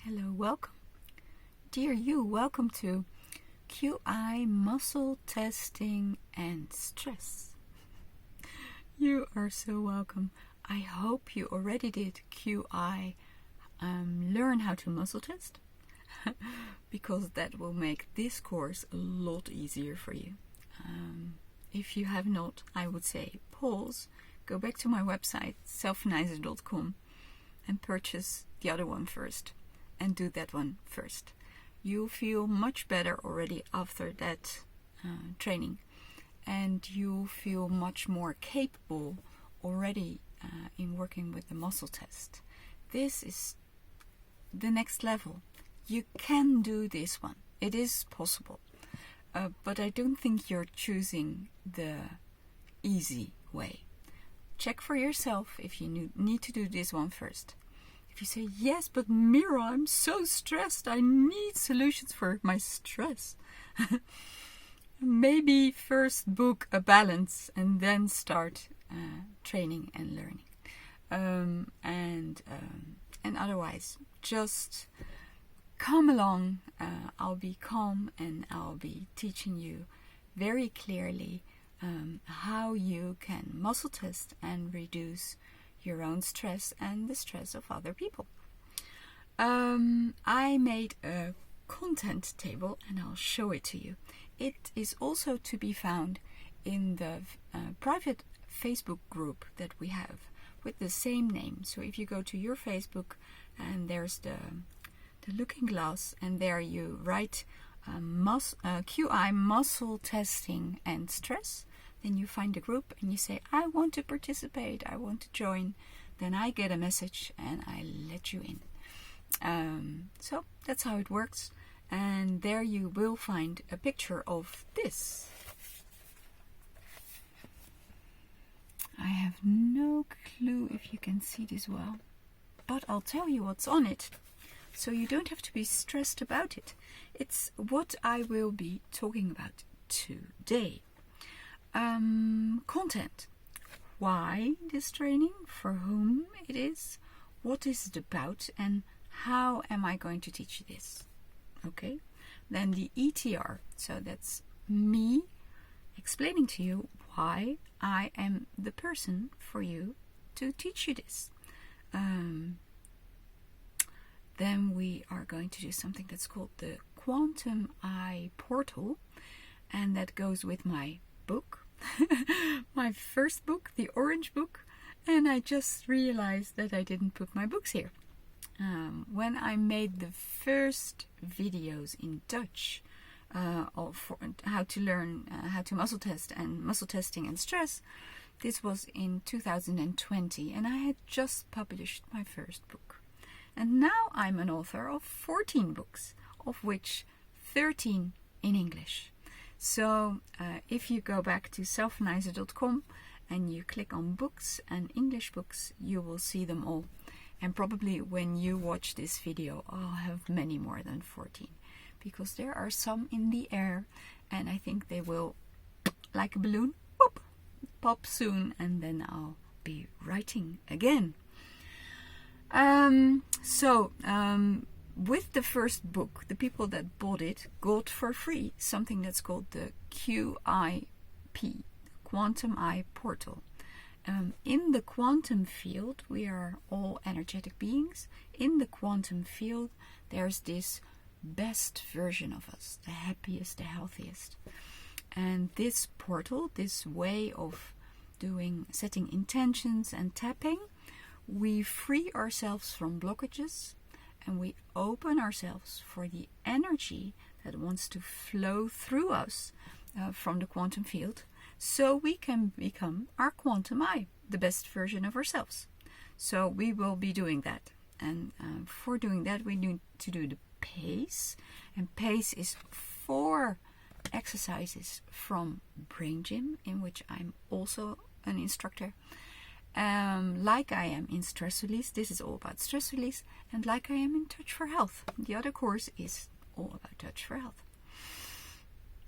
Hello, welcome. Dear you, welcome to QI Muscle Testing and Stress. You are so welcome. I hope you already did QI Learn How to Muscle Test, because that will make this course a lot easier for you. If you have not, I would say pause, go back to my website, selfnizer.com, and purchase the other one first. And do that one first. You'll feel much better already after that training, and you'll feel much more capable already in working with the muscle test. This is the next level. You can do this one. It is possible, but I don't think you're choosing the easy way. Check for yourself if you need to do this one first. If you say, yes, but Merel, I'm so stressed, I need solutions for my stress. Maybe first book a balance and then start training and learning. And otherwise, just come along. I'll be calm and I'll be teaching you very clearly how you can muscle test and reduce your own stress and the stress of other people. I made a content table and I'll show it to you. It is also to be found in the private Facebook group that we have with the same name. So if you go to your Facebook and there's the looking glass, and there you write QI Muscle Testing and Stress, then you find the group and you say, I want to participate, I want to join. Then I get a message and I let you in. So that's how it works. And there you will find a picture of this. I have no clue if you can see this well, but I'll tell you what's on it, so you don't have to be stressed about it. It's what I will be talking about today. Content. Why this training? For whom it is? What is it about? And how am I going to teach you this? Okay. Then the ETR. So that's me explaining to you why I am the person for you to teach you this. Then we are going to do something that's called the Quantum Eye Portal, and that goes with my book. My first book, the orange book, and I just realized that I didn't put my books here. When I made the first videos in Dutch of how to learn how to muscle test and muscle testing and stress, this was in 2020, and I had just published my first book. And now I'm an author of 14 books, of which 13 in English. So if you go back to selfnizer.com and you click on books and English books, you will see them all. And probably when you watch this video, I'll have many more than 14, because there are some in the air, and I think they will, like a balloon, whoop, pop soon, and then I'll be writing again. With the first book, the people that bought it got for free something that's called the QIP, Quantum Eye Portal. In the quantum field, we are all energetic beings. In the quantum field, there's this best version of us, the happiest, the healthiest. And this portal, this way of setting intentions and tapping, we free ourselves from blockages, and we open ourselves for the energy that wants to flow through us from the quantum field, so we can become our quantum eye, the best version of ourselves. So we will be doing that. And for doing that, we need to do the PACE. And PACE is 4 exercises from Brain Gym, in which I'm also an instructor. Like I am in stress release, this is all about stress release, and like I am in Touch for Health, the other course is all about Touch for Health.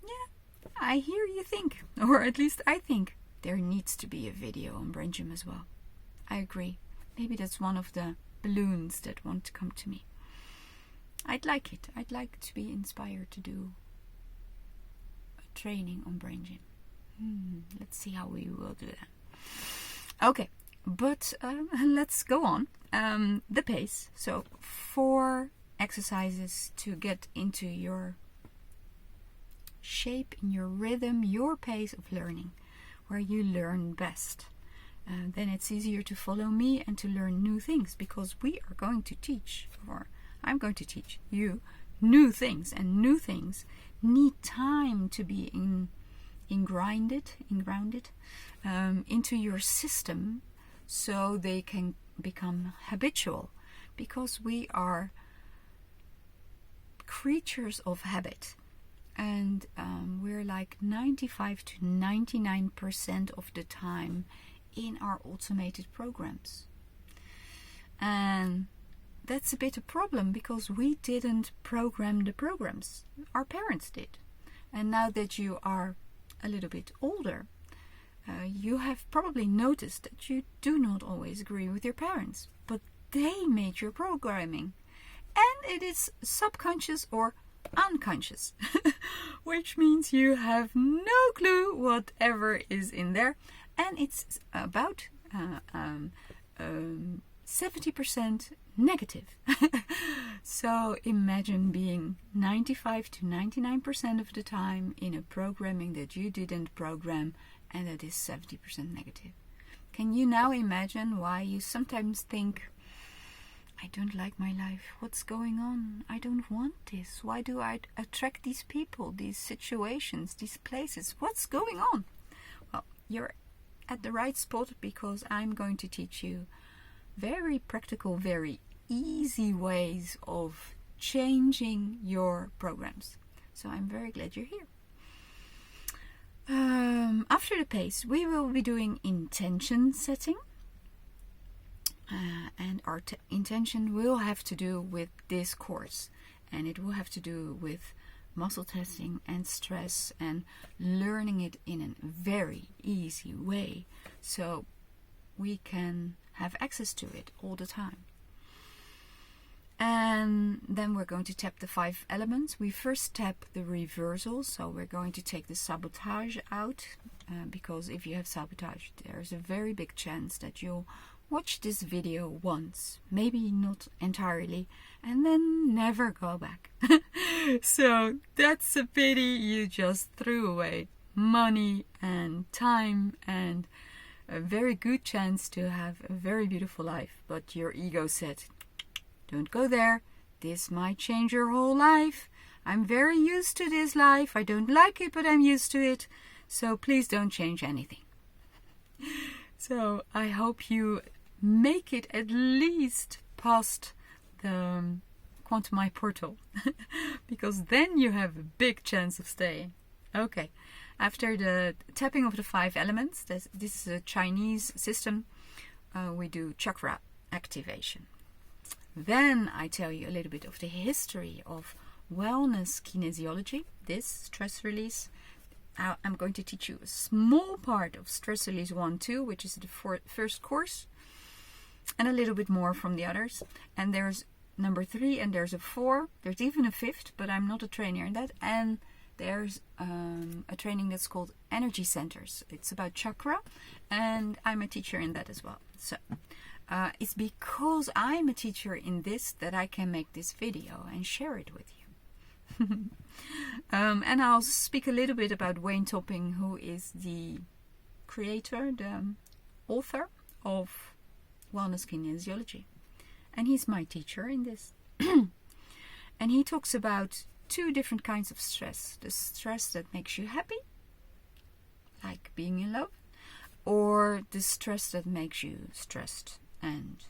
Yeah, I hear you think, or at least I think, there needs to be a video on Brain Gym as well. I agree. Maybe that's one of the balloons that want to come to me. I'd like it. I'd like to be inspired to do a training on brain gym. Let's see how we will do that. Okay, but let's go on. The pace. So 4 exercises to get into your shape, in your rhythm, your pace of learning, where you learn best. Then it's easier to follow me and to learn new things, because we are going to teach, or I'm going to teach you new things, and new things need time to be grounded into your system, so they can become habitual, because we are creatures of habit, and we're like 95 to 99% of the time in our automated programs. And that's a bit a problem, because we didn't program the programs. Our parents did. And now that you are a little bit older, you have probably noticed that you do not always agree with your parents, but they made your programming. And it is subconscious or unconscious, which means you have no clue whatever is in there. And it's about 70% negative. So imagine being 95 to 99% of the time in a programming that you didn't program, and that is 70% negative. Can you now imagine why you sometimes think, I don't like my life. What's going on? I don't want this. Why do I attract these people, these situations, these places? What's going on? Well, you're at the right spot, because I'm going to teach you very practical, very easy ways of changing your programs. So I'm very glad you're here. After the pace, we will be doing intention setting. And our intention will have to do with this course. And it will have to do with muscle testing and stress, and learning it in a very easy way, so we can have access to it all the time. And then we're going to tap the 5 elements. We first tap the reversal, so we're going to take the sabotage out, because if you have sabotage, there's a very big chance that you'll watch this video once, maybe not entirely, and then never go back. So that's a pity. You just threw away money and time and a very good chance to have a very beautiful life. But your ego said, don't go there. This might change your whole life. I'm very used to this life. I don't like it, but I'm used to it. So please don't change anything. So I hope you make it at least past the Quantum Eye portal, because then you have a big chance of staying. Okay, after the tapping of the 5 elements, this is a Chinese system, we do chakra activation. Then I tell you a little bit of the history of wellness kinesiology, this stress release. I'm going to teach you a small part of stress release 1-2, which is the first course, and a little bit more from the others. And there's number 3, and there's a 4. There's even a 5th, but I'm not a trainer in that. And there's a training that's called energy centers. It's about chakra, and I'm a teacher in that as well. So it's because I'm a teacher in this that I can make this video and share it with you. And I'll speak a little bit about Wayne Topping, who is the creator, the author of Wellness Kinesiology. And he's my teacher in this. And he talks about 2 different kinds of stress. The stress that makes you happy, like being in love, or the stress that makes you stressed and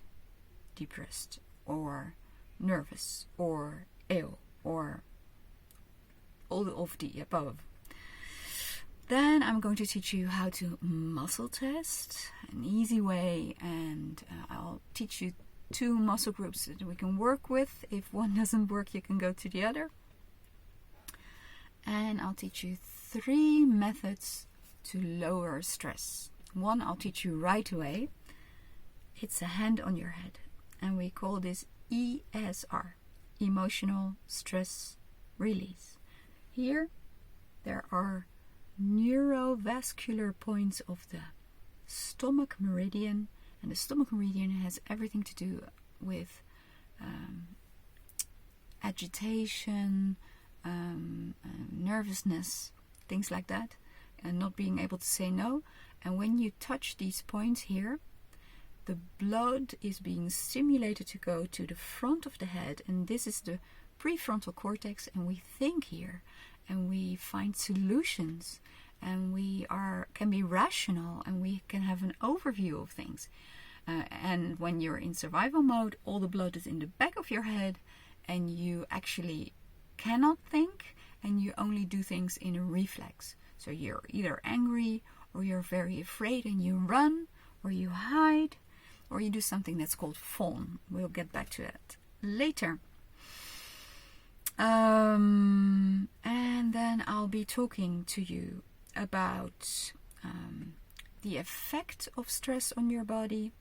depressed, or nervous, or ill, or all of the above. Then I'm going to teach you how to muscle test, an easy way, and I'll teach you 2 muscle groups that we can work with. If one doesn't work, you can go to the other. And I'll teach you 3 methods to lower stress. One I'll teach you right away. It's a hand on your head, and we call this ESR, emotional stress release. Here there are neurovascular points of the stomach meridian, and the stomach meridian has everything to do with agitation, nervousness, things like that, and not being able to say no. And when you touch these points here, the blood is being stimulated to go to the front of the head, and this is the prefrontal cortex, and we think here, and we find solutions, and we can be rational, and we can have an overview of things. And when you're in survival mode, all the blood is in the back of your head, and you actually cannot think, and you only do things in a reflex. So you're either angry, or you're very afraid and you run, or you hide, or you do something that's called fawn. We'll get back to that later. And then I'll be talking to you about the effect of stress on your body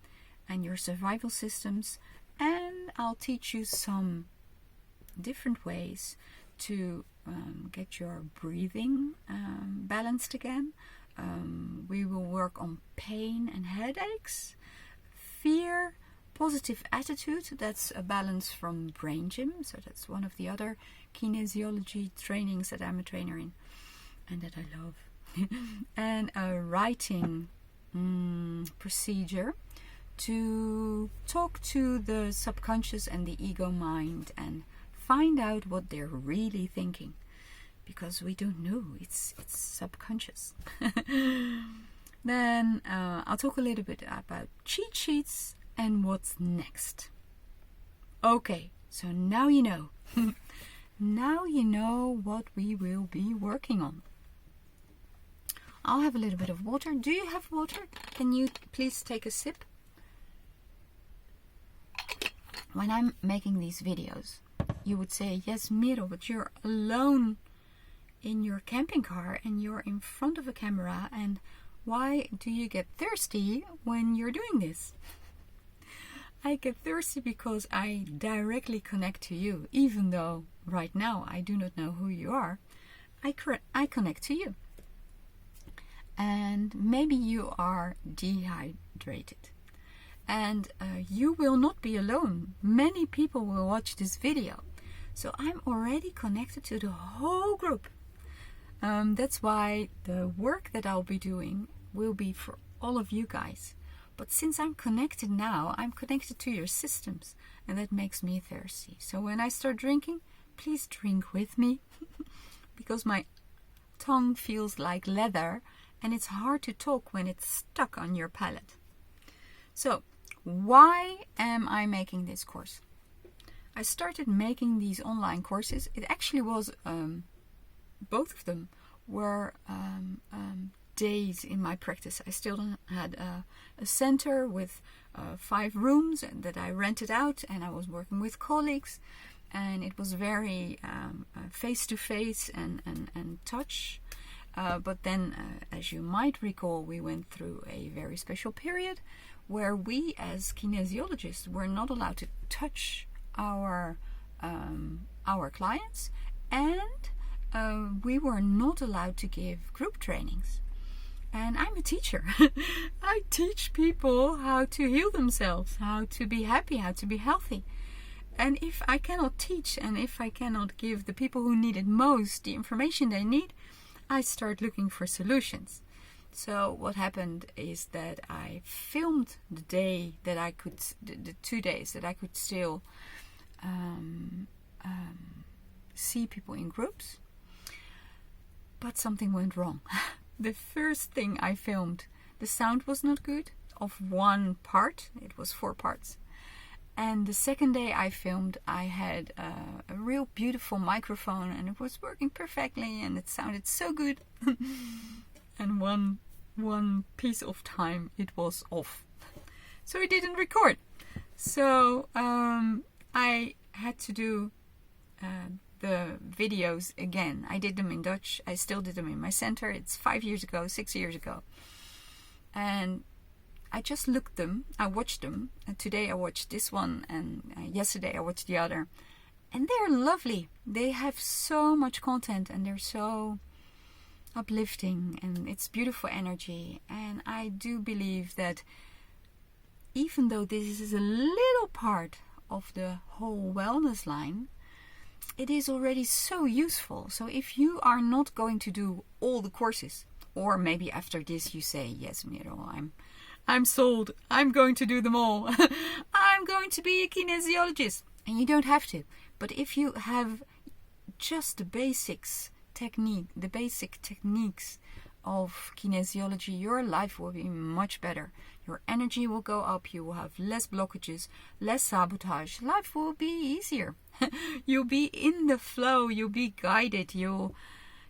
and your survival systems, and I'll teach you some different ways to get your breathing balanced again. We will work on pain and headaches, fear, positive attitude. That's a balance from Brain Gym. So that's one of the other kinesiology trainings that I'm a trainer in and that I love. And a writing procedure to talk to the subconscious and the ego mind and find out what they're really thinking, because we don't know, it's subconscious. Then I'll talk a little bit about cheat sheets and what's next. Okay, so now you know. Now you know what we will be working on. I'll have a little bit of water. Do you have water? Can you please take a sip? When I'm making these videos, you would say, yes, Merel, but you're alone in your camping car and you're in front of a camera, and why do you get thirsty when you're doing this? I get thirsty because I directly connect to you, even though right now I do not know who you are. I connect to you. And maybe you are dehydrated. And you will not be alone. Many people will watch this video. So I'm already connected to the whole group. That's why the work that I'll be doing will be for all of you guys. But since I'm connected now, I'm connected to your systems. And that makes me thirsty. So when I start drinking, please drink with me. Because my tongue feels like leather. And it's hard to talk when it's stuck on your palate. So, why am I making this course? I started making these online courses. It actually was, both of them were days in my practice. I still had a center with 5 rooms that I rented out, and I was working with colleagues. And it was very face-to-face and touch. But then, as you might recall, we went through a very special period where we as kinesiologists were not allowed to touch our clients, and we were not allowed to give group trainings. And I'm a teacher. I teach people how to heal themselves, how to be happy, how to be healthy. And if I cannot teach, and if I cannot give the people who need it most the information they need, I start looking for solutions. So what happened is that I filmed the day that I could, the 2 days that I could still see people in groups. But something went wrong. The first thing I filmed, the sound was not good of one part. It was 4 parts. And the second day I filmed, I had a real beautiful microphone, and it was working perfectly, and it sounded so good. And one piece of time it was off, so it didn't record. So I had to do the videos again. I did them in Dutch. I still did them in my center. It's 5 years ago, 6 years ago, and I just looked them, I watched them, and today I watched this one, and yesterday I watched the other, And they're lovely. They have so much content and they're so uplifting and it's beautiful energy. And I do believe that even though this is a little part of the whole wellness line, it is already so useful. So if you are not going to do all the courses, or maybe after this you say, yes, Merel, I'm sold. I'm going to do them all. I'm going to be a kinesiologist. And you don't have to. But if you have just the basic techniques of kinesiology, your life will be much better. Your energy will go up. You will have less blockages, less sabotage. Life will be easier. You'll be in the flow. You'll be guided. You'll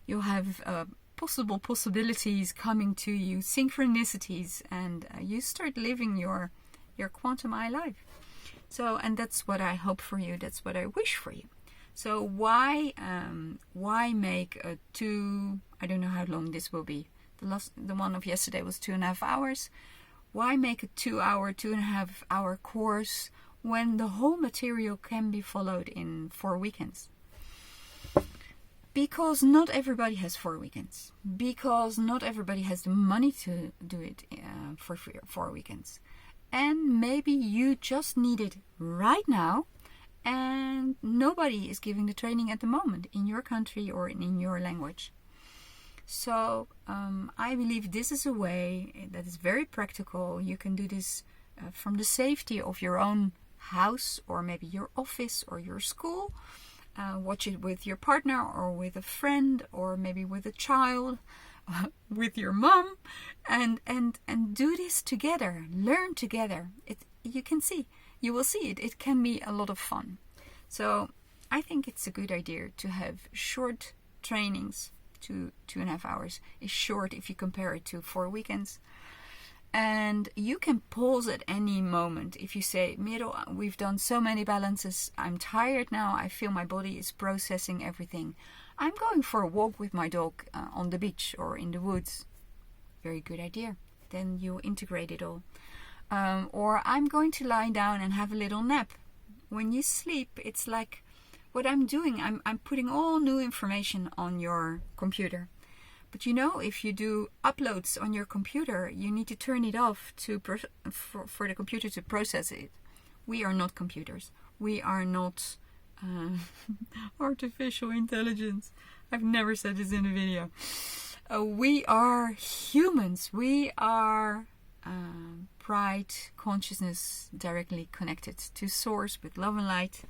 have possibilities coming to you, synchronicities, and you start living your quantum eye life. So, and that's what I hope for you. That's what I wish for you. So why make a I don't know how long this will be. The one of yesterday was 2.5 hours. Why make a 2.5 hour course when the whole material can be followed in 4 weekends? Because not everybody has 4 weekends. Because not everybody has the money to do it for 4 weekends. And maybe you just need it right now, and nobody is giving the training at the moment in your country or in your language. So I believe this is a way that is very practical. You can do this from the safety of your own house, or maybe your office or your school. Watch it with your partner or with a friend, or maybe with a child, with your mom, and do this together. Learn together. You will see it. It can be a lot of fun. So I think it's a good idea to have short trainings. 2.5 hours is short if you compare it to 4 weekends. And you can pause at any moment. If you say, Merel, we've done so many balances. I'm tired now. I feel my body is processing everything. I'm going for a walk with my dog on the beach or in the woods. Very good idea. Then you integrate it all. Or I'm going to lie down and have a little nap. When you sleep, it's like what I'm doing. I'm putting all new information on your computer. But if you do uploads on your computer, you need to turn it off for the computer to process it. We are not computers. We are not artificial intelligence. I've never said this in a video. We are humans. We are bright consciousness directly connected to source with love and light.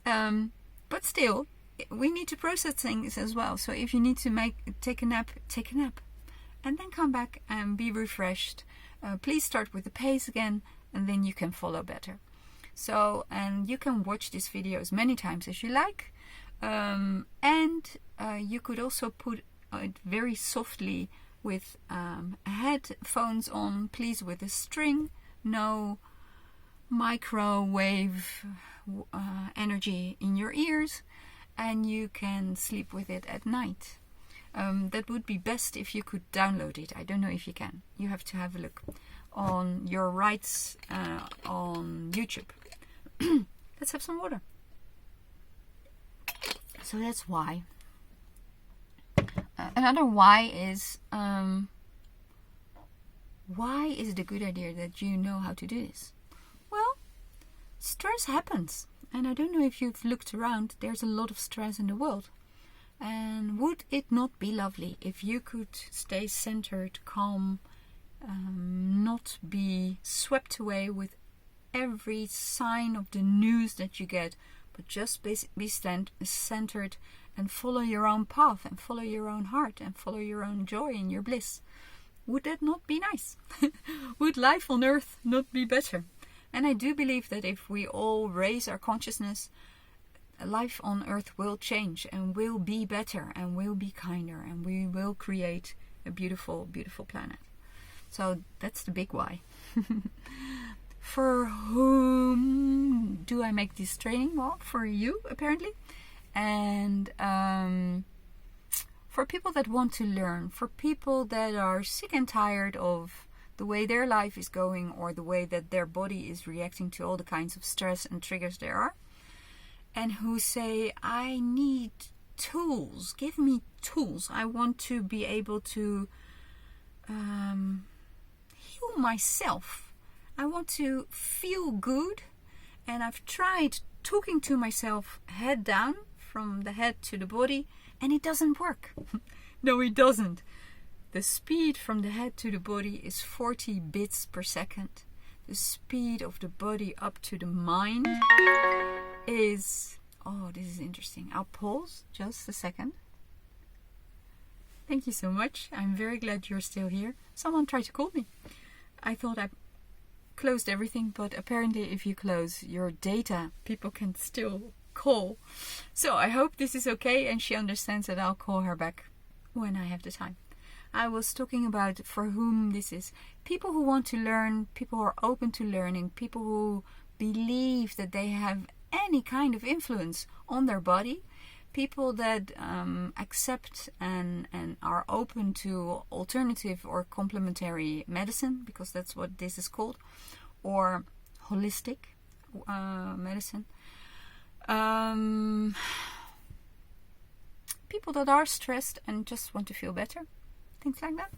But still, we need to process things as well. So if you need to take a nap, take a nap. And then come back and be refreshed. Please start with the pace again, and then you can follow better. So, and you can watch these videos many times as you like. And you could also put it very softly with headphones on, please, with a string. No microwave energy in your ears. And you can sleep with it at night. That would be best if you could download it. I don't know if you can. You have to have a look on your rights on YouTube. Let's have some water. So that's why. Another why is it a good idea that you know how to do this? Well, stress happens. And I don't know if you've looked around, there's a lot of stress in the world. And would it not be lovely if you could stay centered, calm, not be swept away with every sign of the news that you get, but just be centered and follow your own path and follow your own heart and follow your own joy and your bliss? Would that not be nice? Would life on earth not be better? And I do believe that if we all raise our consciousness, life on earth will change and will be better and will be kinder, and we will create a beautiful, beautiful planet. So that's the big why. For whom do I make this training? Well, for you, apparently. And for people that want to learn, for people that are sick and tired of the way their life is going or the way that their body is reacting to all the kinds of stress and triggers there are. and who say, I need tools, give me tools. I want to be able to heal myself. I want to feel good, and I've tried talking to myself head down, from the head to the body, and it doesn't work. No, it doesn't. The speed from the head to the body is 40 bits per second. The speed of the body up to the mind is... Oh, this is interesting. I'll pause just a second. Thank you so much. I'm very glad you're still here. Someone tried to call me. I thought I closed everything, but apparently if you close your data, people can still call. So I hope this is okay and she understands that I'll call her back when I have the time. I was talking about for whom this is. People who want to learn, people who are open to learning, people who believe that they have any kind of influence on their body, people that accept and are open to alternative or complementary medicine, because that's what this is called, or holistic medicine. People that are stressed and just want to feel better, things like that.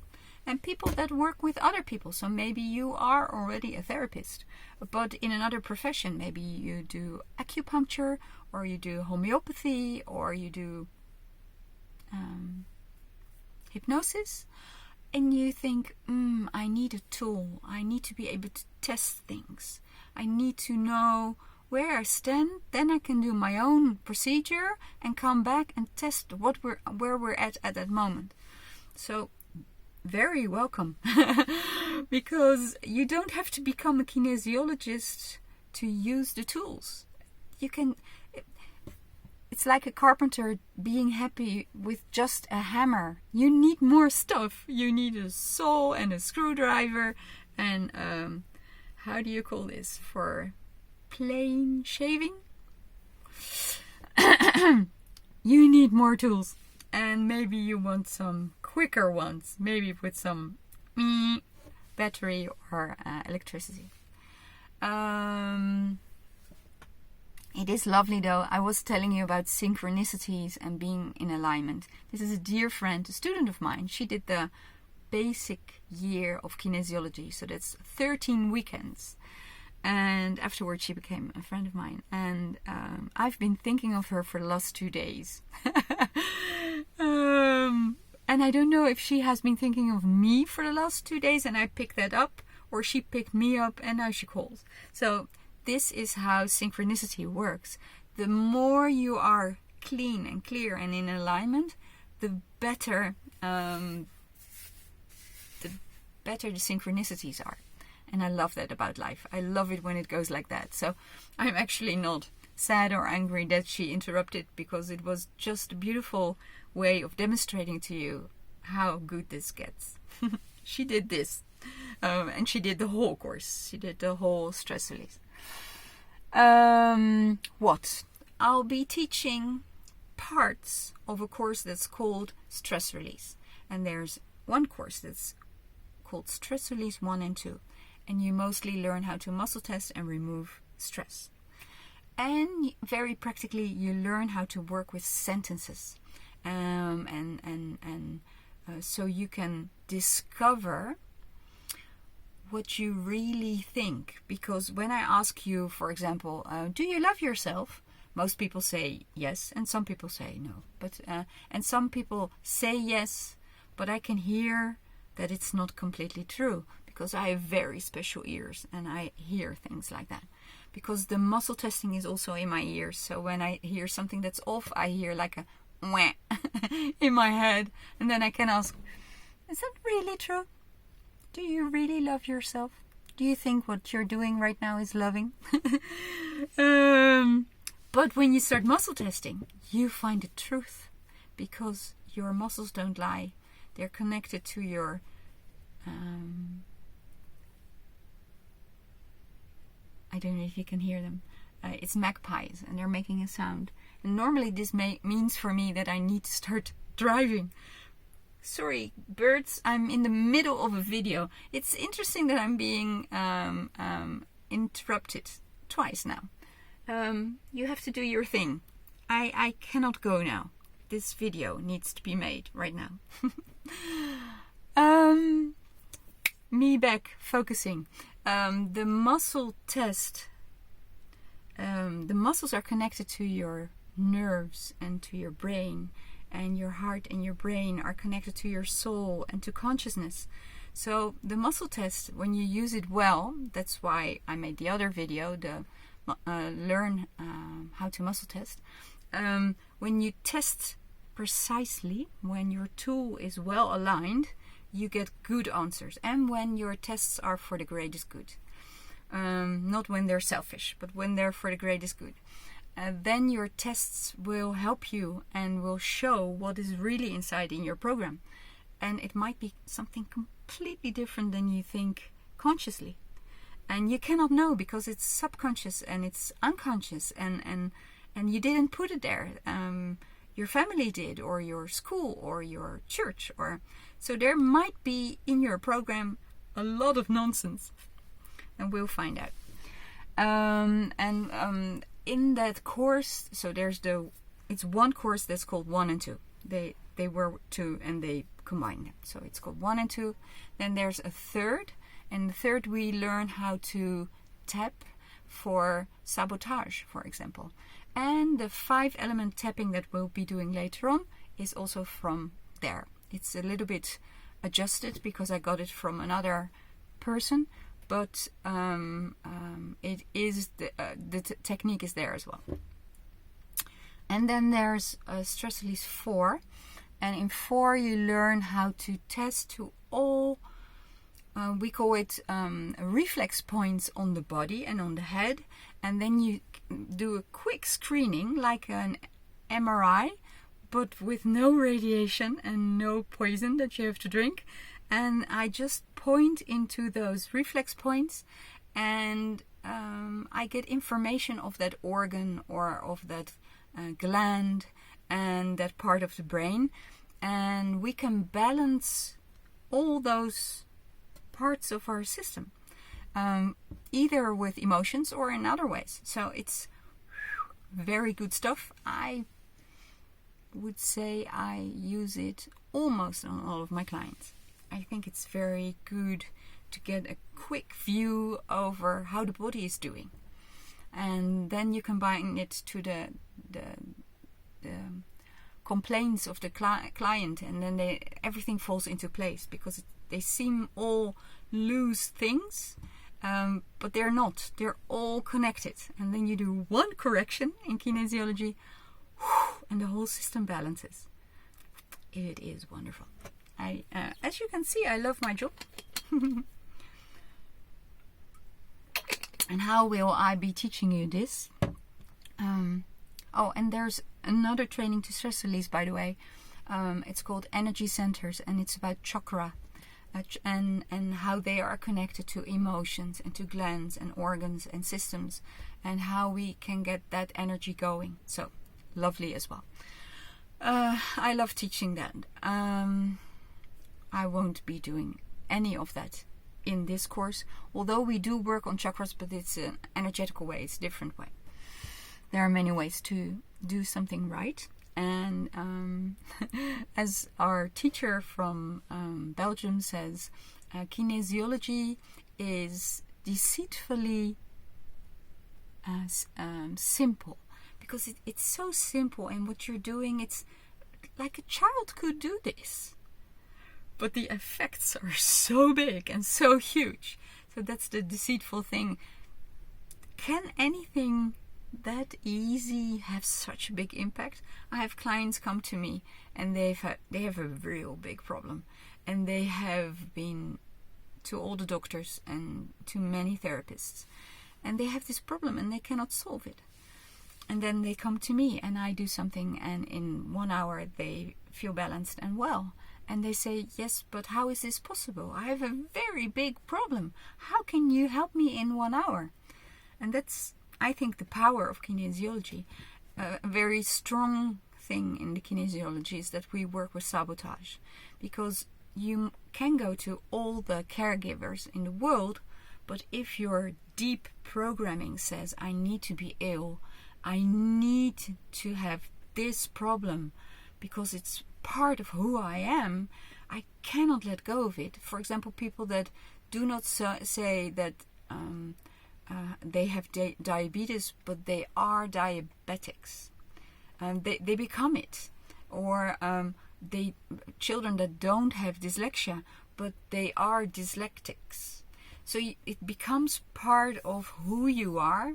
And people that work with other people. So maybe you are already a therapist, but in another profession. Maybe you do acupuncture, or you do homeopathy, or you do hypnosis. And you think, I need a tool. I need to be able to test things. I need to know where I stand. Then I can do my own procedure and come back and test where we're at that moment. So very welcome. Because you don't have to become a kinesiologist to use the tools. You can... It's like a carpenter being happy with just a hammer. You need more stuff. You need a saw and a screwdriver and how do you call this for plane shaving? You need more tools, and maybe you want some quicker ones, maybe with some battery or electricity. It is lovely though. I was telling you about synchronicities and being in alignment. This is a dear friend, a student of mine. She did the basic year of kinesiology, so that's 13 weekends. And afterwards she became a friend of mine. And I've been thinking of her for the last 2 days. And I don't know if she has been thinking of me for the last 2 days and I picked that up, or she picked me up and now she calls. So this is how synchronicity works. The more you are clean and clear and in alignment, the better the synchronicities are. And I love that about life. I love it when it goes like that. So I'm actually not sad or angry that she interrupted, because it was just a beautiful way of demonstrating to you how good this gets. She did this. And she did the whole course. She did the whole stress release. What? I'll be teaching parts of a course that's called Stress Release. And there's one course that's called Stress Release 1 and 2. And you mostly learn how to muscle test and remove stress. And very practically, you learn how to work with sentences. So you can discover what you really think. Because when I ask you, for example, do you love yourself? Most people say yes, and some people say no. But and some people say yes, but I can hear that it's not completely true, because I have very special ears and I hear things like that. Because the muscle testing is also in my ears. So when I hear something that's off, I hear like a wah in my head. And then I can ask, is that really true? Do you really love yourself? Do you think what you're doing right now is loving? But when you start muscle testing, you find the truth, because your muscles don't lie. They're connected to your I don't know if you can hear them. It's magpies, and they're making a sound. And normally this means for me that I need to start driving. Sorry, birds, I'm in the middle of a video. It's interesting that I'm being interrupted twice now. you have to do your thing. I cannot go now. This video needs to be made right now. Me back, focusing. The muscle test. The muscles are connected to your nerves and to your brain, and your heart and your brain are connected to your soul and to consciousness. So the muscle test, when you use it well, that's why I made the other video, the learn how to muscle test. When you test precisely, when your tool is well aligned, you get good answers. And when your tests are for the greatest good. Not when they're selfish, but when they're for the greatest good. Then your tests will help you and will show what is really inside in your program. And it might be something completely different than you think consciously. And you cannot know because it's subconscious and it's unconscious and you didn't put it there. Your family did, or your school, or your church. So there might be in your program a lot of nonsense. And we'll find out. In that course, so it's one course that's called 1 and 2. They were 2 and they combined them. So it's called 1 and 2. Then there's a third. And the third we learn how to tap for sabotage, for example. And the 5-element tapping that we'll be doing later on is also from there. It's a little bit adjusted because I got it from another person. But it is the technique is there as well. And then there's stress release 4, and in 4 you learn how to test to all. We call it reflex points on the body and on the head, and then you do a quick screening like an MRI, but with no radiation and no poison that you have to drink. And I just point into those reflex points, and I get information of that organ or of that gland and that part of the brain, and we can balance all those parts of our system, either with emotions or in other ways. So it's very good stuff. I would say I use it almost on all of my clients. I think it's very good to get a quick view over how the body is doing. And then you combine it to the complaints of the client, and then everything falls into place because they seem all loose things, but they're not. They're all connected. And then you do one correction in kinesiology, and the whole system balances. It is wonderful. As you can see, I love my job. And how will I be teaching you this? And there's another training to stress release, by the way. It's called Energy Centers, and it's about chakra and how they are connected to emotions and to glands and organs and systems, and how we can get that energy going. So lovely as well. I love teaching that. I won't be doing any of that in this course, although we do work on chakras, but it's an energetical way, it's a different way. There are many ways to do something right, and as our teacher from Belgium says, kinesiology is deceitfully simple, because it's so simple, and what you're doing, it's like a child could do this. But the effects are so big and so huge. So that's the deceitful thing. Can anything that easy have such a big impact? I have clients come to me and they have a real big problem. And they have been to all the doctors and to many therapists. And they have this problem and they cannot solve it. And then they come to me and I do something, and in 1 hour they feel balanced and well. And they say, yes, but how is this possible? I have a very big problem. How can you help me in 1 hour? And that's, I think, the power of kinesiology. A very strong thing in the kinesiology is that we work with sabotage. Because you can go to all the caregivers in the world, But if your deep programming says, I need to be ill, I need to have this problem because it's part of who I am, I cannot let go of it. For example, people that do not say that they have diabetes, but they are diabetics. They become it. Or children that don't have dyslexia, but they are dyslexics. So it becomes part of who you are.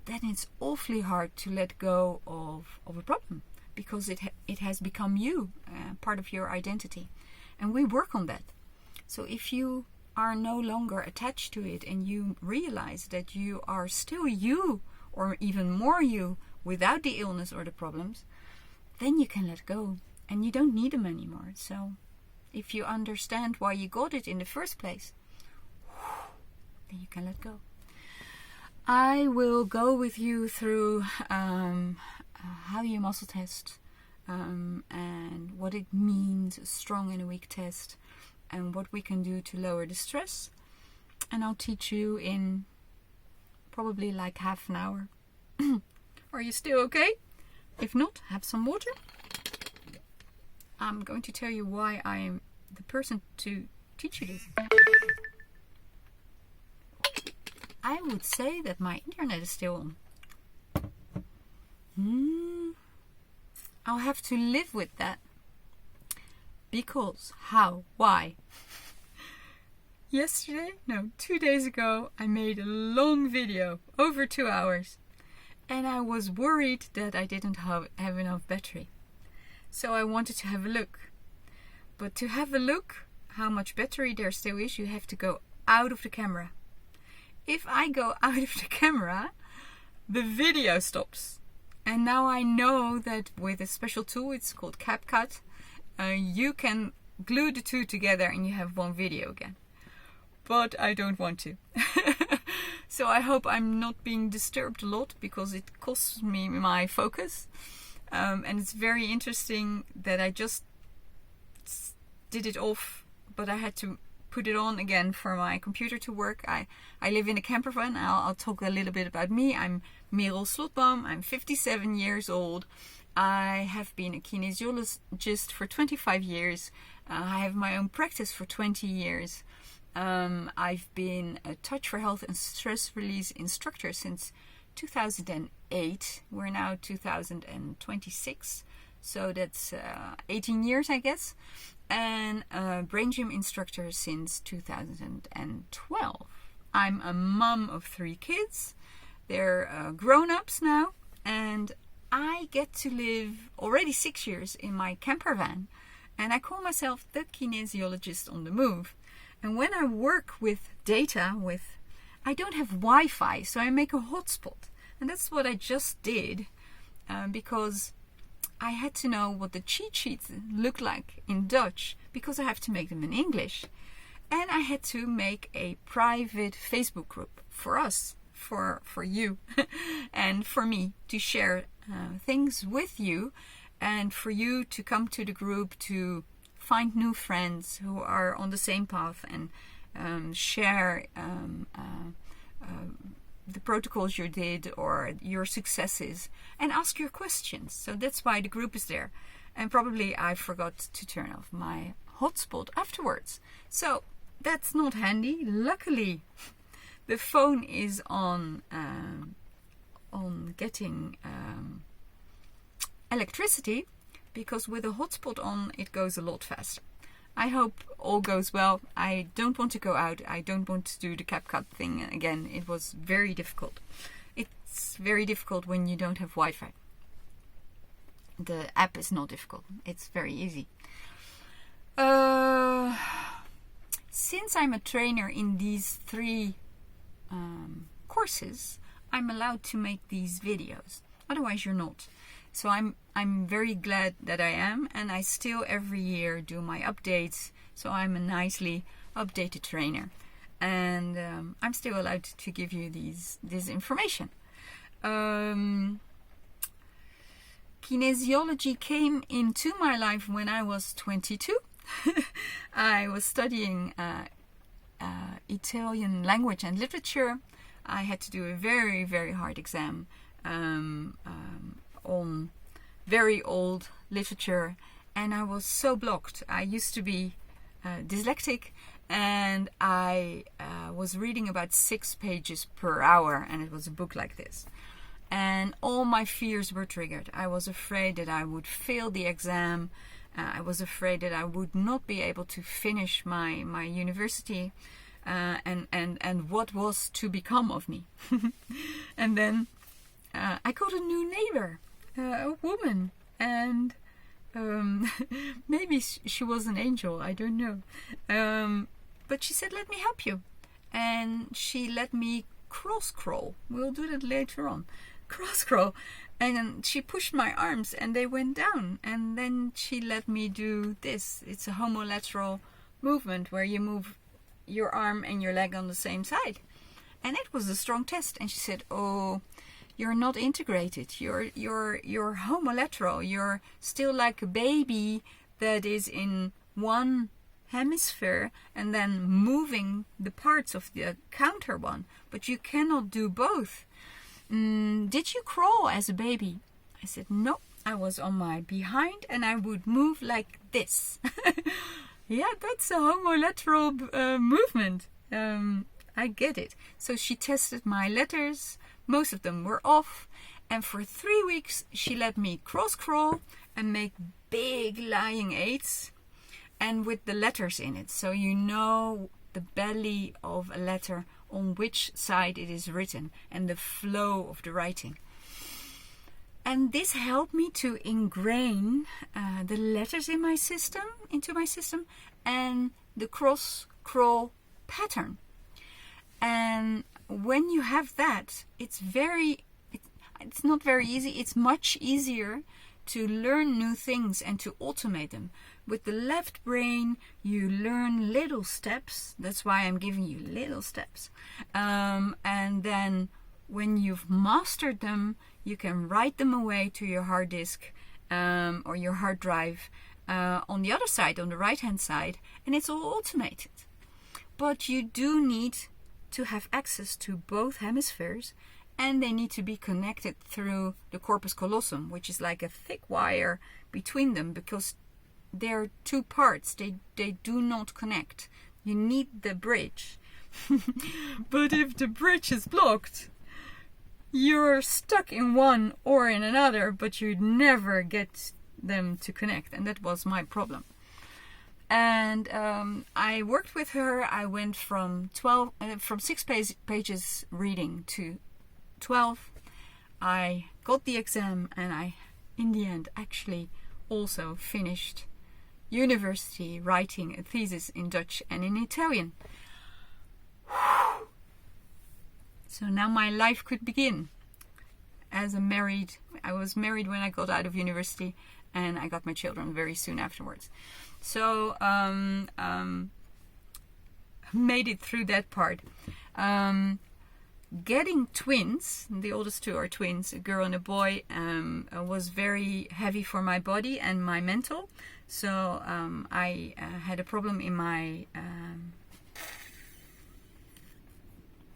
Then it's awfully hard to let go of a problem because it has become you, part of your identity. And we work on that. So if you are no longer attached to it and you realize that you are still you, or even more you, without the illness or the problems, then you can let go and you don't need them anymore. So if you understand why you got it in the first place, then you can let go. I will go with you through how you muscle test and what it means, a strong and a weak test, and what we can do to lower the stress. And I'll teach you in probably like half an hour. Are you still okay? If not, have some water. I'm going to tell you why I am the person to teach you this. I would say that my internet is still on. I'll have to live with that. Because, how, why? 2 days ago, I made a long video, over 2 hours. And I was worried that I didn't have enough battery. So I wanted to have a look. But to have a look how much battery there still is, you have to go out of the camera. If I go out of the camera, the video stops. And now I know that with a special tool, it's called CapCut, you can glue the two together and you have one video again. But I don't want to. So I hope I'm not being disturbed a lot because it costs me my focus. And it's very interesting that I just did it off, but I had to put it on again for my computer to work. I live in a camper van. I'll talk a little bit about me. I'm Merel Slotboom. I'm 57 years old. I have been a kinesiologist for 25 years. I have my own practice for 20 years. I've been a Touch for Health and Stress Release instructor since 2008. We're now 2026, so that's 18 years, I guess. And a brain gym instructor since 2012. I'm a mom of 3 kids. They're grown-ups now, and I get to live already 6 years in my camper van, and I call myself the kinesiologist on the move. And when I work with data, I don't have Wi-Fi, so I make a hotspot. And that's what I just did because I had to know what the cheat sheets look like in Dutch because I have to make them in English. And I had to make a private Facebook group for us, for you, and for me to share things with you, and for you to come to the group to find new friends who are on the same path and share the protocols you did or your successes and ask your questions. So that's why the group is there. And probably I forgot to turn off my hotspot afterwards. So that's not handy. Luckily, the phone is on getting electricity, because with a hotspot on, it goes a lot faster. I hope all goes well. I don't want to go out. I don't want to do the CapCut thing again. It was very difficult. It's very difficult when you don't have Wi-Fi. The app is not difficult. It's very easy. Since I'm a trainer in these 3 courses, I'm allowed to make these videos. Otherwise, you're not. So I'm very glad that I am, and I still every year do my updates. So I'm a nicely updated trainer, and I'm still allowed to give you this information. Kinesiology came into my life when I was 22. I was studying Italian language and literature. I had to do a very, very hard exam on very old literature, and I was so blocked. I used to be dyslexic, and I was reading about 6 pages per hour, and it was a book like this. And all my fears were triggered. I was afraid that I would fail the exam. I was afraid that I would not be able to finish my university, and what was to become of me. And then I got a new neighbor, a woman, and maybe she was an angel, I don't know. But she said, let me help you. And she let me cross crawl. We'll do that later on. Cross crawl. And she pushed my arms and they went down. And then she let me do this. It's a homolateral movement where you move your arm and your leg on the same side. And it was a strong test. And she said, oh, you're not integrated. You're homolateral. You're still like a baby that is in one hemisphere and then moving the parts of the counter one. But you cannot do both. Did you crawl as a baby? I said, no. I was on my behind and I would move like this. Yeah, that's a homolateral movement. I get it. So she tested my letters. Most of them were off. And for 3 weeks, she let me cross crawl and make big lying eights and with the letters in it. So you know the belly of a letter, on which side it is written, and the flow of the writing. And this helped me to ingrain the letters into my system, and the cross crawl pattern. And when you have that, it's not very easy. It's much easier to learn new things and to automate them. With the left brain, you learn little steps. That's why I'm giving you little steps. And then when you've mastered them, you can write them away to your hard disk or your hard drive on the other side, on the right-hand side, and it's all automated. But you do need to have access to both hemispheres, and they need to be connected through the corpus callosum, which is like a thick wire between them, because they're two parts. They do not connect. You need the bridge. But if the bridge is blocked, you're stuck in one or in another, but you'd never get them to connect. And that was my problem. And I worked with her. I went from 6 pages reading to 12. I got the exam, and I, in the end, actually also finished university writing a thesis in Dutch and in Italian. So now my life could begin. I was married when I got out of university, and I got my children very soon afterwards. So made it through that part. Getting twins, the oldest two are twins, a girl and a boy, was very heavy for my body and my mental. So I had a problem in my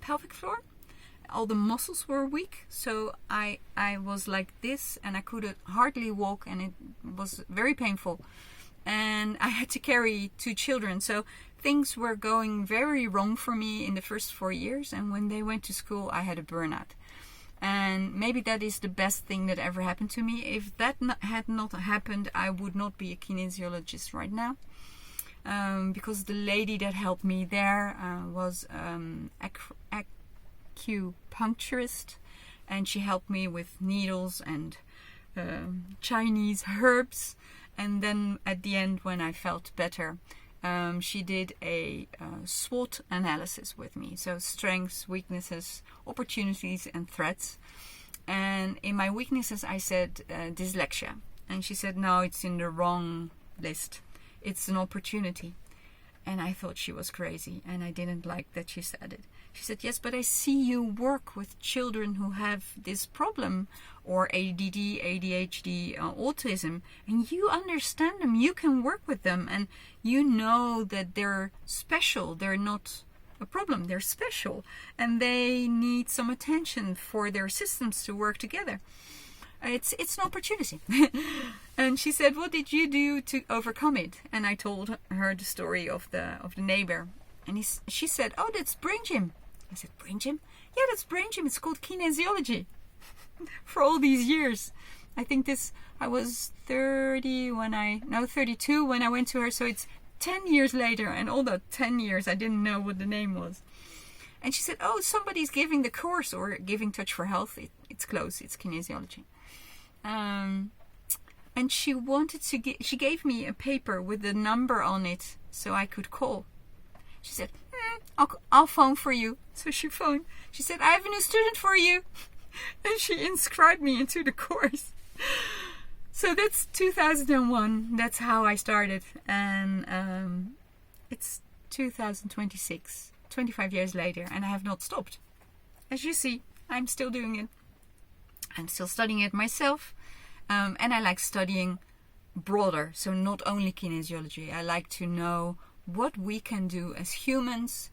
pelvic floor. All the muscles were weak, so I was like this, and I could hardly walk, and it was very painful. And I had to carry 2 children, so things were going very wrong for me in the first 4 years. And when they went to school, I had a burnout. And maybe that is the best thing that ever happened to me. If that had not happened, I would not be a kinesiologist right now. Because the lady that helped me there was acupuncturist, and she helped me with needles and Chinese herbs. And then at the end, when I felt better, she did a SWOT analysis with me. So strengths, weaknesses, opportunities, and threats. And in my weaknesses, I said dyslexia. And she said, no, it's in the wrong list. It's an opportunity. And I thought she was crazy, and I didn't like that she said it. She said, yes, but I see you work with children who have this problem, or ADD, ADHD, autism, and you understand them, you can work with them, and you know that they're special, they're not a problem. They're special and they need some attention for their systems to work together. It's an opportunity. And she said, what did you do to overcome it? And I told her the story of the neighbor. And she said, oh, that's brain gym. I said, brain gym? Yeah, that's brain gym. It's called kinesiology. For all these years. I think I was 32 when I went to her. So it's 10 years later. And all the 10 years, I didn't know what the name was. And she said, oh, somebody's giving the course or giving Touch for Health. It's close. It's kinesiology. And she gave me a paper with the number on it so I could call. She said, I'll phone for you. So she phoned. She said, I have a new student for you. And she inscribed me into the course. So that's 2001. That's how I started. And it's 2026, 25 years later, and I have not stopped. As you see, I'm still doing it. I'm still studying it myself. And I like studying broader. So not only kinesiology. I like to know what we can do as humans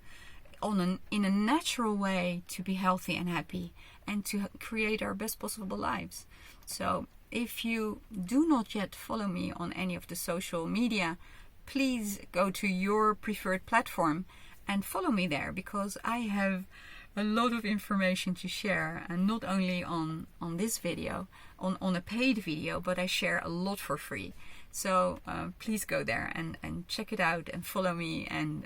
in a natural way to be healthy and happy and to create our best possible lives. So if you do not yet follow me on any of the social media, please go to your preferred platform and follow me there, because I have a lot of information to share, and not only on this video, on a paid video, but I share a lot for free. So please go there and check it out and follow me and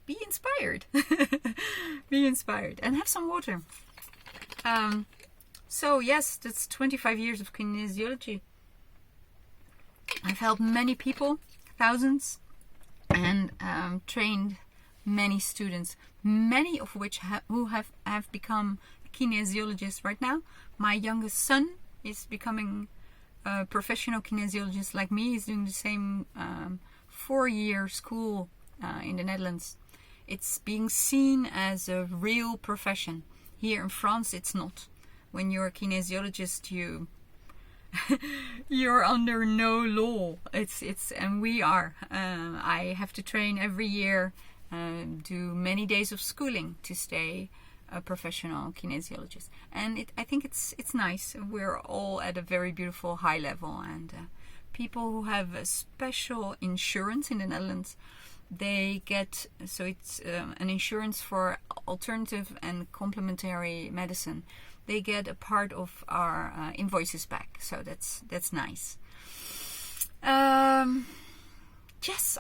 be inspired. Be inspired and have some water. So yes, that's 25 years of kinesiology. I've helped many people, thousands, and trained many students, many of which who have become kinesiologists right now. My youngest son is becoming a professional kinesiologist like me. He's doing the same 4-year school in the Netherlands. It's being seen as a real profession. Here in France, it's not. When you're a kinesiologist, you're under no law. And we are. I have to train every year, do many days of schooling to stay a professional kinesiologist. And I think it's nice. We're all at a very beautiful high level. And people who have a special insurance in the Netherlands, they get, so it's an insurance for alternative and complementary medicine. They get a part of our invoices back, so that's nice. Yes,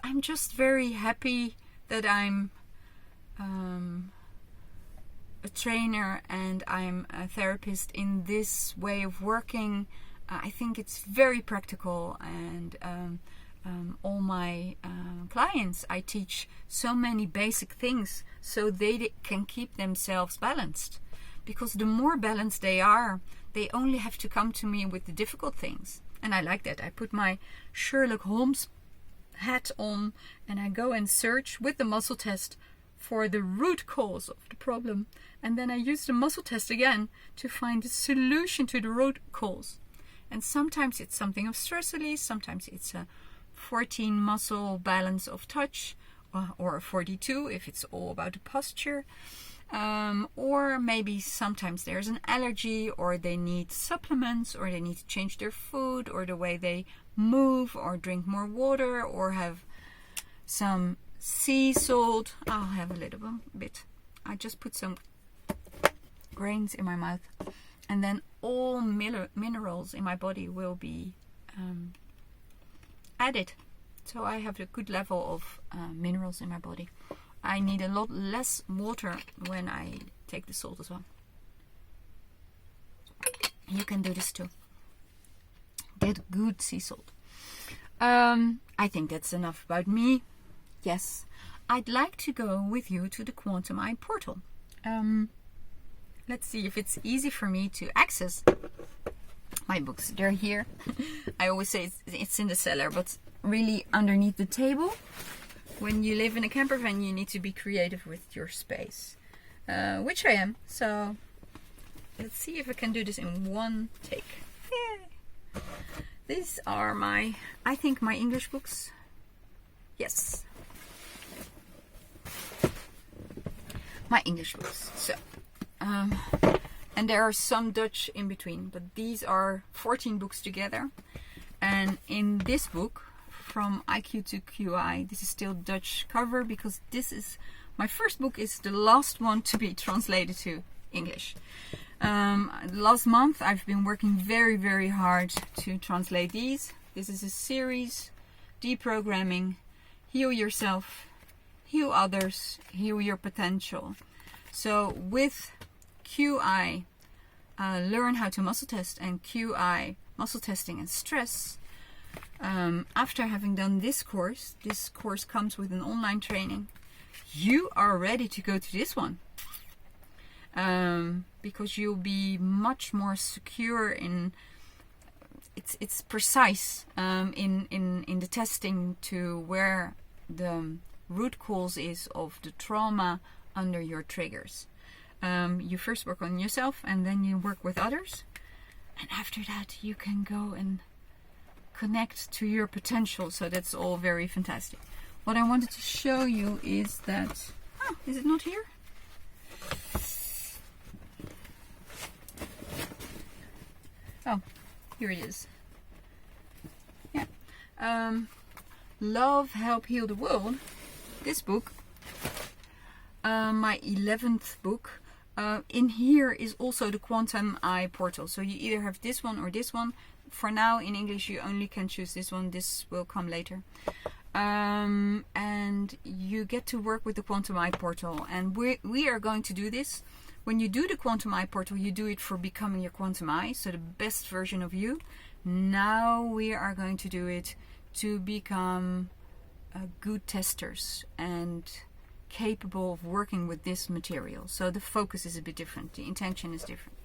I'm just very happy that I'm a trainer and I'm a therapist in this way of working. I think it's very practical, and all my clients, I teach so many basic things so they can keep themselves balanced. Because the more balanced they are, they only have to come to me with the difficult things. And I like that. I put my Sherlock Holmes hat on and I go and search with the muscle test for the root cause of the problem. And then I use the muscle test again to find the solution to the root cause. And sometimes it's something of stress release, sometimes it's a 14 muscle balance of touch, or a 42 if it's all about the posture. Or maybe sometimes there's an allergy, or they need supplements, or they need to change their food, or the way they move, or drink more water, or have some sea salt. I'll have a little bit. I just put some grains in my mouth, and then all minerals in my body will be added. So I have a good level of minerals in my body. I need a lot less water when I take the salt as well. You can do this too. Get good sea salt. I think that's enough about me. Yes, I'd like to go with you to the Quantum Eye portal. Let's see if it's easy for me to access my books. They're here. I always say it's in the cellar, but really underneath the table. When you live in a camper van, you need to be creative with your space, which I am. So let's see if I can do this in one take. Yay. These are I think my English books. Yes. my English books. So, and there are some Dutch in between, but these are 14 books together. And in this book, From IQ to QI, this is still Dutch cover because this is my first book, is the last one to be translated to English. Last month I've been working very, very hard to translate these. This is a series: Deprogramming, Heal Yourself, Heal Others, Heal Your Potential. So with QI, Learn How to Muscle Test, and QI, Muscle Testing and Stress, after having done this course comes with an online training. You are ready to go to this one. Because you'll be much more secure in it's precise in the testing to where the root cause is of the trauma under your triggers. You first work on yourself and then you work with others, and after that you can go and connect to your potential. So that's all very fantastic. What I wanted to show you is that is it not here? Oh, here it is. Yeah. Love, Help, Heal the World. This book, my 11th book. In here is also the Quantum Eye Portal. So you either have this one or this one. For now, in English, you only can choose this one. This will come later. And you get to work with the Quantum Eye Portal. And we are going to do this. When you do the Quantum Eye Portal, you do it for becoming your Quantum Eye, so the best version of you. Now we are going to do it to become good testers and capable of working with this material. So the focus is a bit different. The intention is different.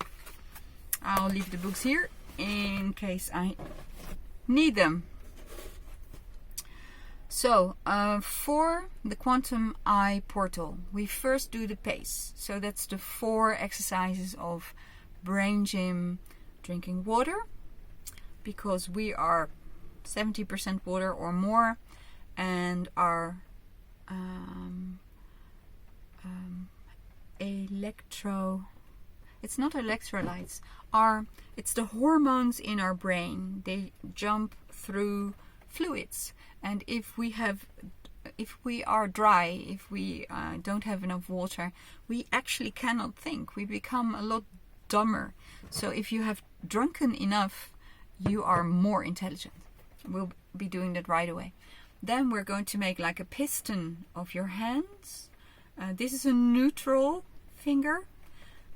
I'll leave the books here in case I need them. So, for the Quantum Eye Portal, we first do the pace. So that's the 4 exercises of brain gym, drinking water, because we are 70% water or more, and our it's not electrolytes, it's the hormones in our brain. They jump through fluids. And if we are dry, if we don't have enough water, we actually cannot think. We become a lot dumber. So if you have drunken enough, you are more intelligent. We'll be doing that right away. Then we're going to make like a piston of your hands. This is a neutral finger.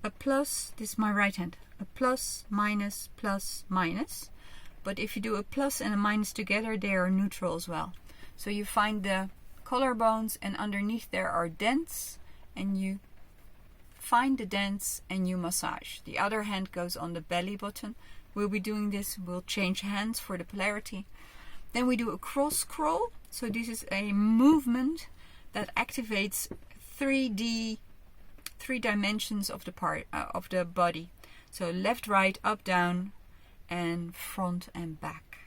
A plus, this is my right hand. A plus, minus, plus, minus. But if you do a plus and a minus together, they are neutral as well. So you find the collarbones, and underneath there are dents, and you find the dents and you massage. The other hand goes on the belly button. We'll be doing this. We'll change hands for the polarity. Then we do a cross scroll. So this is a movement that activates 3 dimensions of the body. So left, right, up, down, and front and back.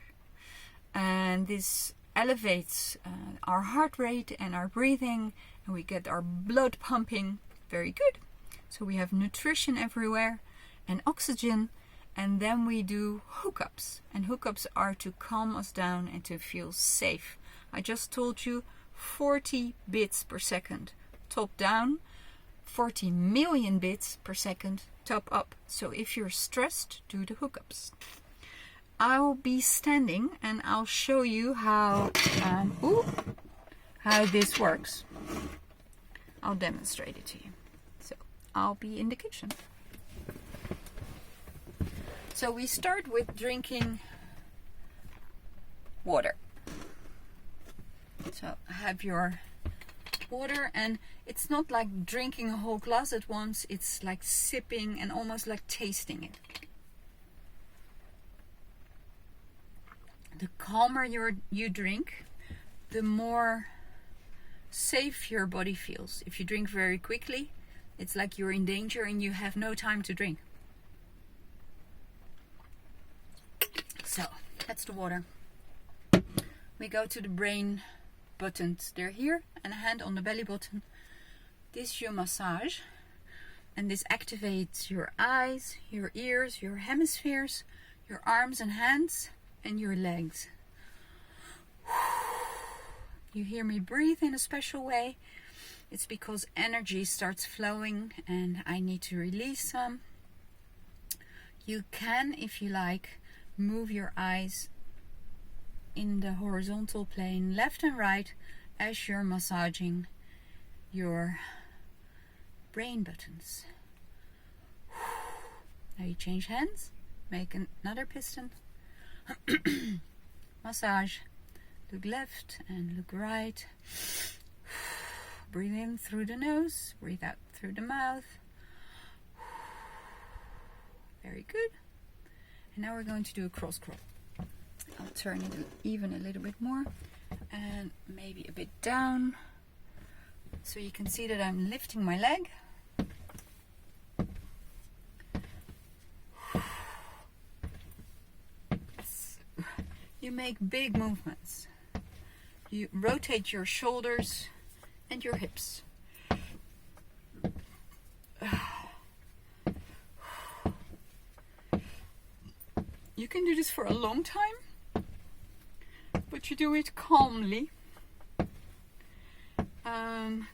And this elevates our heart rate and our breathing, and we get our blood pumping. Very good. So we have nutrition everywhere and oxygen. And then we do hookups, and hookups are to calm us down and to feel safe. I just told you 40 bits per second top down, 40 million bits per second top up. So if you're stressed, do the hookups. I'll be standing and I'll show you how this works. I'll demonstrate it to you. So I'll be in the kitchen. So we start with drinking water. So have your water, and it's not like drinking a whole glass at once. It's like sipping and almost like tasting it. The calmer you drink, the more safe your body feels. If you drink very quickly, it's like you're in danger and you have no time to drink. So, that's the water. We go to the brain buttons. They're here, and a hand on the belly button. This you massage, and this activates your eyes, your ears, your hemispheres, your arms and hands, and your legs. You hear me breathe in a special way. It's because energy starts flowing and I need to release some. You can, if you like, move your eyes in the horizontal plane, left and right, as you're massaging your brain buttons. Now you change hands, make another piston. Massage. Look left and look right. Breathe in through the nose, breathe out through the mouth. Very good. And now we're going to do a cross crawl. I'll turn it even a little bit more and maybe a bit down so you can see that I'm lifting my leg. You make big movements. You rotate your shoulders and your hips. You can do this for a long time, but you do it calmly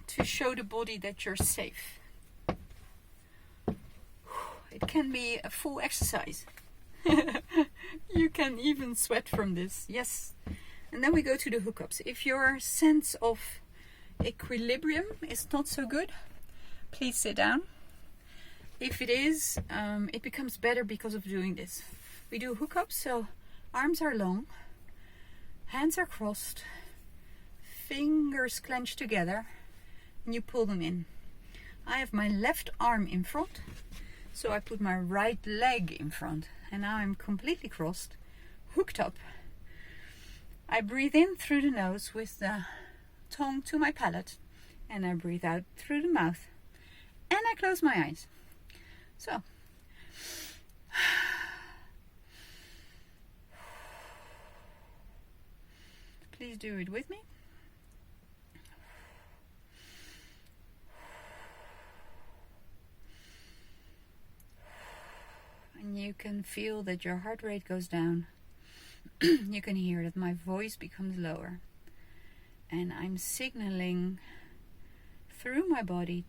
to show the body that you're safe. It can be a full exercise. You can even sweat from this, yes. And then we go to the hookups. If your sense of equilibrium is not so good, please sit down. If it is, it becomes better because of doing this. We do hookups, so arms are long, hands are crossed, fingers clenched together, and you pull them in. I have my left arm in front, so I put my right leg in front, and now I'm completely crossed, hooked up. I breathe in through the nose with the tongue to my palate, and I breathe out through the mouth, and I close my eyes. So, please do it with me. And you can feel that your heart rate goes down. You can hear that my voice becomes lower. And I'm signaling through my body,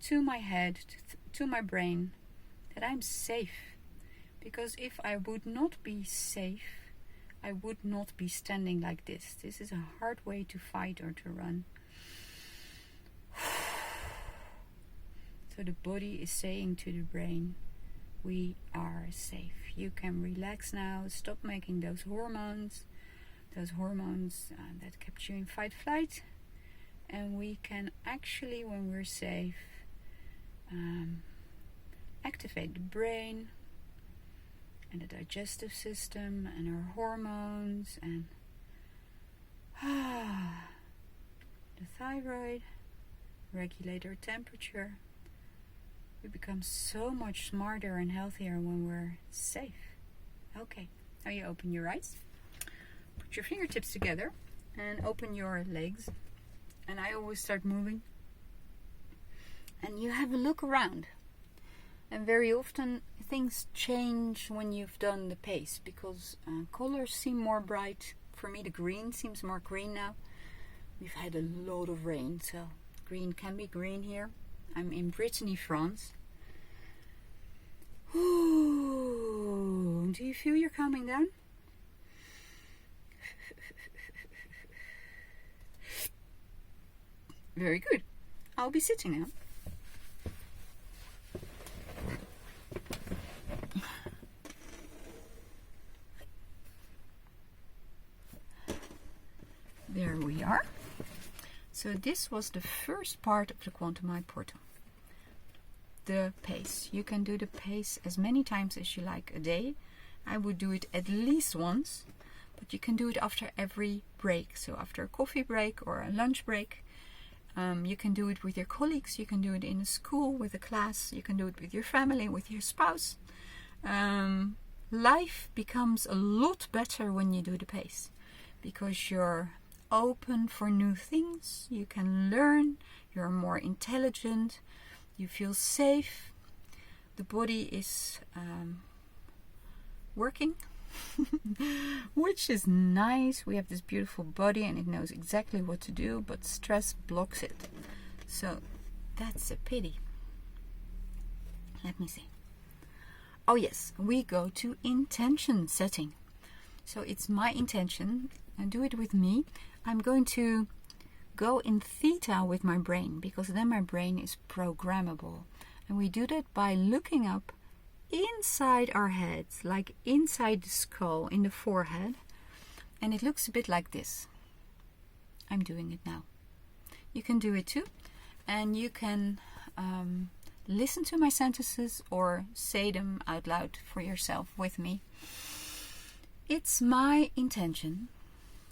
to my head, to my brain, that I'm safe. Because if I would not be safe, I would not be standing like this. This is a hard way to fight or to run. So the body is saying to the brain, we are safe. You can relax now. Stop making those hormones that kept you in fight flight. And we can actually, when we're safe, activate the brain and the digestive system and our hormones and the thyroid, regulate our temperature. We become so much smarter and healthier when we're safe. Okay, now you open your eyes, put your fingertips together and open your legs. And I always start moving. And you have a look around. And very often things change when you've done the pace because colors seem more bright. For me the green seems more green now. We've had a lot of rain, so green can be green here. I'm in Brittany, France. Ooh, do you feel you're calming down? Very good. I'll be sitting now. There we are. So this was the first part of the Quantum Eye Portal. The pace. You can do the pace as many times as you like a day. I would do it at least once, but you can do it after every break. So after a coffee break or a lunch break. You can do it with your colleagues. You can do it in a school with a class. You can do it with your family, with your spouse. Life becomes a lot better when you do the pace because your open for new things. You can learn. You're more intelligent. You feel safe. The body is working, which is nice. We have this beautiful body and it knows exactly what to do, but stress blocks it. So that's a pity. Let me see. Oh yes, we go to intention setting. So it's my intention, and do it with me. I'm going to go in theta with my brain, because then my brain is programmable. And we do that by looking up inside our heads, like inside the skull, in the forehead. And it looks a bit like this. I'm doing it now. You can do it too. And you can listen to my sentences or say them out loud for yourself with me. It's my intention,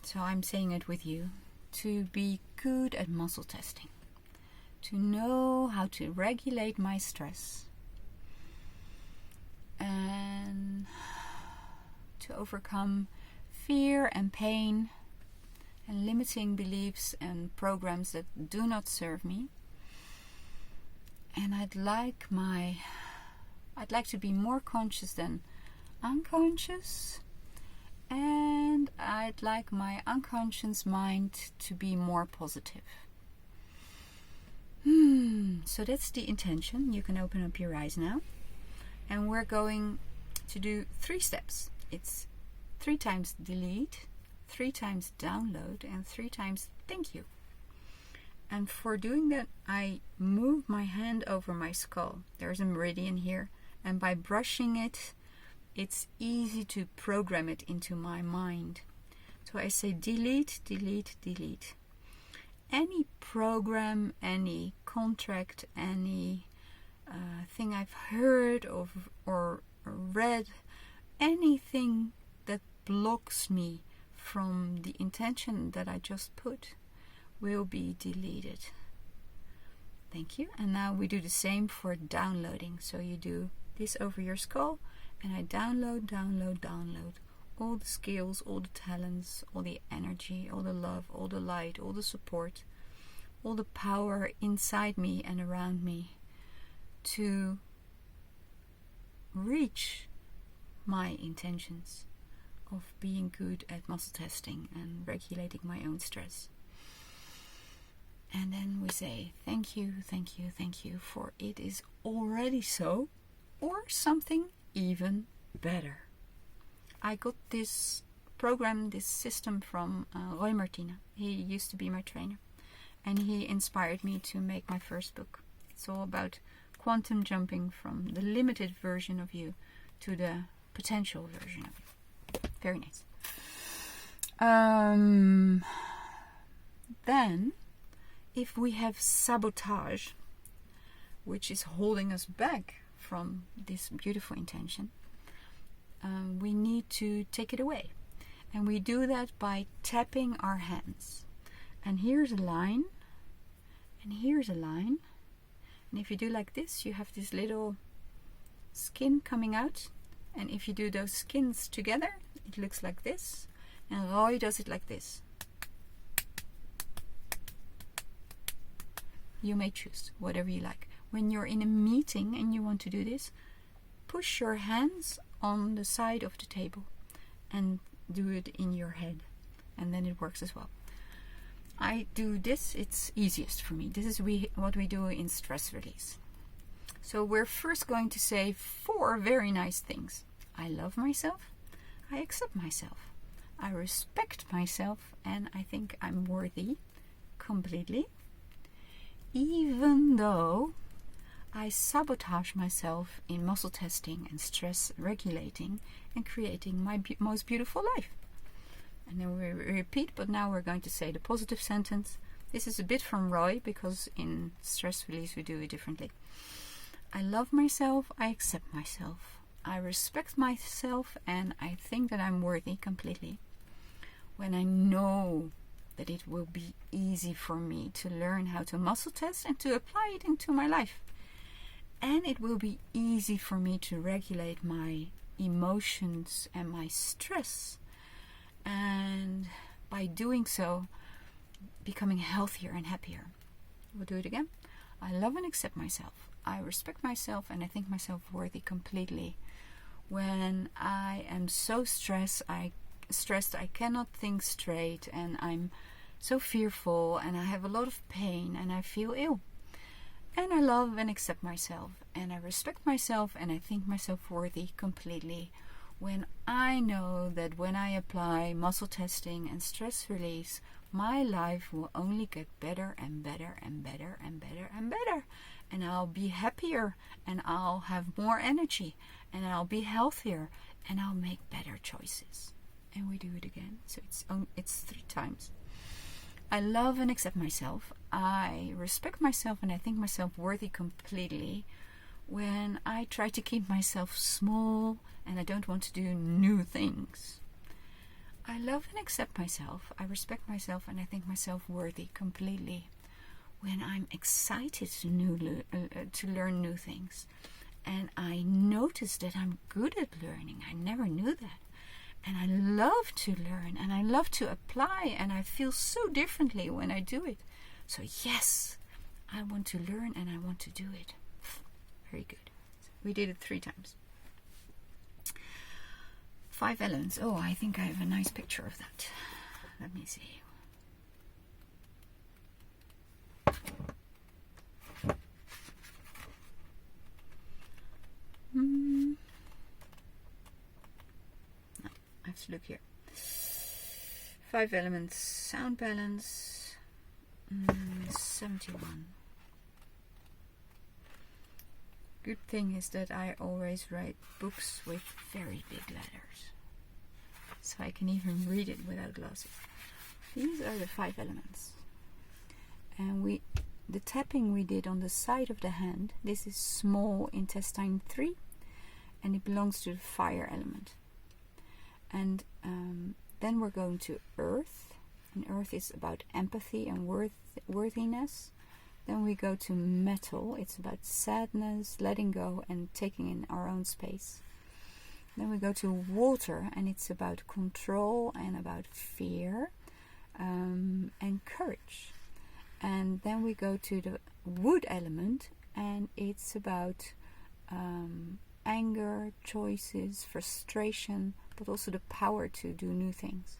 so I'm saying it with you, to be good at muscle testing, to know how to regulate my stress, and to overcome fear and pain and limiting beliefs and programs that do not serve me. And I'd like to be more conscious than unconscious. And I'd like my unconscious mind to be more positive. So that's the intention. You can open up your eyes now. And we're going to do 3 steps. It's 3 times delete, 3 times download, and 3 times thank you. And for doing that, I move my hand over my skull. There's a meridian here. And by brushing it, it's easy to program it into my mind. So I say delete, delete, delete. Any program, any contract, any thing I've heard of or read, anything that blocks me from the intention that I just put will be deleted. Thank you. And now we do the same for downloading. So you do this over your skull, and I download all the skills, all the talents, all the energy, all the love, all the light, all the support, all the power inside me and around me to reach my intentions of being good at muscle testing and regulating my own stress. And then we say thank you, thank you, thank you, for it is already so, or something even better. I got this program, this system from Roy Martina. He used to be my trainer, and he inspired me to make my first book. It's all about quantum jumping from the limited version of you to the potential version of you. Very nice. Then, if we have sabotage, which is holding us back from this beautiful intention, we need to take it away. And we do that by tapping our hands. And here's a line, and here's a line. And if you do like this, you have this little skin coming out. And if you do those skins together, it looks like this. And Roy does it like this. You may choose whatever you like. When you're in a meeting and you want to do this, push your hands on the side of the table and do it in your head, and then it works as well. I do this, it's easiest for me. This is what we do in stress release. So we're first going to say 4 very nice things. I love myself, I accept myself, I respect myself, and I think I'm worthy completely, even though I sabotage myself in muscle testing and stress regulating and creating my most beautiful life. And then we repeat, but now we're going to say the positive sentence. This is a bit from Roy, because in stress release we do it differently. I love myself, I accept myself, I respect myself, and I think that I'm worthy completely. When I know that it will be easy for me to learn how to muscle test and to apply it into my life. And it will be easy for me to regulate my emotions and my stress. And by doing so, becoming healthier and happier. We'll do it again. I love and accept myself. I respect myself and I think myself worthy completely. When I am so stressed I cannot think straight, and I'm so fearful, and I have a lot of pain, and I feel ill. And I love and accept myself, and I respect myself, and I think myself worthy completely. When I know that when I apply muscle testing and stress release, my life will only get better and better and better and better and better. And I'll be happier, and I'll have more energy, and I'll be healthier, and I'll make better choices. And we do it again. So it's 3 times. I love and accept myself. I respect myself and I think myself worthy completely. When I try to keep myself small and I don't want to do new things. I love and accept myself. I respect myself and I think myself worthy completely. When I'm excited to learn new things. And I notice that I'm good at learning. I never knew that. And I love to learn and I love to apply, and I feel so differently when I do it. So yes, I want to learn and I want to do it. Very good. We did it 3 times. 5 elements. Oh, I think I have a nice picture of that. Let me see. I have to look here. 5 elements. Sound balance. 71. Good thing is that I always write books with very big letters, so I can even read it without glasses. These are the 5 elements. And the tapping we did on the side of the hand, this is small intestine 3, and it belongs to the fire element. And then we're going to earth, and earth is about empathy and worthiness. Then we go to metal, it's about sadness, letting go and taking in our own space. Then we go to water, and it's about control and about fear and courage. And then we go to the wood element, and it's about anger, choices, frustration, but also the power to do new things.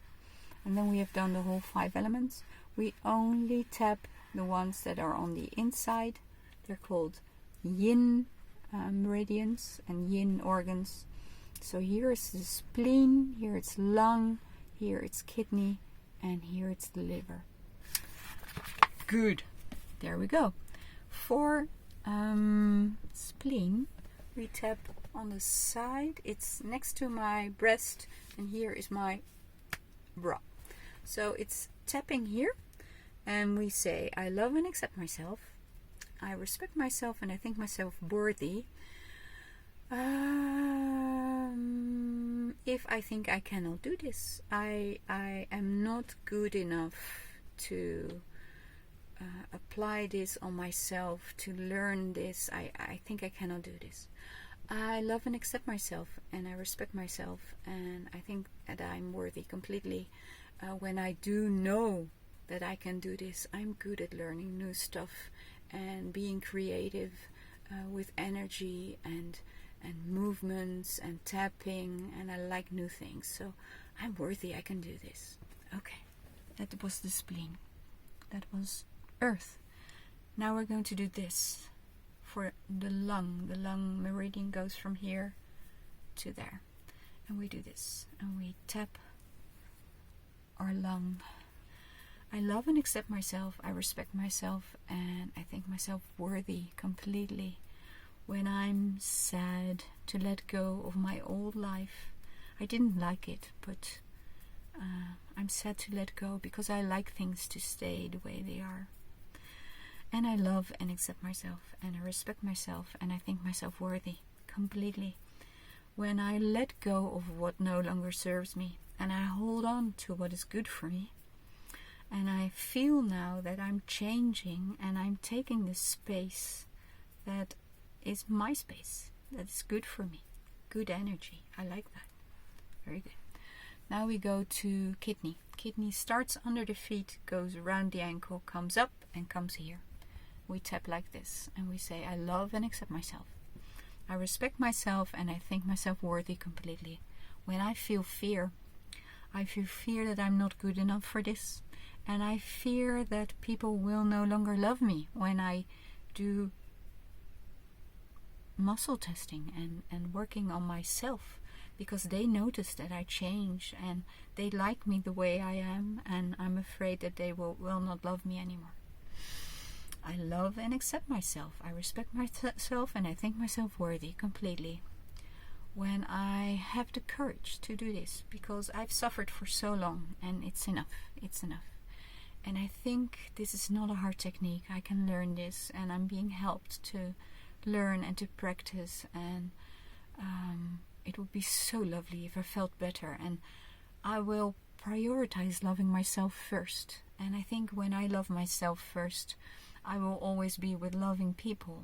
And then we have done the whole 5 elements. We only tap the ones that are on the inside. They're called yin meridians and yin organs. So here is the spleen, here it's lung, here it's kidney, and here it's the liver. Good. There we go. For spleen, we tap on the side. It's next to my breast, and here is my bra. So it's tapping here, and we say, I love and accept myself. I respect myself and I think myself worthy. If I think I cannot do this, I am not good enough to apply this on myself, to learn this. I think I cannot do this. I love and accept myself, and I respect myself, and I think that I'm worthy completely. When I do know that I can do this, I'm good at learning new stuff and being creative with energy and movements and tapping, and I like new things. So I'm worthy, I can do this. Okay, that was the spleen. That was earth. Now we're going to do this for the lung. The lung meridian goes from here to there. And we do this. And we tap our lung. I love and accept myself. I respect myself. And I think myself worthy completely. When I'm sad to let go of my old life. I didn't like it, but I'm sad to let go because I like things to stay the way they are. And I love and accept myself, and I respect myself, and I think myself worthy completely. When I let go of what no longer serves me, and I hold on to what is good for me, and I feel now that I'm changing, and I'm taking the space that is my space, that is good for me, good energy. I like that. Very good. Now we go to kidney. Kidney starts under the feet, goes around the ankle, comes up and comes here. We tap like this and we say, I love and accept myself. I respect myself and I think myself worthy completely. When I feel fear that I'm not good enough for this. And I fear that people will no longer love me when I do muscle testing and working on myself, because they notice that I change and they like me the way I am, and I'm afraid that they will not love me anymore. I love and accept myself. I respect myself and I think myself worthy completely. When I have the courage to do this, because I've suffered for so long and it's enough. And I think this is not a hard technique. I can learn this and I'm being helped to learn and to practice, and it would be so lovely if I felt better, and I will prioritize loving myself first. And I think when I love myself first, I will always be with loving people.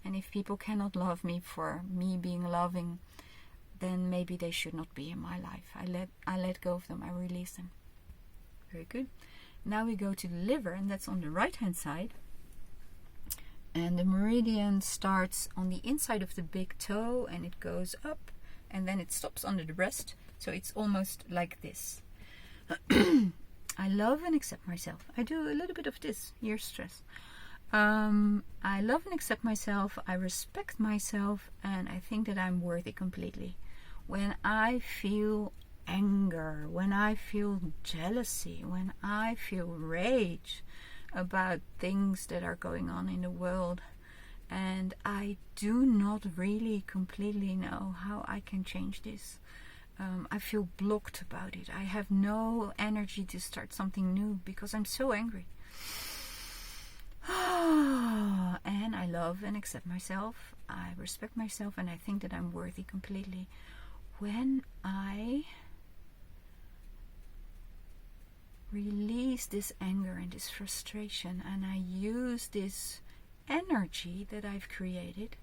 And if people cannot love me for me being loving, then maybe they should not be in my life. I let go of them. I release them. Very good. Now we go to the liver, and that's on the right hand side. And the meridian starts on the inside of the big toe and it goes up and then it stops under the breast. So it's almost like this. I love and accept myself. I do a little bit of this, ear stress. I love and accept myself. I respect myself and I think that I'm worthy completely. When I feel anger, when I feel jealousy, when I feel rage about things that are going on in the world, and I do not really completely know how I can change this. I feel blocked about it. I have no energy to start something new because I'm so angry. And I love and accept myself. I respect myself and I think that I'm worthy completely. When I release this anger and this frustration and I use this energy that I've created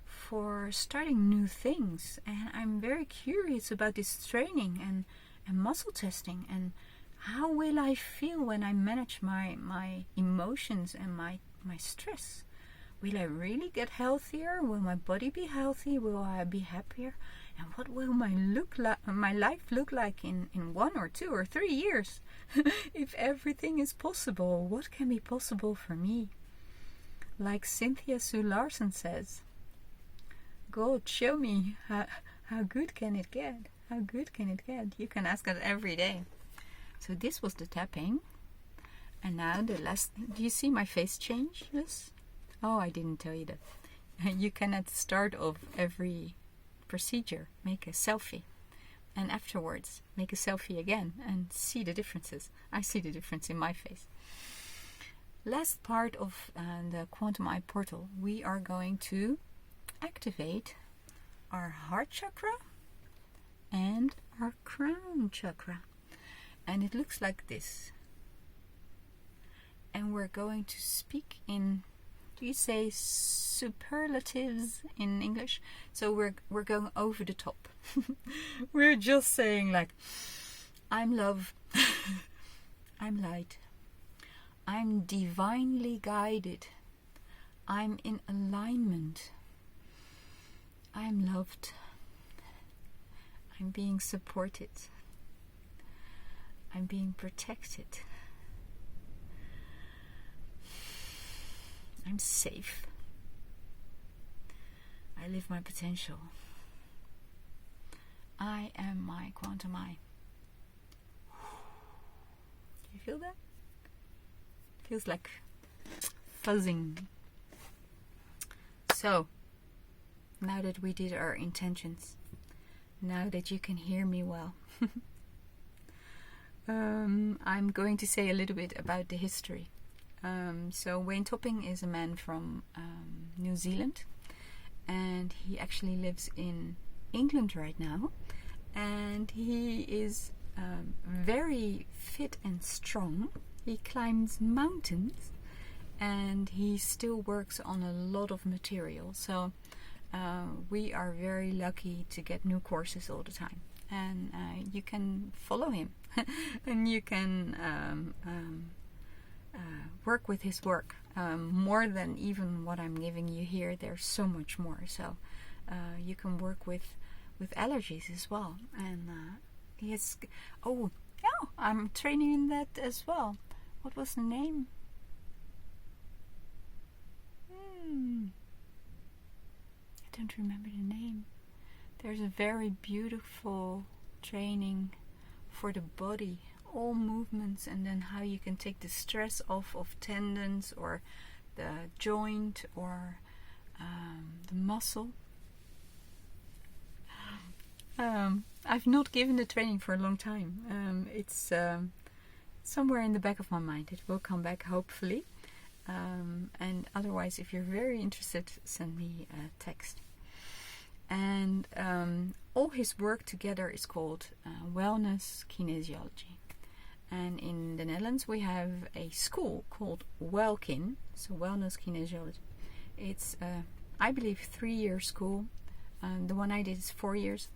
for starting new things, and I'm very curious about this training and muscle testing, and how will I feel when I manage my emotions and my stress. Will I really get healthier? Will my body be healthy? Will I be happier? And what will my life look like in 1 or 2 or 3 years? If everything is possible, what can be possible for me? Like Cynthia Sue Larson says, God, show me how good can it get? How good can it get? You can ask that every day. So this was the tapping. And now the last, do you see my face change? Yes? Oh, I didn't tell you that. You can at the start of every procedure make a selfie, and afterwards make a selfie again and see the differences. I see the difference in my face. Last part of the Quantum Eye Portal, we are going to activate our heart chakra and our crown chakra, and it looks like this. And we're going to speak in, do you say superlatives in English? So we're going over the top. We're just saying like, I'm love, I'm light, I'm divinely guided, I'm in alignment, I'm loved, I'm being supported, I'm being protected, I'm safe, I live my potential, I am my quantum eye. Do you feel that? Feels like fuzzing. So, now that we did our intentions, now that you can hear me well, I'm going to say a little bit about the history. So Wayne Topping is a man from New Zealand, and he actually lives in England right now, and he is very fit and strong. He climbs mountains and he still works on a lot of material. So we are very lucky to get new courses all the time. and you can follow him and you can work with his work more than even what I'm giving you here. There's so much more. So you can work with allergies as well. And yes, I'm training in that as well. What was the name? I don't remember the name. There's a very beautiful training for the body, all movements, and then how you can take the stress off of tendons or the joint or the muscle. I've not given the training for a long time. It's somewhere in the back of my mind. It will come back, hopefully. And otherwise, if you're very interested, send me a text. And all his work together is called Wellness Kinesiology. And in the Netherlands, we have a school called Welkin, so Wellness Kinesiology. It's, I believe, 3-year school. The one I did is 4 years.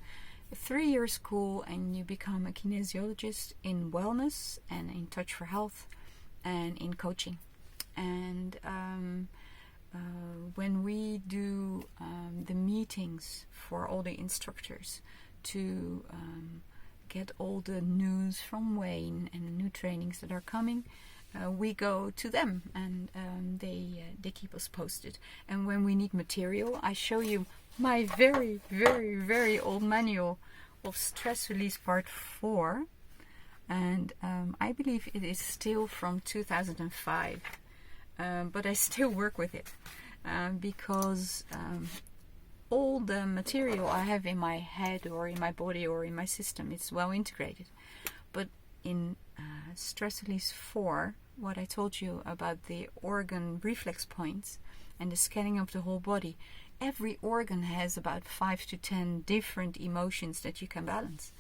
A 3-year school, and you become a kinesiologist in wellness and in touch for health and in coaching. And when we do the meetings for all the instructors to get all the news from Wayne and the new trainings that are coming, we go to them, and they keep us posted. And when we need material, I show you my very, very, very old manual of Stress Release Part 4. And I believe it is still from 2005. But I still work with it because all the material I have in my head or in my body or in my system is well integrated. But in Stress Release 4, what I told you about the organ reflex points and the scanning of the whole body, every organ has about 5 to 10 different emotions that you can balance.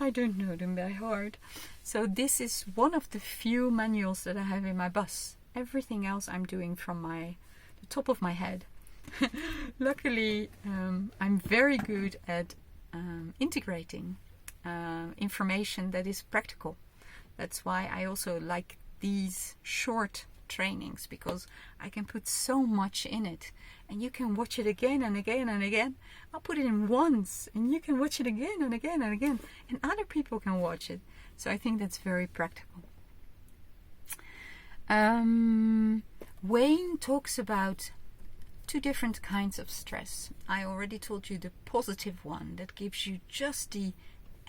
I don't know them by heart. So this is one of the few manuals that I have in my bus. Everything else I'm doing from the top of my head. Luckily, I'm very good at integrating information that is practical. That's why I also like these short trainings, because I can put so much in it, and you can watch it again and again and again. I'll put it in once, and you can watch it again and again and again, and other people can watch it. So I think that's very practical. Wayne talks about 2 different kinds of stress. I already told you the positive one that gives you just the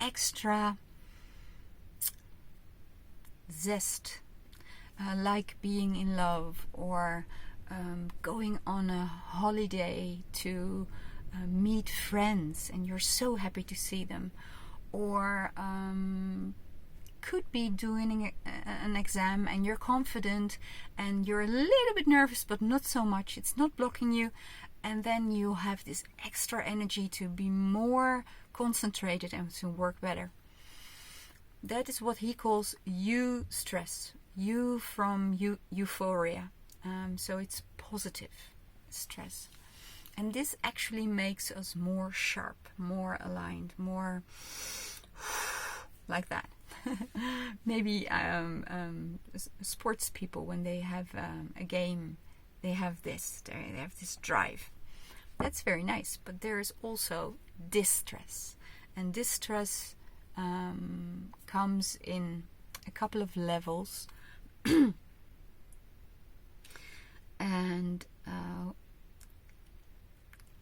extra zest, like being in love or going on a holiday to meet friends and you're so happy to see them, or could be doing an exam and you're confident and you're a little bit nervous but not so much, it's not blocking you, and then you have this extra energy to be more concentrated and to work better. That is what he calls eustress, from euphoria. So it's positive stress, and this actually makes us more sharp, more aligned, more like that. Maybe sports people, when they have a game, they have this drive. That's very nice, but there is also distress, and distress comes in a couple of levels. And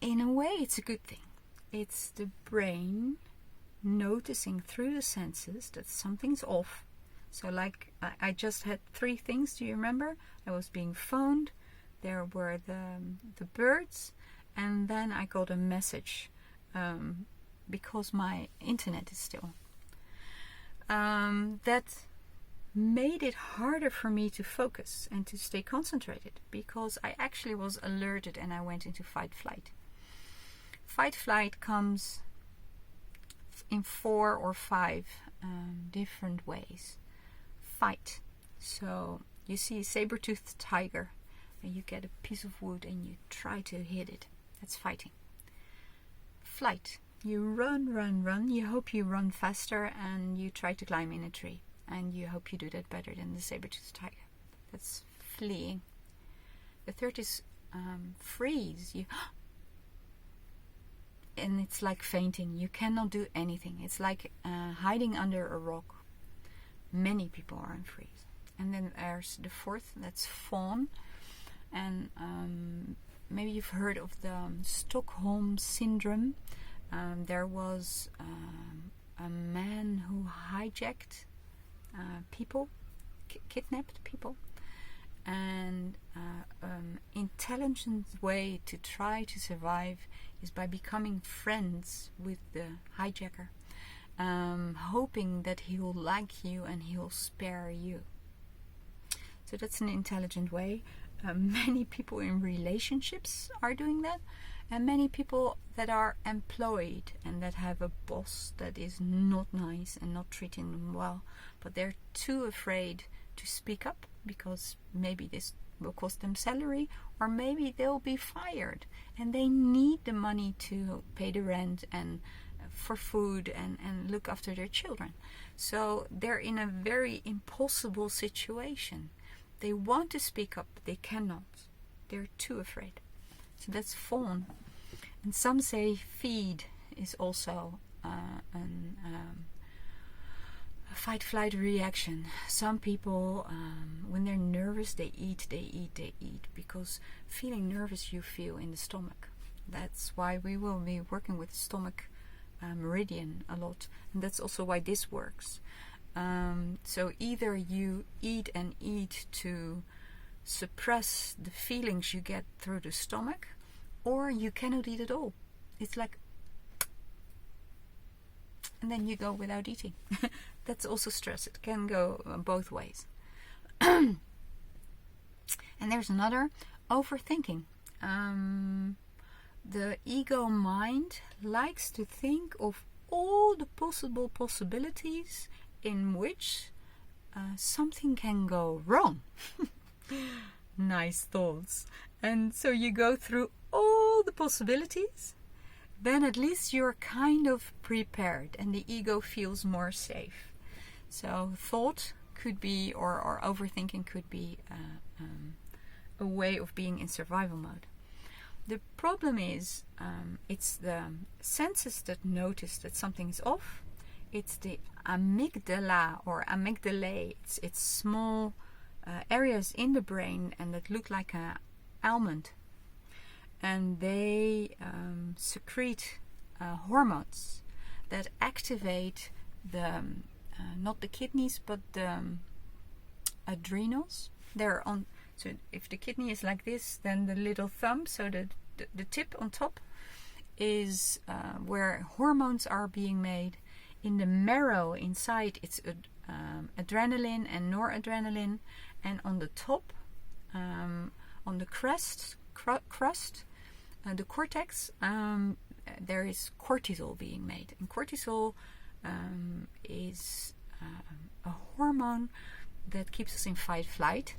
in a way it's a good thing. It's the brain noticing through the senses that something's off. So like I just had 3 things, do you remember? I was being phoned, there were the birds, and then I got a message because my internet is still that made it harder for me to focus and to stay concentrated, because I actually was alerted and I went into fight-flight. Fight-flight comes in 4 or 5 different ways. Fight. So you see a saber-toothed tiger and you get a piece of wood and you try to hit it. That's fighting. Flight. You run, run, run. You hope you run faster, and you try to climb in a tree. And you hope you do that better than the saber-toothed tiger. That's fleeing. The third is freeze. And it's like fainting. You cannot do anything. It's like hiding under a rock. Many people are in freeze. And then there's the fourth, that's fawn. And maybe you've heard of the Stockholm Syndrome. There was a man who hijacked people, kidnapped people. And intelligent way to try to survive is by becoming friends with the hijacker, hoping that he will like you and he will spare you. So that's an intelligent way. Many people in relationships are doing that, and many people that are employed and that have a boss that is not nice and not treating them well, but they're too afraid to speak up because maybe this will cost them salary, or maybe they'll be fired and they need the money to pay the rent and for food and look after their children. So they're in a very impossible situation. They want to speak up, but they cannot. They're too afraid. So that's fawn. And some say feed is also a fight-flight reaction. Some people, when they're nervous, they eat, because feeling nervous you feel in the stomach. That's why we will be working with stomach meridian a lot, and that's also why this works. So either you eat and eat to suppress the feelings you get through the stomach, or you cannot eat at all. It's like, and then you go without eating. That's also stress. It can go both ways. And there's another, overthinking. The ego mind likes to think of all the possible possibilities in which something can go wrong. Nice thoughts. And so you go through all the possibilities, then at least you're kind of prepared and the ego feels more safe. So thought could be, or overthinking could be a way of being in survival mode. The problem is, it's the senses that notice that something is off. It's the amygdala or amygdalae. It's small areas in the brain and that look like an almond. And they secrete hormones that activate the not the kidneys but the adrenals. They're on. So if the kidney is like this, then the little thumb, so the tip on top, is where hormones are being made. In the marrow inside, it's adrenaline and noradrenaline, and on the top, on the crust, the cortex, there is cortisol being made. And cortisol is a hormone that keeps us in fight-flight,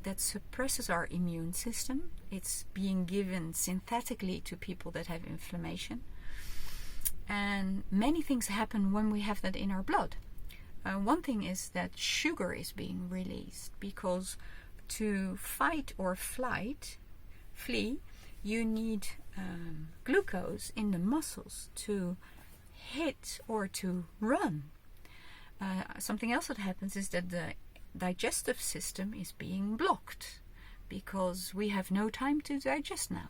that suppresses our immune system. It's being given synthetically to people that have inflammation. And many things happen when we have that in our blood. One thing is that sugar is being released, because to fight or flee, you need glucose in the muscles to hit or to run. Something else that happens is that the digestive system is being blocked because we have no time to digest now.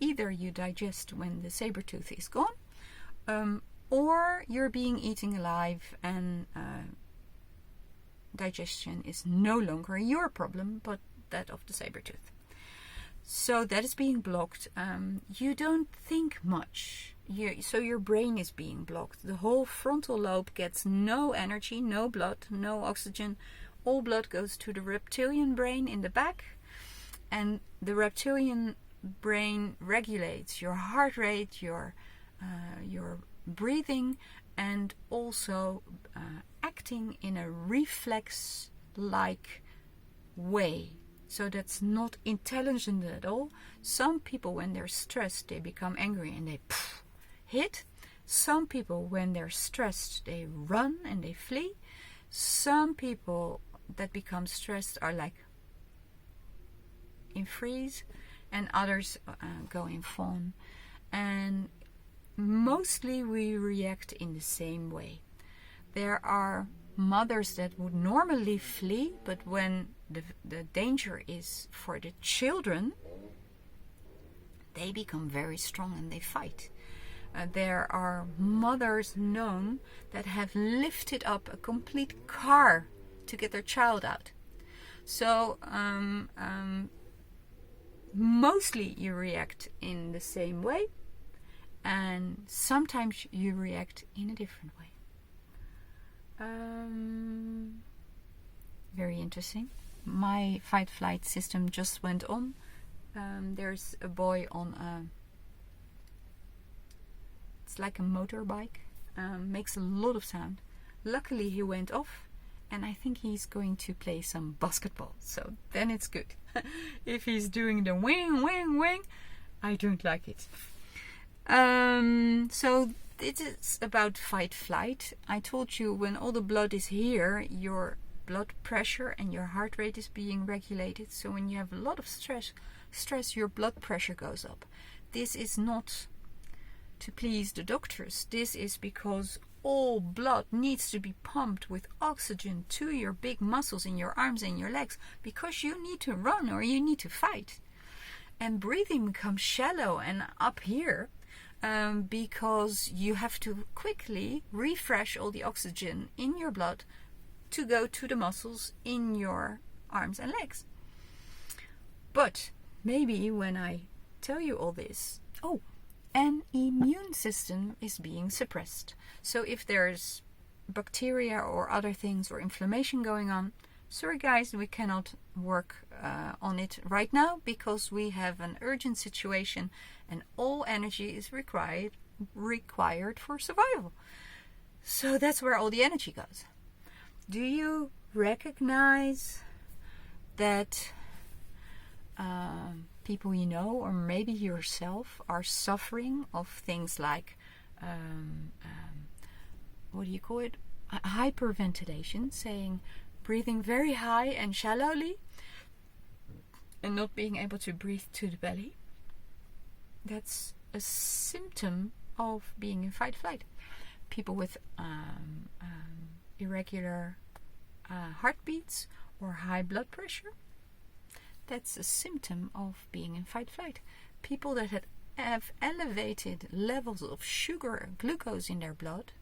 Either you digest when the saber tooth is gone, or you're being eaten alive and digestion is no longer your problem but that of the saber tooth. So that is being blocked. You don't think much. So your brain is being blocked. The whole frontal lobe gets no energy, no blood, no oxygen. All blood goes to the reptilian brain in the back, and the reptilian brain regulates your heart rate, your breathing, and also acting in a reflex-like way. So that's not intelligent at all. Some people, when they're stressed, they become angry and they hit. Some people, when they're stressed, they run and they flee. Some people that become stressed are like in freeze, and others go in fawn. And mostly we react in the same way. There are mothers that would normally flee, but when the danger is for the children, they become very strong and they fight. There are mothers known that have lifted up a complete car to get their child out. So mostly you react in the same way, and sometimes you react in a different way. Very interesting. My fight-flight system just went on. There's a boy on it's like a motorbike, makes a lot of sound. Luckily he went off, and I think he's going to play some basketball, so then it's good. If he's doing the wing, wing, wing, I don't like it. So it is about fight-flight. I told you, when all the blood is here, your blood pressure and your heart rate is being regulated. So when you have a lot of stress, your blood pressure goes up. This is not to please the doctors. This is because all blood needs to be pumped with oxygen to your big muscles in your arms and your legs, because you need to run or you need to fight. And breathing becomes shallow and up here because you have to quickly refresh all the oxygen in your blood to go to the muscles in your arms and legs. But maybe when I tell you all this, an immune system is being suppressed. So if there's bacteria or other things or inflammation going on, sorry guys, we cannot work on it right now because we have an urgent situation and all energy is required for survival. So that's where all the energy goes. Do you recognize that people you know, or maybe yourself, are suffering of things like what do you call it? Hyperventilation, saying breathing very high and shallowly and not being able to breathe to the belly. That's a symptom of being in fight-flight. People with irregular heartbeats or high blood pressure, that's a symptom of being in fight-flight. People that have elevated levels of sugar, glucose in their blood,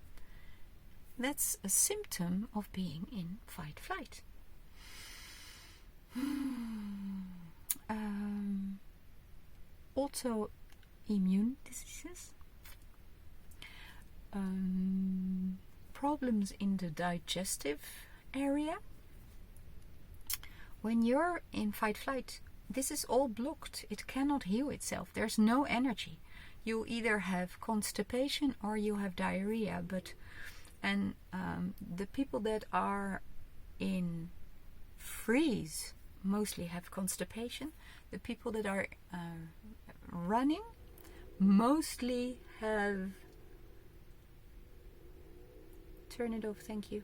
that's a symptom of being in fight-flight. Autoimmune diseases, problems in the digestive area. When you're in fight-flight, this is all blocked. It cannot heal itself. There's no energy. You either have constipation or you have diarrhea. And the people that are in freeze mostly have constipation. The people that are running mostly have... Turn it off, thank you.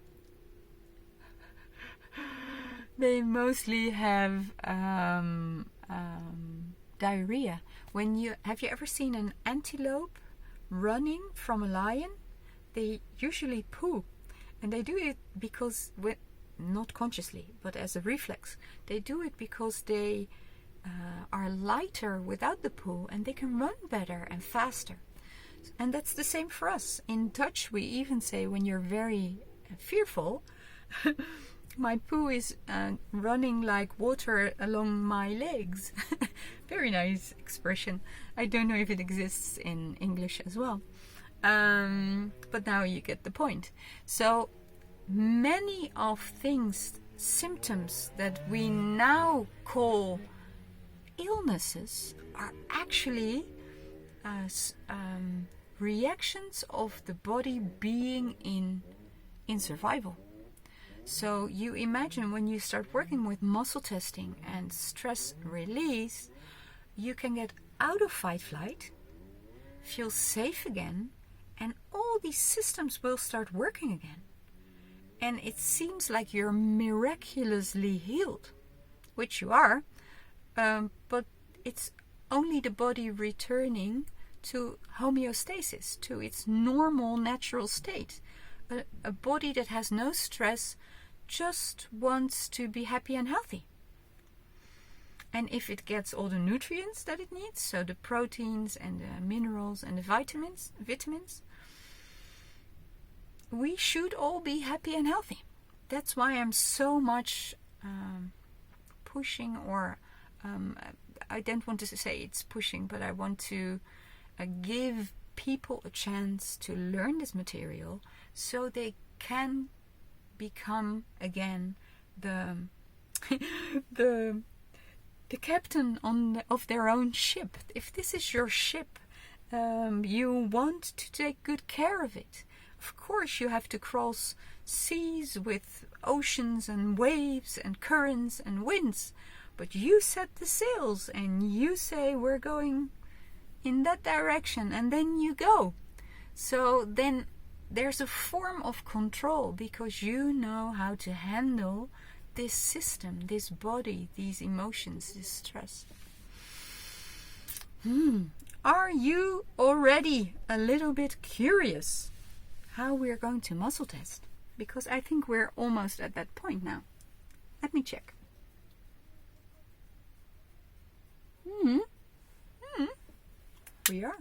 They mostly have diarrhea. Have you ever seen an antelope running from a lion? They usually poo, and they do it because, not consciously, but as a reflex. They do it because they are lighter without the poo, and they can run better and faster. And that's the same for us. In Dutch, we even say, when you're very fearful, my poo is running like water along my legs. Very nice expression. I don't know if it exists in English as well. But now you get the point. So many of things, symptoms that we now call illnesses, are actually reactions of the body being in survival. So you imagine when you start working with muscle testing and stress release, you can get out of fight-flight, feel safe again, and all these systems will start working again. And it seems like you're miraculously healed, which you are, but it's only the body returning to homeostasis, to its normal, natural state. A body that has no stress just wants to be happy and healthy. And if it gets all the nutrients that it needs, so the proteins and the minerals and the vitamins, we should all be happy and healthy. That's why I'm so much pushing, or I don't want to say it's pushing, but I want to give people a chance to learn this material so they can become again the captain of their own ship. If this is your ship, you want to take good care of it. Of course, you have to cross seas with oceans and waves and currents and winds, but you set the sails and you say we're going in that direction, and then you go. So then there's a form of control because you know how to handle this system, this body, these emotions, this stress. Are you already a little bit curious how we're going to muscle test? Because I think we're almost at that point now. Let me check. We are.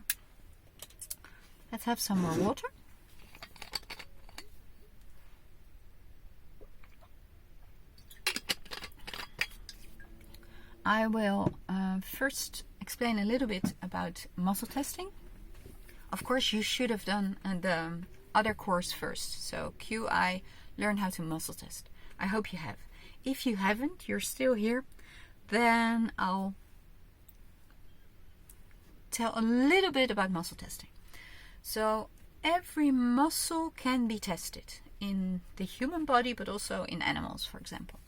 Let's have some more water. I will first explain a little bit about muscle testing. Of course, you should have done the other course first. So QI, learn how to muscle test. I hope you have. If you haven't, you're still here, then I'll tell a little bit about muscle testing. So every muscle can be tested in the human body, but also in animals, for example.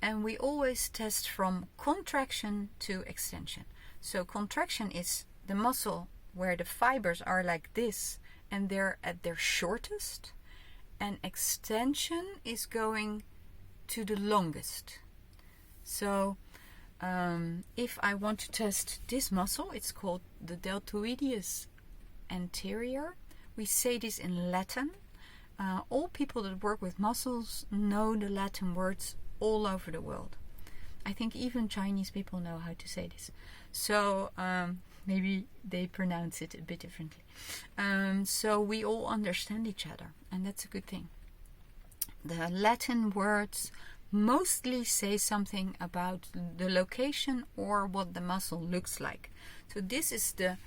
And we always test from contraction to extension. So contraction is the muscle where the fibers are like this and they're at their shortest. And extension is going to the longest. So if I want to test this muscle, it's called the deltoideus anterior. We say this in Latin. All people that work with muscles know the Latin words all over the world. I think even Chinese people know how to say this. So maybe they pronounce it a bit differently. So we all understand each other, and that's a good thing. The Latin words mostly say something about the location or what the muscle looks like. So this is the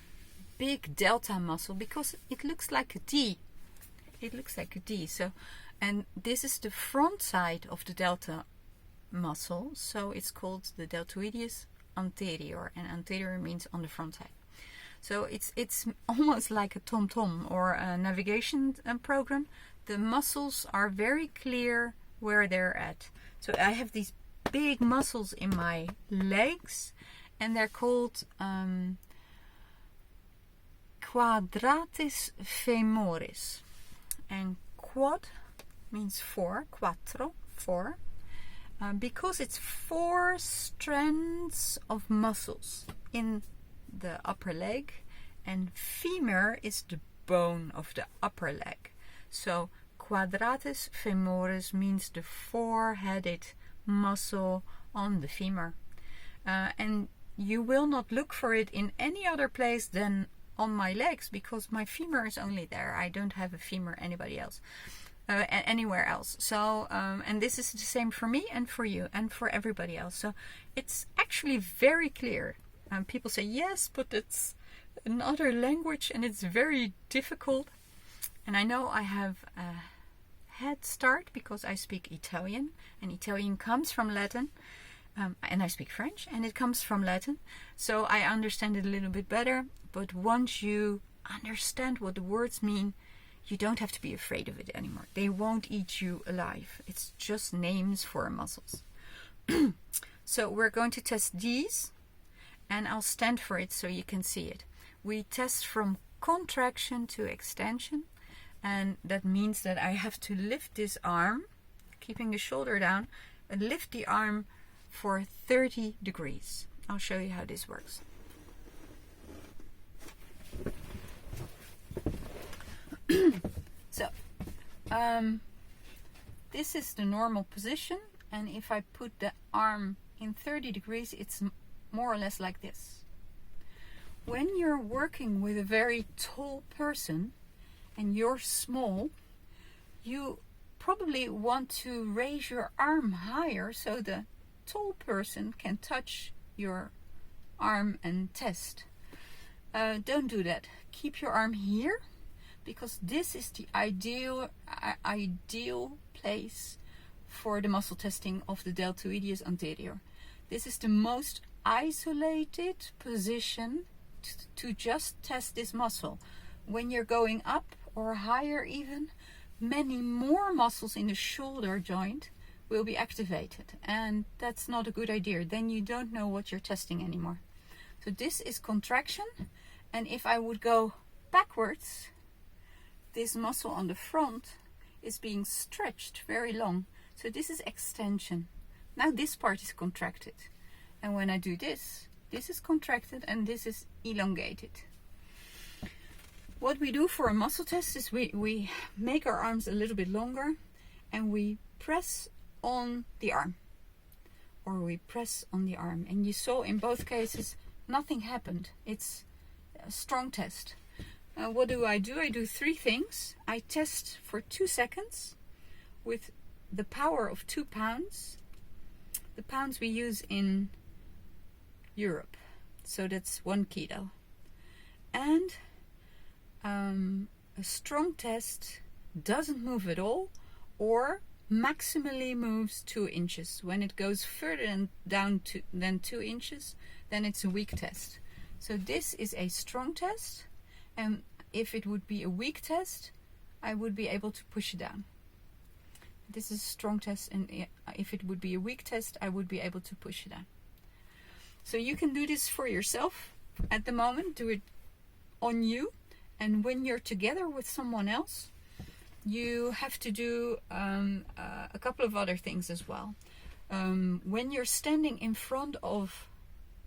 big delta muscle because it looks like a D. It looks like a D. So, and this is the front side of the delta muscle. So it's called the deltoideus anterior, and anterior means on the front side. So it's almost like a tom-tom or a navigation program. The muscles are very clear where they're at. So I have these big muscles in my legs, and they're called quadratus femoris. And quad means four, quattro, four, because it's 4 strands of muscles in the upper leg, and femur is the bone of the upper leg. So quadratus femoris means the 4-headed muscle on the femur. And you will not look for it in any other place than on my legs, because my femur is only there. I don't have a femur anywhere else. So, and this is the same for me and for you and for everybody else. So it's actually very clear. People say, yes, but it's another language and it's very difficult. And I know I have a head start because I speak Italian, and Italian comes from Latin. And I speak French, and it comes from Latin. So I understand it a little bit better. But once you understand what the words mean, you don't have to be afraid of it anymore. They won't eat you alive. It's just names for muscles. So we're going to test these, and I'll stand for it so you can see it. We test from contraction to extension, and that means that I have to lift this arm, keeping the shoulder down, and lift the arm for 30 degrees. I'll show you how this works. So, this is the normal position, and if I put the arm in 30 degrees, it's more or less like this. When you're working with a very tall person and you're small, you probably want to raise your arm higher so the tall person can touch your arm and test. Don't do that. Keep your arm here, because this is the ideal place for the muscle testing of the deltoideus anterior. This is the most isolated position to just test this muscle. When you're going up or higher even, many more muscles in the shoulder joint will be activated, and that's not a good idea. Then you don't know what you're testing anymore. So this is contraction, and if I would go backwards, this muscle on the front is being stretched very long. So this is extension. Now this part is contracted, and when I do this, this is contracted and this is elongated. What we do for a muscle test is we make our arms a little bit longer, and we press on the arm, or we press on the arm, and you saw in both cases nothing happened. It's a strong test. What do? I do 3 things. I test for 2 seconds with the power of 2 pounds. The pounds we use in Europe, so that's 1 kilo. And a strong test doesn't move at all, or maximally moves 2 inches. When it goes further down than 2 inches, then it's a weak test. So this is a strong test, and if it would be a weak test, I would be able to push it down. This is a strong test, and if it would be a weak test, I would be able to push it down. So you can do this for yourself at the moment. Do it on you, and when you're together with someone else, you have to do a couple of other things as well. When you're standing in front of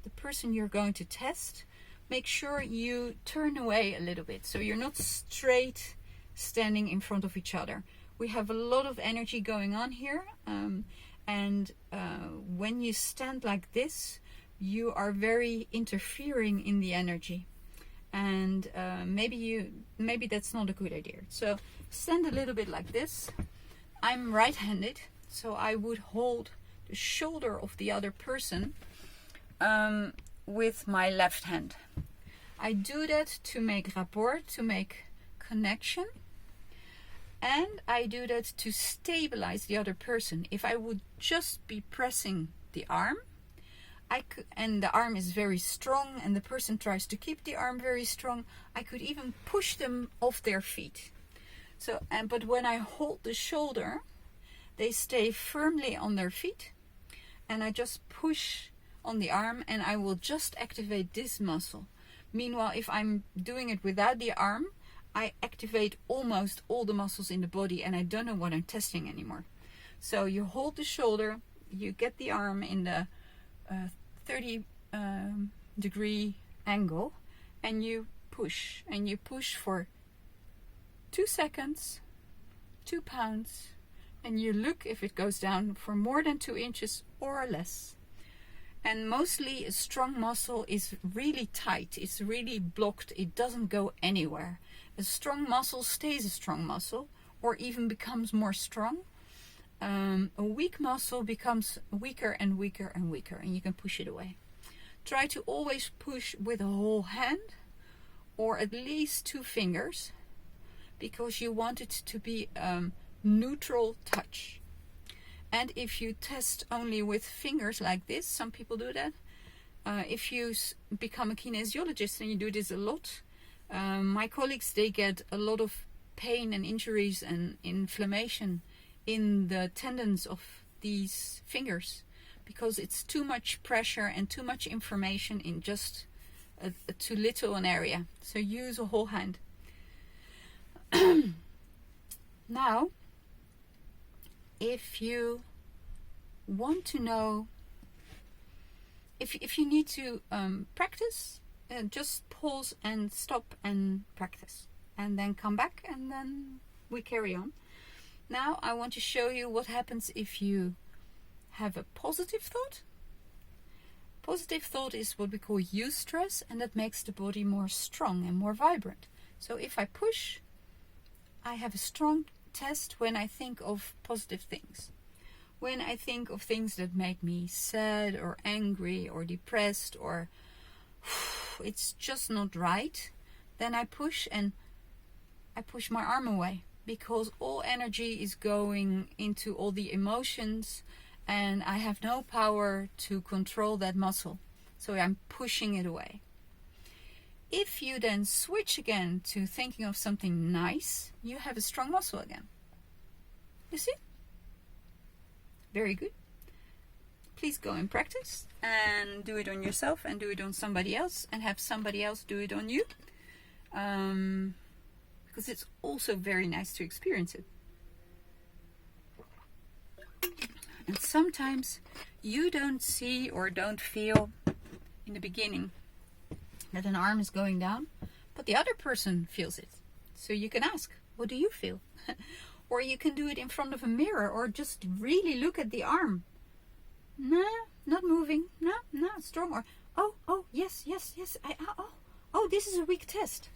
the person you're going to test, make sure you turn away a little bit, so you're not straight standing in front of each other. We have a lot of energy going on here, and when you stand like this, you are very interfering in the energy, and maybe that's not a good idea. So stand a little bit like this. I'm right-handed, so I would hold the shoulder of the other person with my left hand. I do that to make rapport, to make connection, and I do that to stabilize the other person. If I would just be pressing the arm, and the arm is very strong, and the person tries to keep the arm very strong, I could even push them off their feet. But when I hold the shoulder, they stay firmly on their feet, and I just push on the arm, and I will just activate this muscle. Meanwhile, if I'm doing it without the arm, I activate almost all the muscles in the body, and I don't know what I'm testing anymore. So you hold the shoulder, you get the arm in the 30 degree angle, and you push for 2 seconds, 2 pounds, and you look if it goes down for more than 2 inches or less. And mostly a strong muscle is really tight, it's really blocked, it doesn't go anywhere. A strong muscle stays a strong muscle, or even becomes more strong. A weak muscle becomes weaker and weaker and weaker, and you can push it away. Try to always push with a whole hand, or at least 2 fingers, because you want it to be neutral touch. And if you test only with fingers like this, some people do that. If you become a kinesiologist and you do this a lot, my colleagues, they get a lot of pain and injuries and inflammation in the tendons of these fingers, because it's too much pressure and too much information in just a too little an area. So use a whole hand. Now, if you want to know, if you need to practice, just pause and stop and practice, and then come back, and then we carry on. Now I want to show you what happens if you have a positive thought. Positive thought is what we call eustress, and that makes the body more strong and more vibrant. So if I push, I have a strong test when I think of positive things. When I think of things that make me sad or angry or depressed, or it's just not right, then I push, and I push my arm away, because all energy is going into all the emotions, and I have no power to control that muscle. So I'm pushing it away. If you then switch again to thinking of something nice, you have a strong muscle again. You see? Very good. Please go and practice, and do it on yourself, and do it on somebody else, and have somebody else do it on you. Because it's also very nice to experience it. And sometimes you don't see or don't feel in the beginning that an arm is going down, but the other person feels it. So you can ask, what do you feel? Or you can do it in front of a mirror, or just really look at the arm. No, not moving. No, strong. Or, oh, yes. Oh, this is a weak test.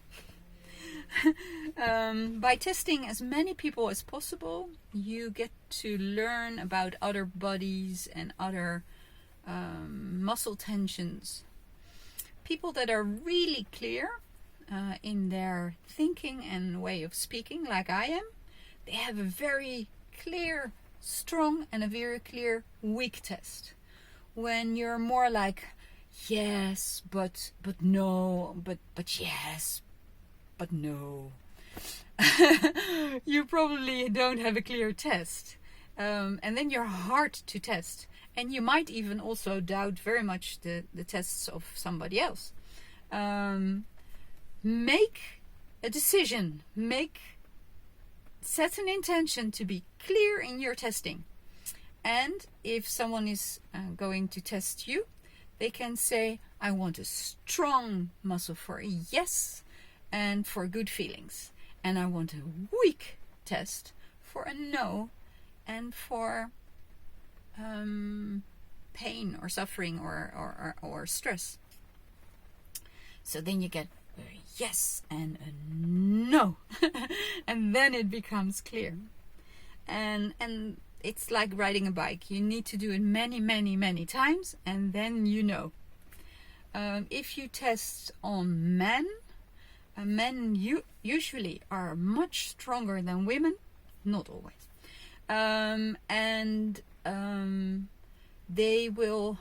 By testing as many people as possible, you get to learn about other bodies and other muscle tensions. People that are really clear in their thinking and way of speaking, like I am, they have a very clear strong and a very clear weak test. When you're more like, yes, but no, but yes, but no, you probably don't have a clear test. And then you're hard to test. And you might even also doubt very much the tests of somebody else. Make a decision. Set an intention to be clear in your testing. And if someone is going to test you, they can say, I want a strong muscle for a yes and for good feelings. And I want a weak test for a no and for pain or suffering or stress. So then you get a yes and a no. And then it becomes clear. And it's like riding a bike. You need to do it many times, and then you know. If you test on men, men usually are much stronger than women, not always. And they will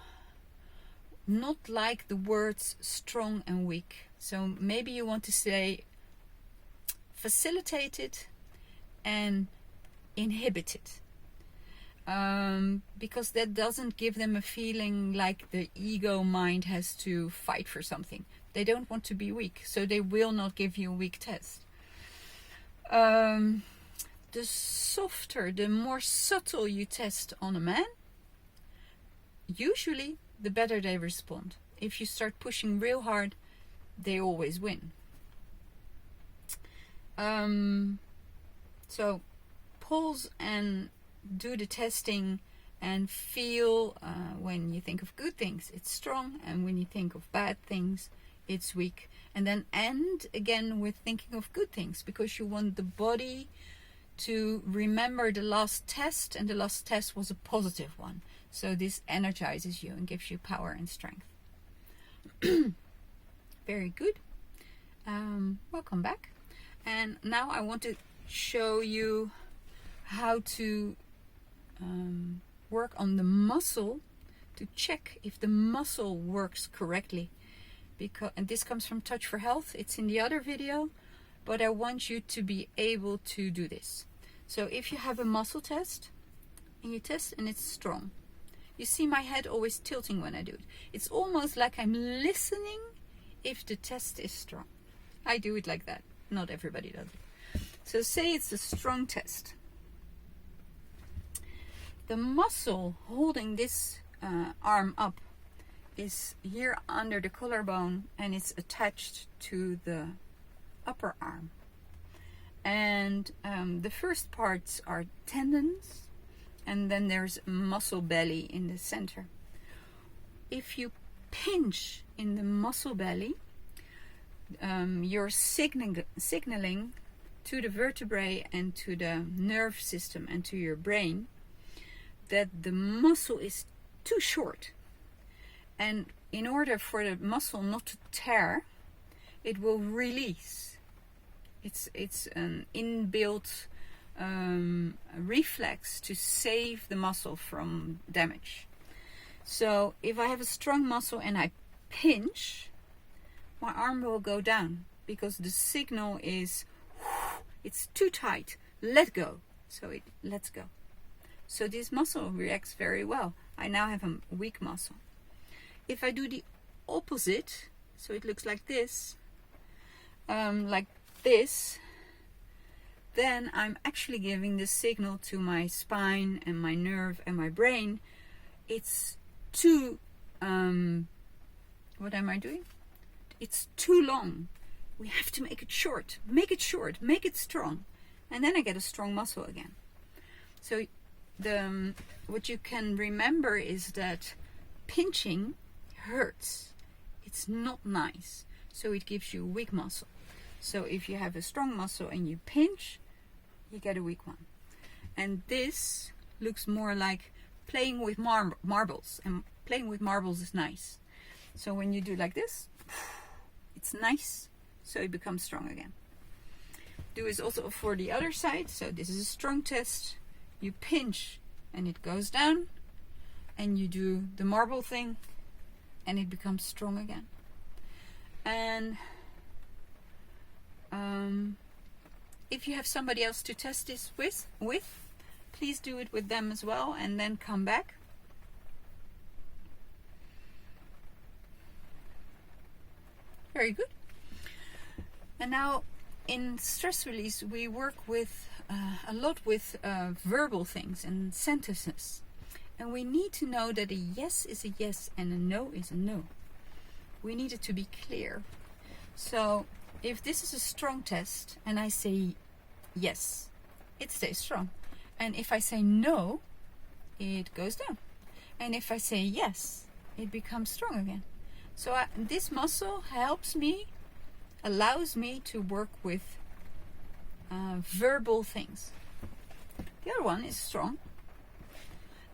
not like the words strong and weak. So maybe you want to say facilitated and inhibited. Because that doesn't give them a feeling like the ego mind has to fight for something. They don't want to be weak, so they will not give you a weak test. The softer, the more subtle you test on a man, usually the better they respond. If you start pushing real hard, they always win. So pause and do the testing and feel when you think of good things, it's strong, and when you think of bad things, it's weak. And then end again with thinking of good things, because you want the body to remember the last test, and the last test was a positive one. So this energizes you and gives you power and strength. Very good. Welcome back. And now I want to show you how to work on the muscle to check if the muscle works correctly. And this comes from Touch for Health. It's in the other video. but I want you to be able to do this. So if you have a muscle test and you test and it's strong, you see my head always tilting when I do it. It's almost like I'm listening if the test is strong. I do it like that. Not everybody does it. So say it's a strong test. The muscle holding this arm up is here under the collarbone, and it's attached to the upper arm. And the first parts are tendons, and then there's muscle belly in the center. If you pinch in the muscle belly, you're signaling to the vertebrae and to the nerve system and to your brain that the muscle is too short. And in order for the muscle not to tear, it will release. It's an inbuilt reflex to save the muscle from damage. So if I have a strong muscle and I pinch, my arm will go down because the signal is, it's too tight, let go. So it lets go. So this muscle reacts very well. I now have a weak muscle. If I do the opposite, so it looks like this, then I'm actually giving the signal to my spine and my nerve and my brain. It's too, what am I doing? It's too long. We have to make it short, make it strong. And then I get a strong muscle again. So what you can remember is that pinching hurts. It's not nice. So it gives you a weak muscle. So if you have a strong muscle and you pinch, you get a weak one. And this looks more like playing with marbles. And playing with marbles is nice. So when you do like this, it's nice. So it becomes strong again. Do this also for the other side. So this is a strong test. You pinch and it goes down. And you do the marble thing and it becomes strong again. And if you have somebody else to test this with, please do it with them as well, and then come back. Very good. And now in stress release we work with a lot with verbal things and sentences, and we need to know that a yes is a yes and a no is a no. We need it to be clear. So if this is a strong test and I say yes, it stays strong. And if I say no, it goes down. And if I say yes, it becomes strong again. So this muscle helps me, allows me to work with verbal things. The other one is strong.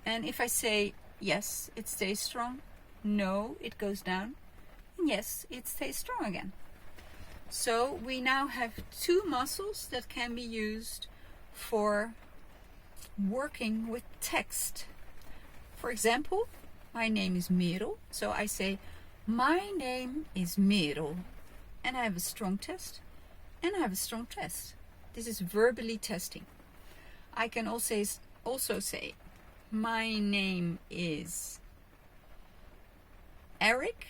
And if I say yes, it stays strong. No, it goes down. And yes, it stays strong again. So we now have two muscles that can be used for working with text. For example, my name is Merel. So I say, my name is Merel. And I have a strong test. And I have a strong test. This is verbally testing. I can also say, my name is Eric.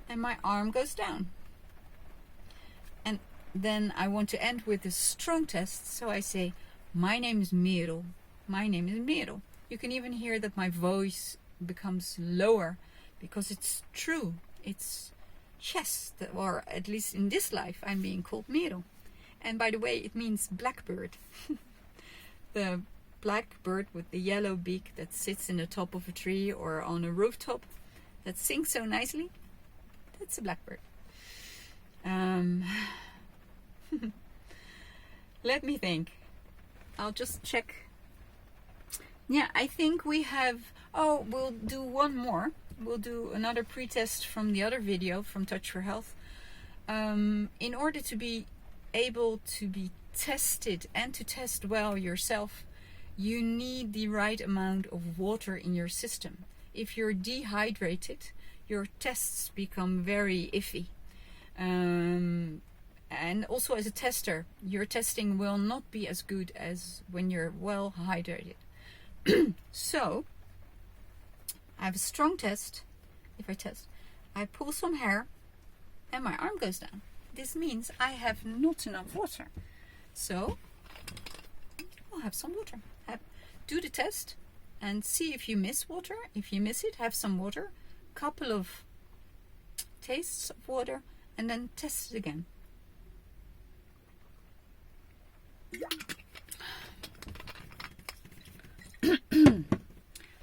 And my arm goes down. And then I want to end with a strong test. So I say, my name is Merel. My name is Merel. You can even hear that my voice becomes lower because it's true. It's yes, or at least in this life, I'm being called Merel. And by the way, it means blackbird. The blackbird with the yellow beak that sits in the top of a tree or on a rooftop that sings so nicely. That's a blackbird. Let me think. I'll just check. Yeah, I think we have... Oh, we'll do one more. We'll do another pre-test from the other video from Touch for Health. In order to be able to be tested and to test well yourself, you need the right amount of water in your system. If you're dehydrated, your tests become very iffy. And And also as a tester, your testing will not be as good as when you're well hydrated. So I have a strong test. If I test, I pull some hair and my arm goes down. This means I have not enough water. So I'll have some water. Do the test and see if you miss water. If you miss it, have some water, couple of tastes of water, and then test it again.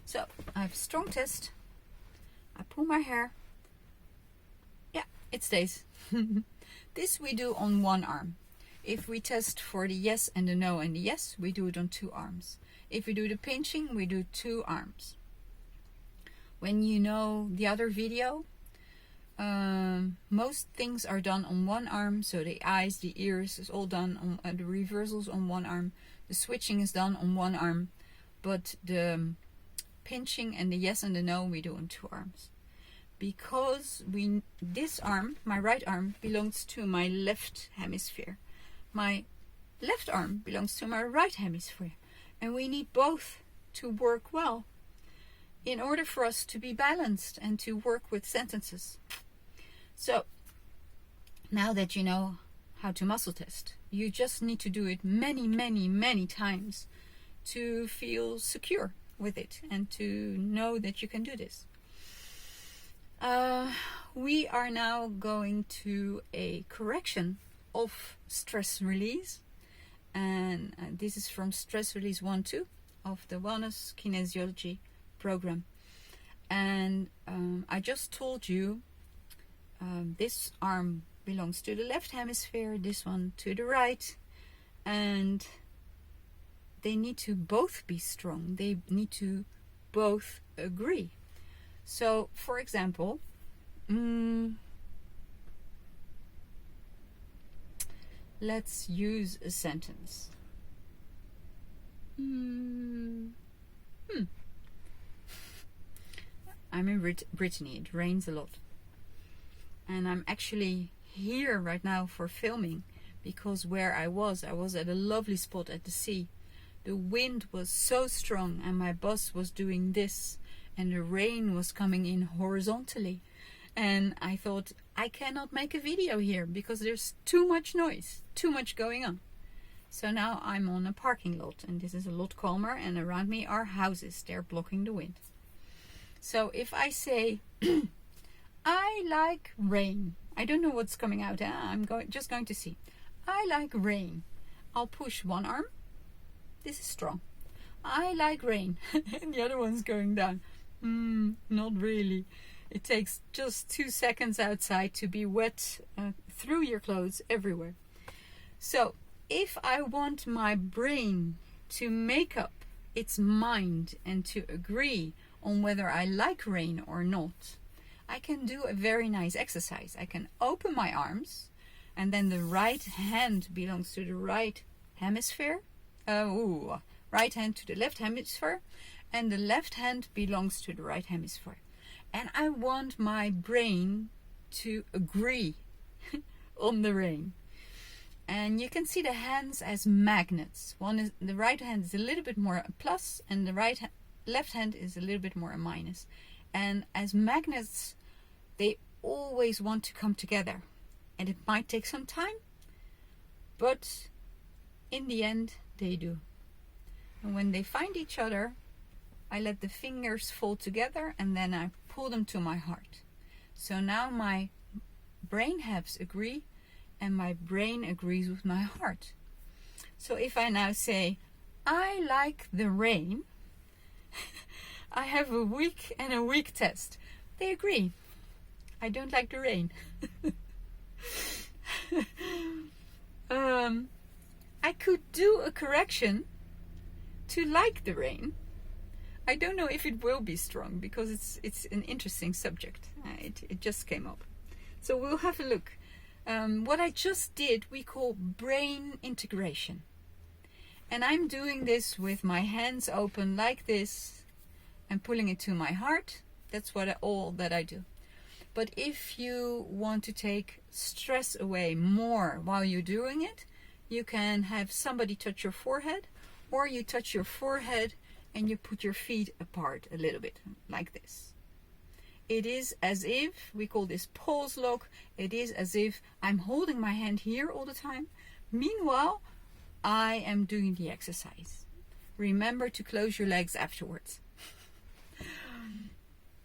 So I have a strong test. I pull my hair. Yeah, it stays. This we do on one arm. If we test for the yes and the no and the yes, we do it on 2 arms. If we do the pinching, we do 2 arms. When you know the other video, most things are done on one arm. So the eyes, the ears is all done on the reversals on one arm. The switching is done on one arm, but the pinching and the yes and the no we do on 2 arms. Because this arm, my right arm, belongs to my left hemisphere. My left arm belongs to my right hemisphere. And we need both to work well in order for us to be balanced and to work with sentences. So now that you know how to muscle test, you just need to do it many, many, many times to feel secure with it and to know that you can do this. We are now going to a correction of stress release, and this is from Stress Release 1-2 of the Wellness Kinesiology program. And I just told you this arm belongs to the left hemisphere, this one to the right, and they need to both be strong. They need to both agree. So, for example, let's use a sentence. I'm in Brittany. It rains a lot. And I'm actually here right now for filming because where I was at a lovely spot at the sea. The wind was so strong and my bus was doing this and the rain was coming in horizontally. And I thought, I cannot make a video here because there's too much noise, too much going on. So now I'm on a parking lot and this is a lot calmer, and around me are houses. They're blocking the wind. So if I say, I like rain. I don't know what's coming out. I'm just going to see. I like rain. I'll push one arm. This is strong. I like rain. And the other one's going down. Not really. It takes just 2 seconds outside to be wet through your clothes everywhere. So if I want my brain to make up its mind and to agree on whether I like rain or not, I can do a very nice exercise. I can open my arms, and then the right hand belongs to the right hemisphere. Right hand to the left hemisphere, and the left hand belongs to the right hemisphere. And I want my brain to agree on the rain. And you can see the hands as magnets. The right hand is a little bit more a plus, and the left hand is a little bit more a minus. And as magnets, they always want to come together. And it might take some time, but in the end, they do. And when they find each other, I let the fingers fall together and then I pull them to my heart. So now my brain halves agree and my brain agrees with my heart. So if I now say, I like the rain, I have a weak and a weak test. They agree. I don't like the rain. I could do a correction to like the rain. I don't know if it will be strong because it's an interesting subject. It just came up. So we'll have a look. What I just did we call brain integration. And I'm doing this with my hands open like this and pulling it to my heart. That's all that I do. But if you want to take stress away more while you're doing it, you can have somebody touch your forehead, or you touch your forehead and you put your feet apart a little bit, like this. It is as if, we call this pulse lock, it is as if I'm holding my hand here all the time. Meanwhile, I am doing the exercise. Remember to close your legs afterwards.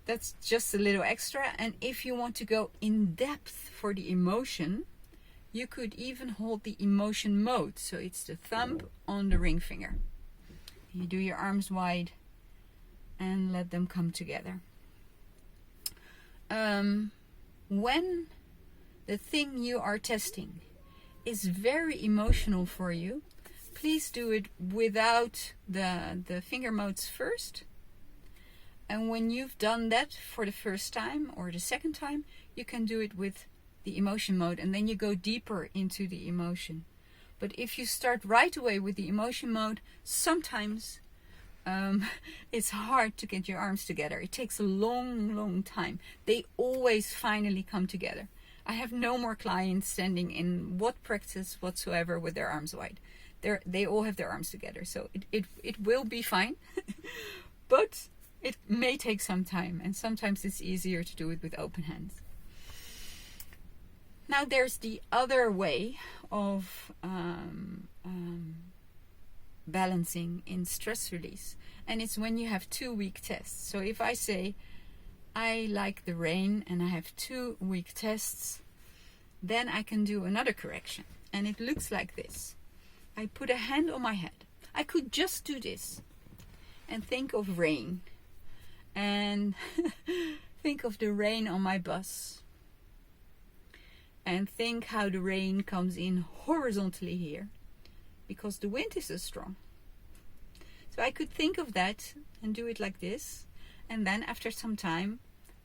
That's just a little extra. And if you want to go in depth for the emotion, you could even hold the emotion mode. So it's the thumb on the ring finger. You do your arms wide and let them come together. When the thing you are testing is very emotional for you, please do it without the finger modes first. And when you've done that for the first time or the second time, you can do it with the emotion mode, and then you go deeper into the emotion. But if you start right away with the emotion mode, sometimes it's hard to get your arms together. It takes a long time. They always finally come together. I have no more clients standing in what practice whatsoever with their arms wide. They all have their arms together. So it will be fine. But it may take some time. And sometimes it's easier to do it with open hands. Now there's the other way of balancing in stress release, and it's when you have 2 week tests. So if I say I like the rain and I have 2 week tests, then I can do another correction, and it looks like this. I put a hand on my head. I could just do this and think of rain, and think of the rain on my bus, and think how the rain comes in horizontally here, because the wind is so strong. So I could think of that and do it like this, and then after some time,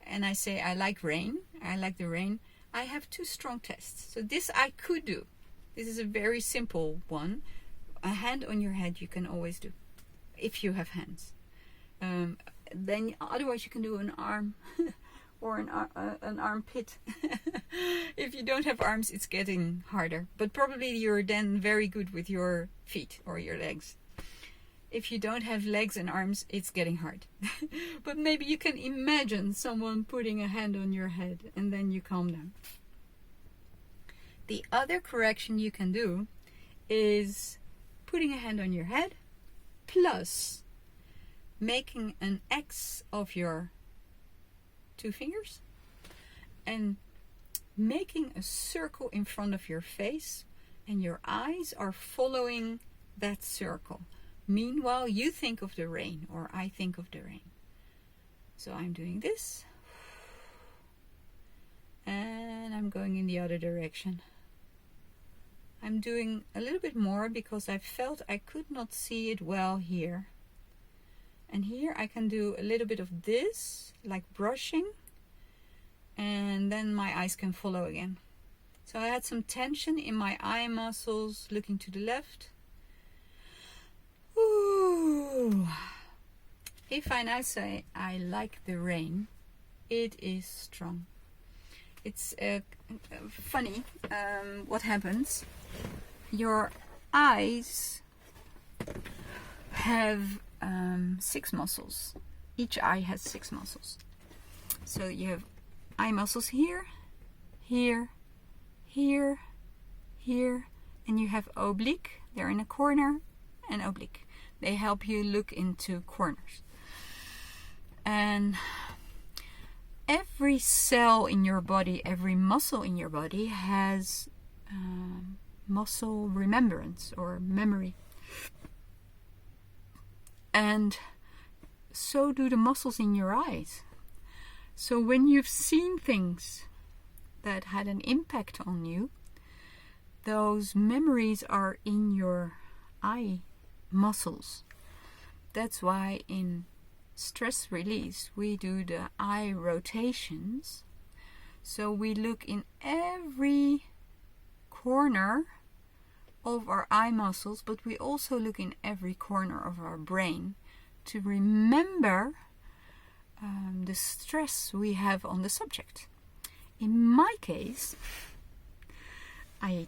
and I say I like rain, I like the rain, I have 2 strong tests. So this I could do. This is a very simple one. A hand on your head you can always do, if you have hands. Then otherwise you can do an arm or an armpit. If you don't have arms, it's getting harder. But probably you're then very good with your feet or your legs. If you don't have legs and arms, it's getting hard. But maybe you can imagine someone putting a hand on your head, and then you calm down. The other correction you can do is putting a hand on your head, plus making an X of your 2 fingers and making a circle in front of your face, and your eyes are following that circle. Meanwhile, you think of the rain, or I think of the rain. So I'm doing this, and I'm going in the other direction. I'm doing a little bit more because I felt I could not see it well here. And here I can do a little bit of this, like brushing, and then my eyes can follow again. So I had some tension in my eye muscles looking to the left. Ooh. If I now say I like the rain, it is strong. It's funny what happens. Your eyes have 6 muscles. Each eye has 6 muscles. So you have eye muscles here, here, here, here, and you have oblique. They're in a corner, and oblique. They help you look into corners. And every cell in your body, every muscle in your body has muscle remembrance or memory. And so do the muscles in your eyes. So when you've seen things that had an impact on you, those memories are in your eye muscles. That's why in stress release we do the eye rotations. So we look in every corner of our eye muscles, but we also look in every corner of our brain to remember the stress we have on the subject. in my case, I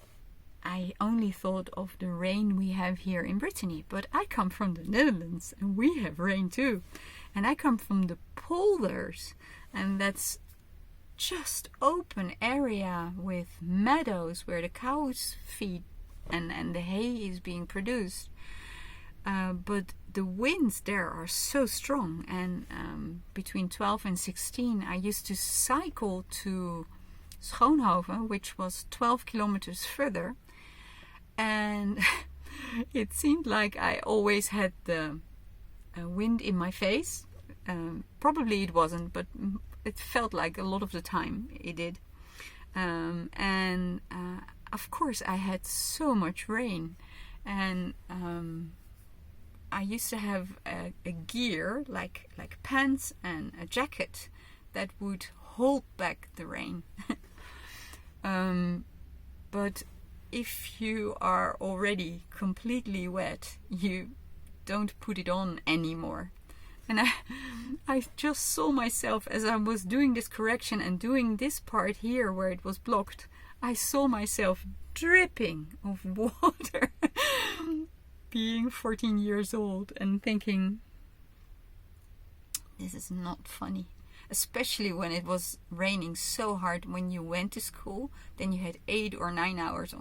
only thought of the rain we have here in Brittany, but I come from the Netherlands and we have rain too. And I come from the polders, and that's just open area with meadows where the cows feed and the hay is being produced. But the winds there are so strong, and between 12 and 16 I used to cycle to Schoonhoven, which was 12 kilometers further, and it seemed like I always had the wind in my face. Probably it wasn't, but it felt like a lot of the time it did. And of course I had so much rain, and I used to have a gear like pants and a jacket that would hold back the rain. But if you are already completely wet, you don't put it on anymore. And I just saw myself as I was doing this correction and doing this part here where it was blocked. I saw myself dripping of water, being 14 years old and thinking, this is not funny. Especially when it was raining so hard when you went to school. Then you had 8 or 9 hours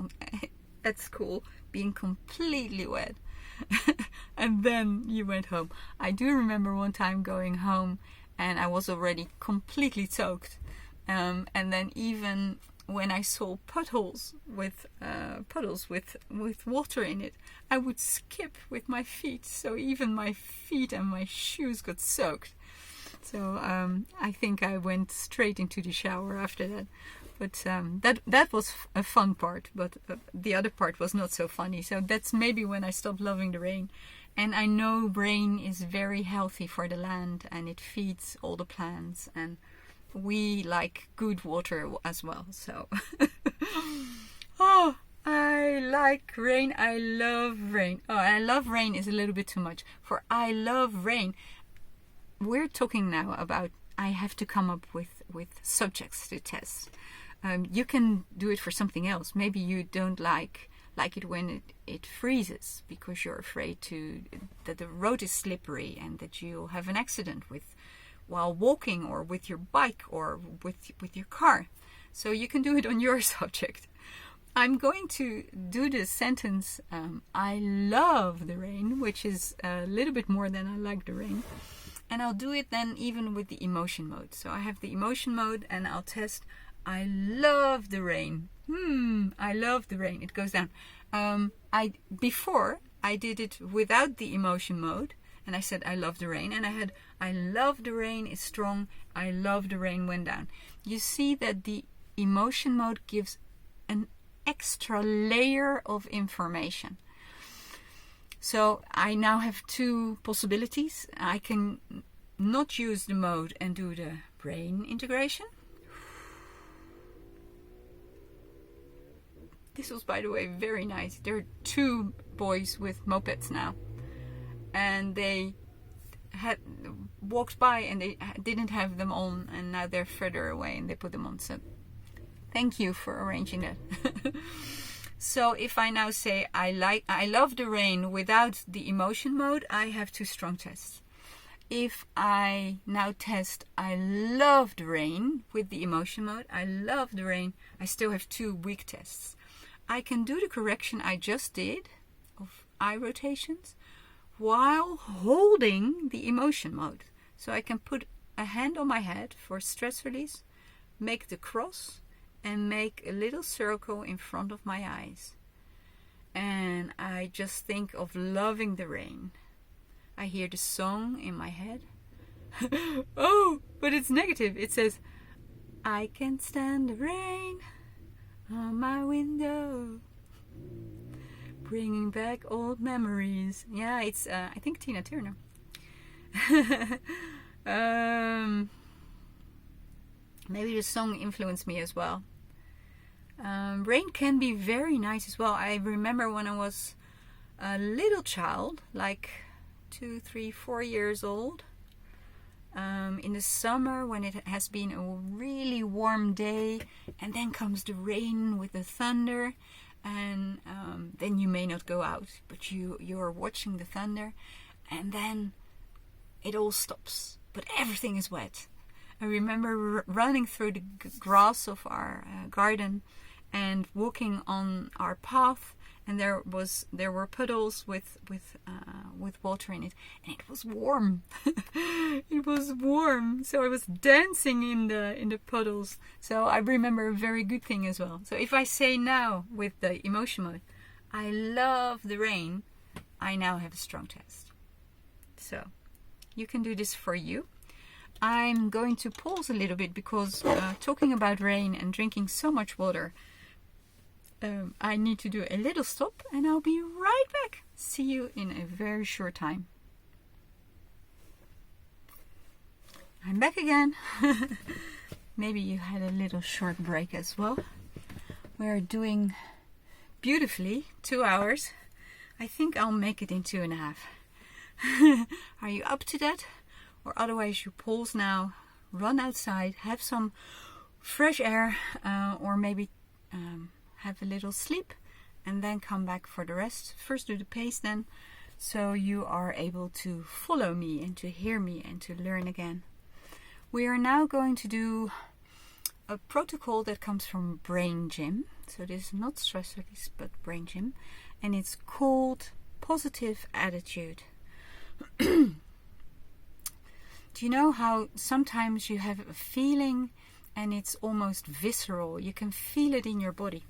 at school being completely wet. And then you went home. I do remember one time going home and I was already completely soaked. And then even when I saw puddles with water in it, I would skip with my feet. So even my feet and my shoes got soaked. So I think I went straight into the shower after that. But that was a fun part, but the other part was not so funny. So that's maybe when I stopped loving the rain. And I know rain is very healthy for the land, and it feeds all the plants, and we like good water as well. So oh, I like rain. I love rain. Oh, I love rain is a little bit too much. For I love rain. We're talking now about I have to come up with subjects to test. You can do it for something else. Maybe you don't like it when it freezes because you're afraid that the road is slippery and that you'll have an accident while walking or with your bike or with your car. So you can do it on your subject. I'm going to do the sentence I love the rain, which is a little bit more than I like the rain. And I'll do it then even with the emotion mode. So I have the emotion mode and I'll test I love the rain. I love the rain. It goes down. Before I did it without the emotion mode, and I said I love the rain, and I had I love the rain is strong. I love the rain went down. You see that the emotion mode gives an extra layer of information. So I now have 2 possibilities. I can not use the mode and do the brain integration. This was, by the way, very nice. There are 2 boys with mopeds now. And they had walked by and they didn't have them on. And now they're further away and they put them on. So thank you for arranging that. So if I now say I love the rain without the emotion mode, I have 2 strong tests. If I now test I love the rain with the emotion mode, I love the rain, I still have 2 weak tests. I can do the correction I just did of eye rotations while holding the emotion mode. So I can put a hand on my head for stress release, make the cross, and make a little circle in front of my eyes. And I just think of loving the rain. I hear the song in my head. Oh, but it's negative. It says, I can't stand the rain on my window, bringing back old memories. Yeah, it's I think Tina Turner. Maybe the song influenced me as well. Rain can be very nice as well. I remember when I was a little child, like 2, 3, 4 years old, in the summer when it has been a really warm day and then comes the rain with the thunder, and then you may not go out, but you're watching the thunder, and then it all stops, but everything is wet. I remember running through the grass of our garden and walking on our path, and there were puddles with water in it, and it was warm. It was warm, so I was dancing in the puddles. So I remember a very good thing as well. So if I say now with the emotion mode, I love the rain, I now have a strong test. So you can do this for you. I'm going to pause a little bit because talking about rain and drinking so much water, I need to do a little stop, and I'll be right back. See you in a very short time. I'm back again. Maybe you had a little short break as well. We're doing beautifully 2 hours. I think I'll make it in 2.5. Are you up to that? Or otherwise you pause now, run outside, have some fresh air, or maybe have a little sleep, and then come back for the rest. First do the pace then, so you are able to follow me and to hear me and to learn again. We are now going to do a protocol that comes from Brain Gym. So this is not stress release, but Brain Gym, and it's called Positive Attitude. Do you know how sometimes you have a feeling and it's almost visceral? You can feel it in your body.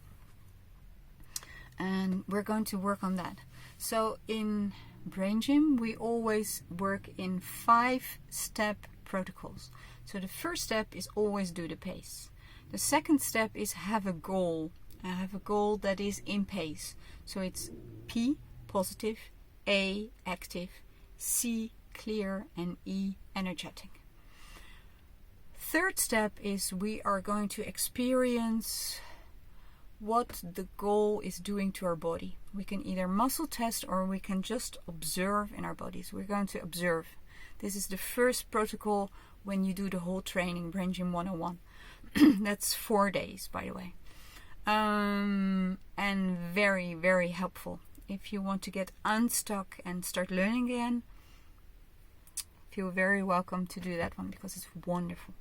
And we're going to work on that. So in Brain Gym, we always work in 5-step protocols. So the first step is always do the pace. The second step is have a goal. Have a goal that is in pace. So it's P, positive, A, active, C, clear, and E, energetic. Third step is we are going to experience what the goal is doing to our body. We can either muscle test or we can just observe in our bodies. We're going to observe. This is the first protocol when you do the whole training, Brain Gym 101. That's 4 days, by the way. And very, very helpful. If you want to get unstuck and start learning again, feel very welcome to do that one because it's wonderful.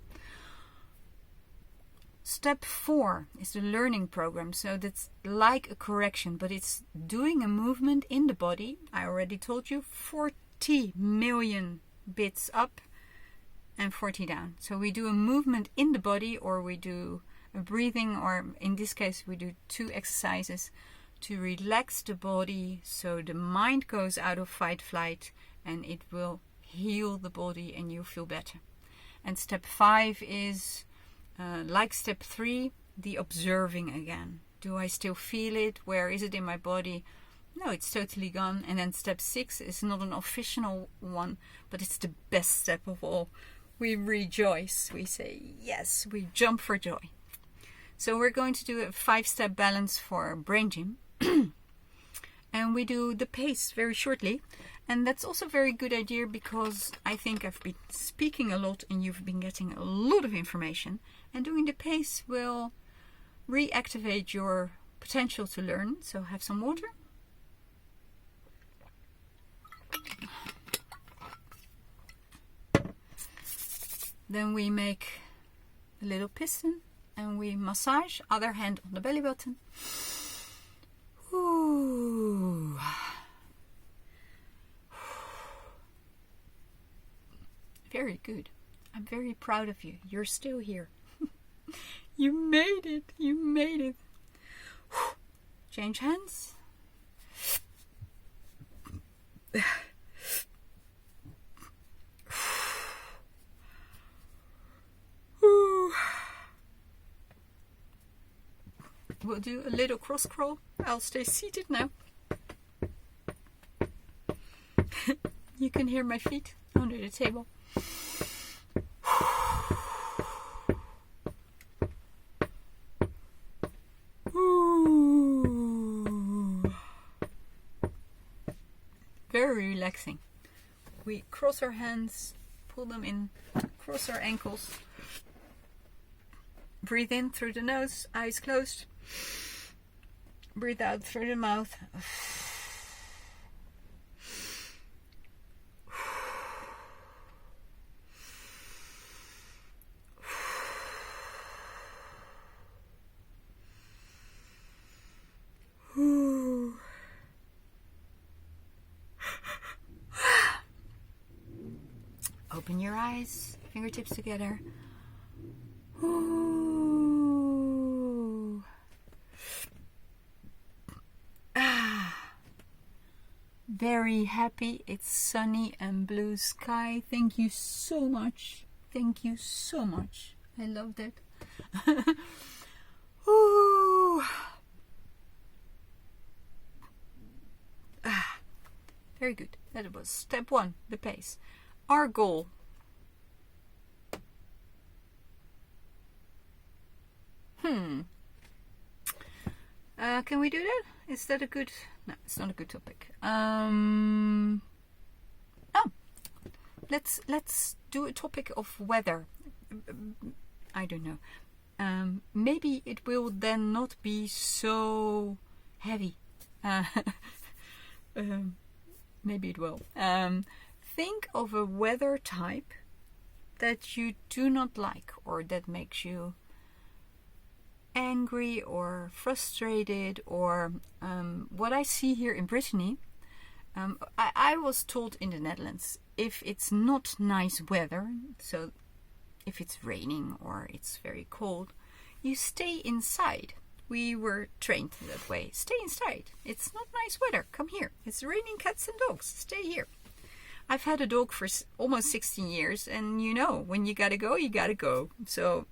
Step 4 is the learning program. So that's like a correction, but it's doing a movement in the body. I already told you 40 million bits up and 40 down. So we do a movement in the body, or we do a breathing, or in this case we do 2 exercises to relax the body so the mind goes out of fight flight, and it will heal the body and you'll feel better. And step 5 is like step 3, the observing again. Do I still feel it? Where is it in my body? No, it's totally gone. And then step 6 is not an official one, but it's the best step of all. We rejoice. We say yes. We jump for joy. So we're going to do a 5-step balance for Brain Gym. And we do the pace very shortly. And that's also a very good idea because I think I've been speaking a lot and you've been getting a lot of information. And doing the pace will reactivate your potential to learn. So have some water. Then we make a little piston and we massage, other hand on the belly button. Ooh. Very good. I'm very proud of you. You're still here. You made it. You made it. Change hands. We'll do a little cross crawl. I'll stay seated now. You can hear my feet under the table. Ooh. Very relaxing. We cross our hands, pull them in, cross our ankles. Breathe in through the nose, eyes closed. Breathe out through the mouth. Open your eyes, fingertips together. Ooh. Very happy. It's sunny and blue sky. Thank you so much. Thank you so much. I loved it. Ooh. Very good. That was step 1, the pace. Our goal. Can we do that? Is that a good... No, it's not a good topic. Let's do a topic of weather. I don't know. Maybe it will then not be so heavy. Maybe it will. Think of a weather type that you do not like, or that makes you angry or frustrated, or what I see here in Brittany. I was told in the Netherlands, if it's not nice weather, so if it's raining or it's very cold, you stay inside. We were trained that way. Stay inside. It's not nice weather. Come here. It's raining cats and dogs. Stay here. I've had a dog for almost 16 years, and you know, when you gotta go, you gotta go. So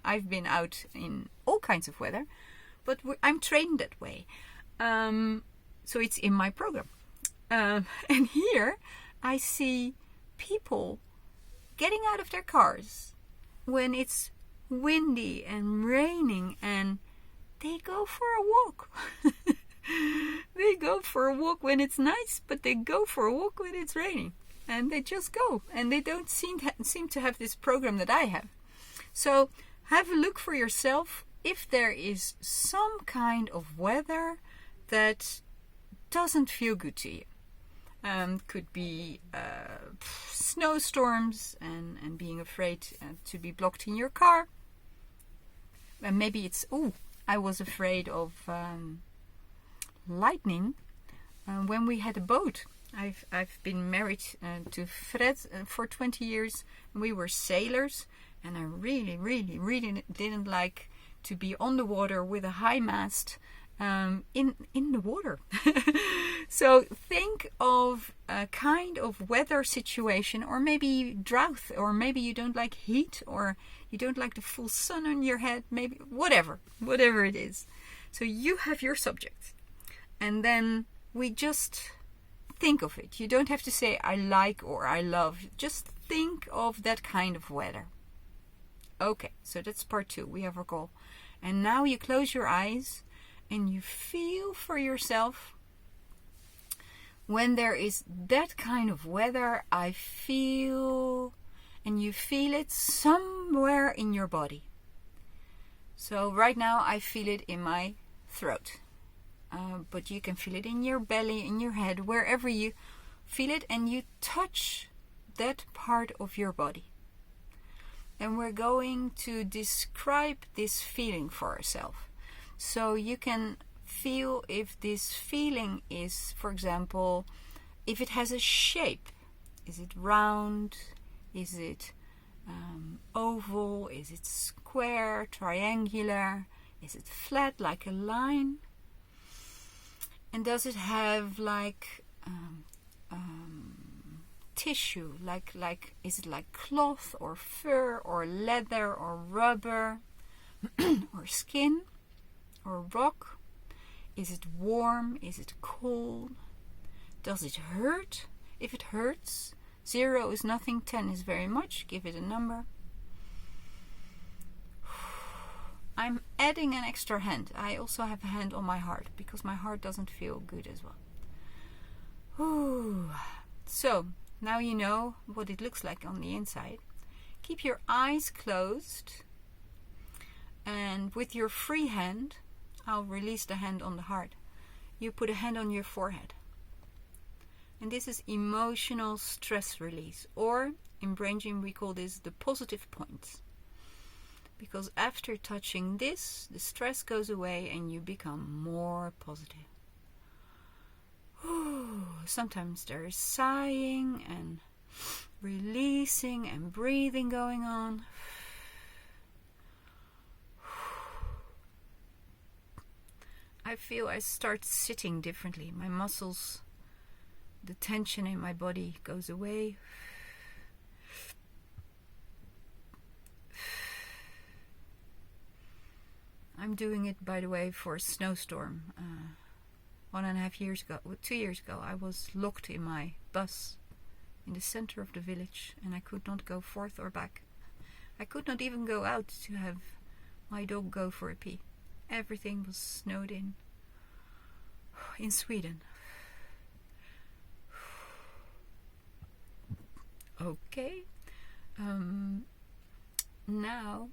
I've been out in all kinds of weather, but I'm trained that way. So it's in my program. And here I see people getting out of their cars when it's windy and raining, and they go for a walk. They go for a walk when it's nice, but they go for a walk when it's raining. And they just go, and they don't seem to have this program that I have. So have a look for yourself if there is some kind of weather that doesn't feel good to you. Could be snowstorms and being afraid to be blocked in your car. And maybe it's, I was afraid of lightning when we had a boat. I've been married to Fred for 20 years, and we were sailors, and I really, really, really didn't like to be on the water with a high mast in the water. So think of a kind of weather situation, or maybe drought, or maybe you don't like heat, or you don't like the full sun on your head, maybe whatever it is. So you have your subject, and then we just think of it. You don't have to say I like or I love. Just think of that kind of weather. Okay, so that's part 2. We have our goal. And now you close your eyes and you feel for yourself when there is that kind of weather. I feel, and you feel it somewhere in your body. So right now I feel it in my throat. But you can feel it in your belly, in your head, wherever you feel it, and you touch that part of your body. And we're going to describe this feeling for ourselves. So you can feel if this feeling is, for example, if it has a shape. Is it round? Is it oval? Is it square, triangular? Is it flat like a line? And does it have like tissue? Like is it like cloth or fur or leather or rubber or skin or rock? Is it warm? Is it cold? Does it hurt? If it hurts, 0 is nothing, 10 is very much. Give it a number. I'm adding an extra hand. I also have a hand on my heart because my heart doesn't feel good as well. Ooh. So Now you know what it looks like on the inside. Keep your eyes closed, and with your free hand, I'll release the hand on the heart. You put a hand on your forehead. And this is emotional stress release, or in Brain Gym we call this the positive points. Because after touching this, the stress goes away and you become more positive. Sometimes there is sighing and releasing and breathing going on. I feel I start sitting differently. My muscles, the tension in my body goes away. I'm doing it, by the way, for a snowstorm. 1.5 years ago, 2 years ago, I was locked in my bus in the center of the village, and I could not go forth or back. I could not even go out to have my dog go for a pee. Everything was snowed in Sweden. Okay. Now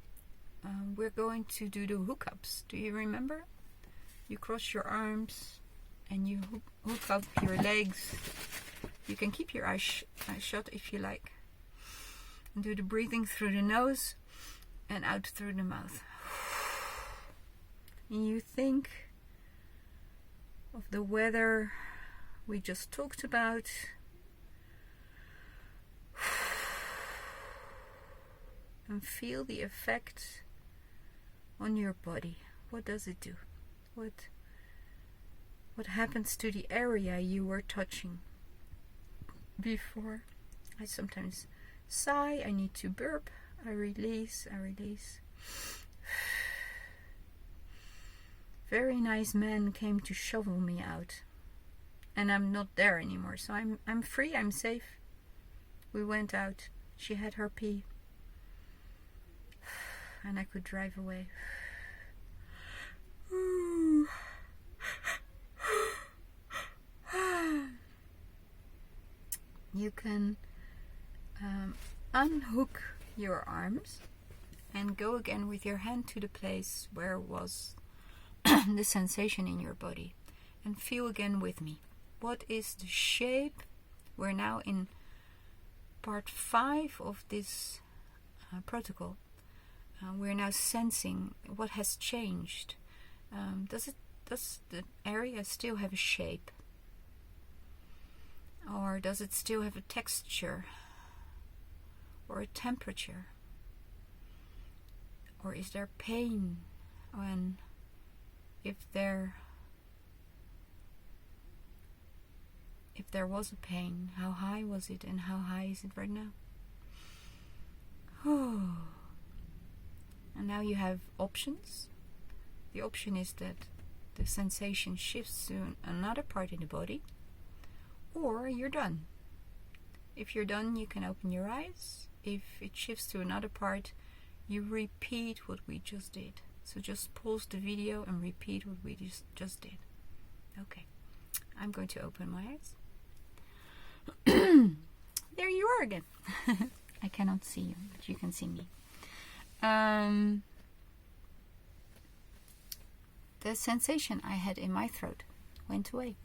we're going to do the hookups. Do you remember? You cross your arms and you hook up your legs. You can keep your eyes shut if you like. And do the breathing through the nose and out through the mouth. And you think of the weather we just talked about. And feel the effect on your body. What does it do? What happens to the area you were touching before? I sometimes sigh, I need to burp, I release. Very nice man came to shovel me out, and I'm not there anymore, so I'm free, I'm safe. We went out, she had her pee, and I could drive away. You can unhook your arms and go again with your hand to the place where was the sensation in your body, and feel again with me. What is the shape? We're now in part 5 of this protocol. We're now sensing what has changed. Does the area still have a shape? Or does it still have a texture? Or a temperature? Or is there pain? And if there was a pain, how high was it and how high is it right now? And now you have options. The option is that the sensation shifts to another part in the body, or you're done. If you're done, you can open your eyes. If it shifts to another part, you repeat what we just did. So just pause the video and repeat what we just did. Okay, I'm going to open my eyes. There you are again. I cannot see you, but you can see me. The sensation I had in my throat went away.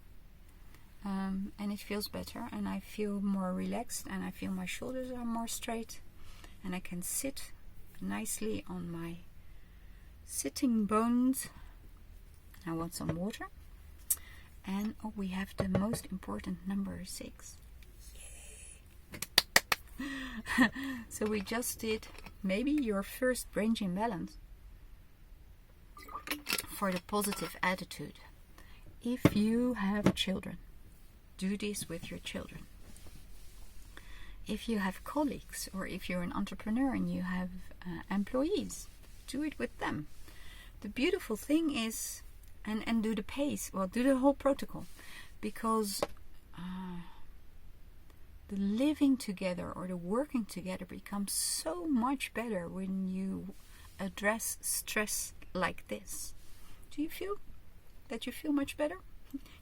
And it feels better, and I feel more relaxed, and I feel my shoulders are more straight, and I can sit nicely on my sitting bones. I want some water. And we have the most important number 6. Yay! So we just did maybe your first Brain Gym balance for the positive attitude. If you have children, do this with your children. If you have colleagues, or if you're an entrepreneur and you have employees, do it with them. The beautiful thing is, and do the pace, well, do the whole protocol, because the living together or the working together becomes so much better when you address stress like this. Do you feel that you feel much better?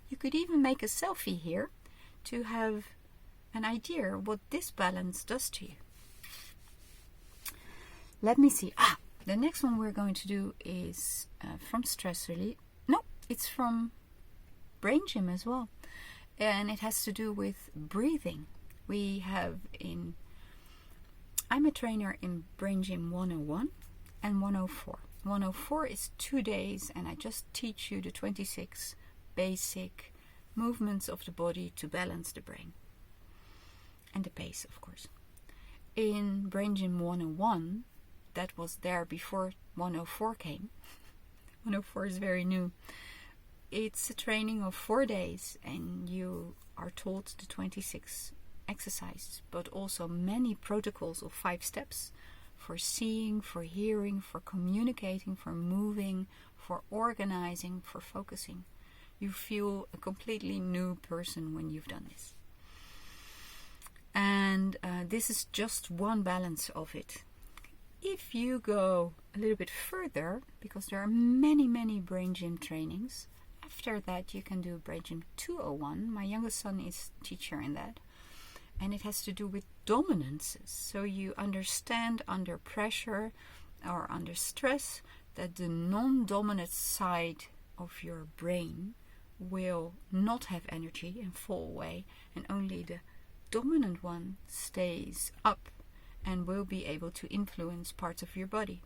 You could even make a selfie here to have an idea what this balance does to you. Let me see. The next one we're going to do is from stress relief. No, it's from brain gym as well. And it has to do with breathing. I'm a trainer in Brain Gym 101 and 104. 104 is 2 days, and I just teach you the 26 basic movements of the body to balance the brain. And the pace, of course. In Brain Gym 101, that was there before 104 came. 104 is very new. It's a training of 4 days, and you are taught the 26 exercises, but also many protocols of 5 steps for seeing, for hearing, for communicating, for moving, for organizing, for focusing. You feel a completely new person when you've done this. And this is just one balance of it. If you go a little bit further, because there are many Brain Gym trainings, after that you can do Brain Gym 201. My youngest son is teacher in that. And it has to do with dominances. So you understand under pressure or under stress that the non-dominant side of your brain will not have energy and fall away, and only the dominant one stays up and will be able to influence parts of your body.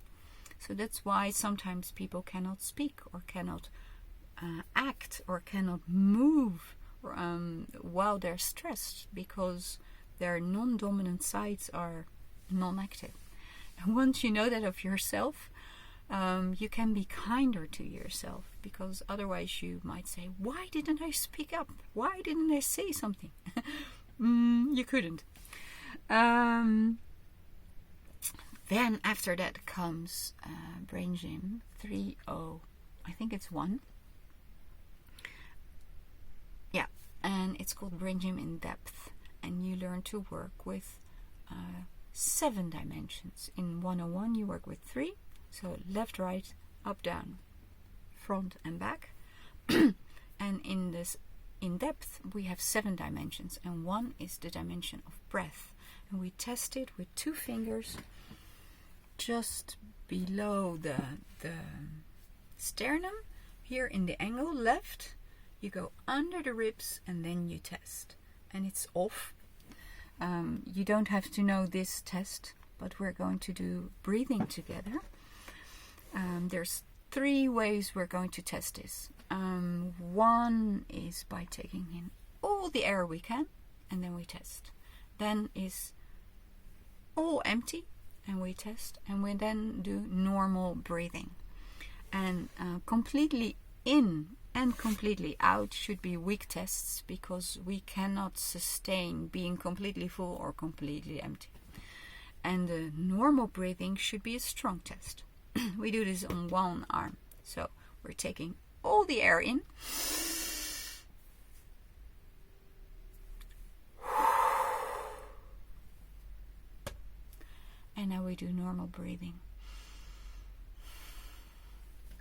So that's why sometimes people cannot speak or cannot act or cannot move while they're stressed, because their non-dominant sides are non-active. And once you know that of yourself, you can be kinder to yourself, because otherwise you might say, why didn't I speak up? Why didn't I say something? You couldn't. Then after that comes Brain Gym 30, I think it's 1. Yeah, and it's called Brain Gym in Depth. And you learn to work with 7 dimensions. In 101 you work with 3. So left, right, up, down, front and back. And in this in depth we have 7 dimensions. And 1 is the dimension of breath. And we test it with 2 fingers just below the sternum. Here in the angle left. You go under the ribs and then you test. And it's off. You don't have to know this test, but we're going to do breathing together. There's 3 ways we're going to test this. 1 is by taking in all the air we can, and then we test. Then is all empty, and we test. And we then do normal breathing. And completely in and completely out should be weak tests, because we cannot sustain being completely full or completely empty. And the normal breathing should be a strong test. We do this on one arm. So we're taking all the air in. And now we do normal breathing.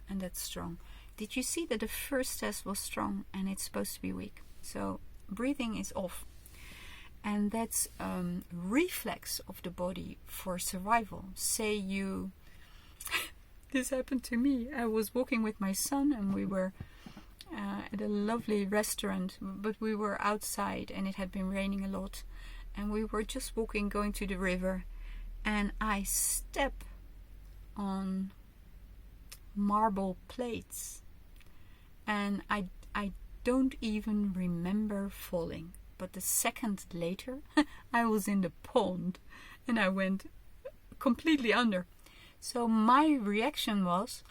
And that's strong. Did you see that the first test was strong and it's supposed to be weak? So breathing is off. And that's reflex of the body for survival. Say you... This happened to me. I was walking with my son and we were at a lovely restaurant, but we were outside and it had been raining a lot. And we were just walking, going to the river. And I step on marble plates. And I don't even remember falling. But the second later, I was in the pond and I went completely under. So my reaction was,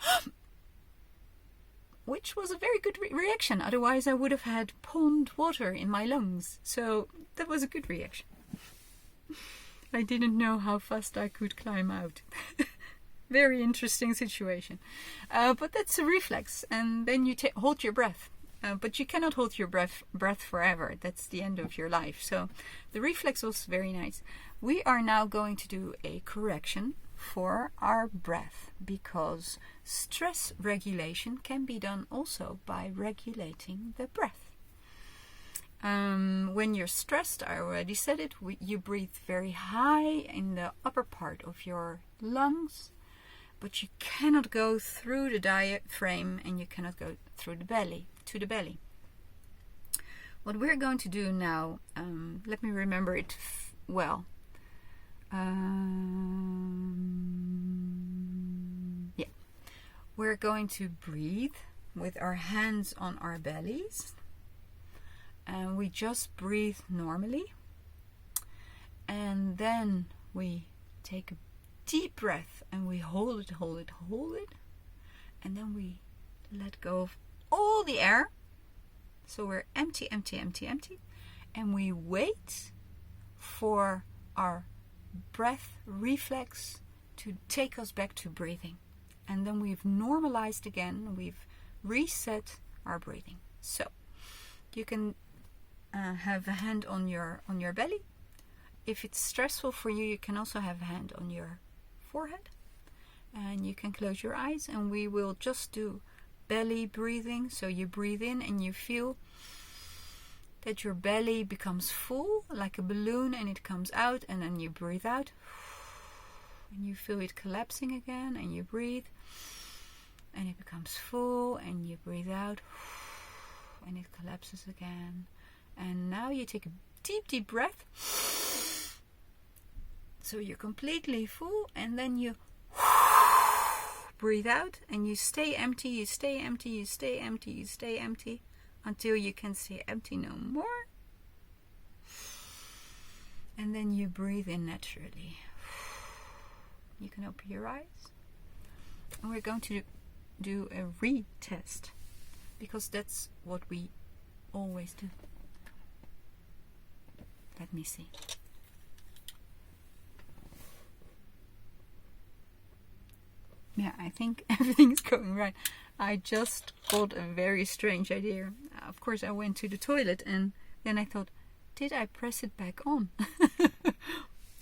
which was a very good reaction. Otherwise I would have had pond water in my lungs. So that was a good reaction. I didn't know how fast I could climb out. Very interesting situation. But that's a reflex. And then you hold your breath. But you cannot hold your breath forever. That's the end of your life. So the reflex was very nice. We are now going to do a correction for our breath, because stress regulation can be done also by regulating the breath. When you're stressed, I already said it, you breathe very high in the upper part of your lungs, but you cannot go through the diaphragm and you cannot go through the belly, to the belly. What we're going to do now, let me remember it well. Yeah, we're going to breathe with our hands on our bellies, and we just breathe normally, and then we take a deep breath and we hold it, and then we let go of all the air. So we're empty, and we wait for our breath reflex to take us back to breathing. And then we've normalized again, we've reset our breathing. So you can have a hand on your belly. If it's stressful for you, you can also have a hand on your forehead. And you can close your eyes, and we will just do belly breathing. So you breathe in and you feel that your belly becomes full like a balloon, and it comes out, and then you breathe out and you feel it collapsing again, and you breathe and it becomes full, and you breathe out and it collapses again. And now you take a deep breath, so you're completely full, and then you breathe out, and you stay empty until you can stay empty no more. And then you breathe in naturally. You can open your eyes, and we're going to do a retest, because that's what we always do. Let me see. Yeah, I think everything's going right. I just got a very strange idea. Of course, I went to the toilet, and then I thought, did I press it back on?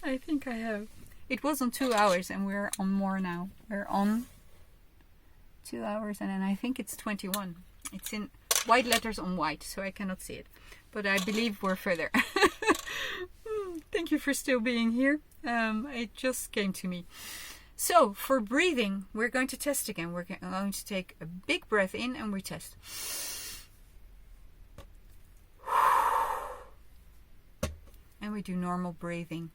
I think I have. It was on 2 hours, and we're on more now. We're on 2 hours, and then I think it's 21. It's in white letters on white, so I cannot see it. But I believe we're further. Thank you for still being here. It just came to me. So, for breathing, we're going to test again. We're going to take a big breath in, and we test. And we do normal breathing.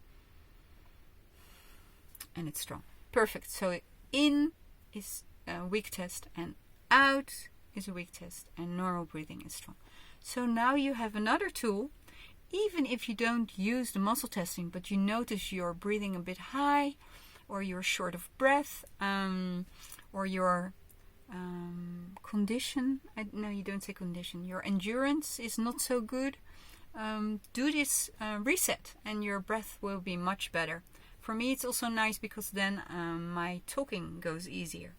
And it's strong. Perfect. So, in is a weak test, and out is a weak test, and normal breathing is strong. So, now you have another tool. Even if you don't use the muscle testing, but you notice you're breathing a bit high, or you're short of breath, or your condition, no, you don't say condition, your endurance is not so good, do this reset, and your breath will be much better. For me, it's also nice because then my talking goes easier.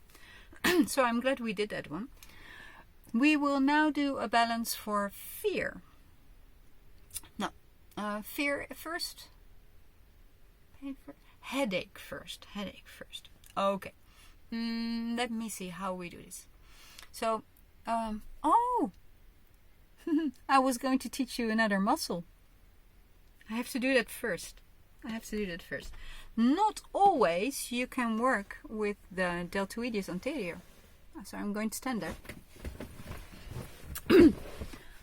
So I'm glad we did that one. We will now do a balance for fear. No, fear first. Headache first. Okay. Let me see how we do this. So, I was going to teach you another muscle. I have to do that first. Not always you can work with the deltoideus anterior. So I'm going to stand there.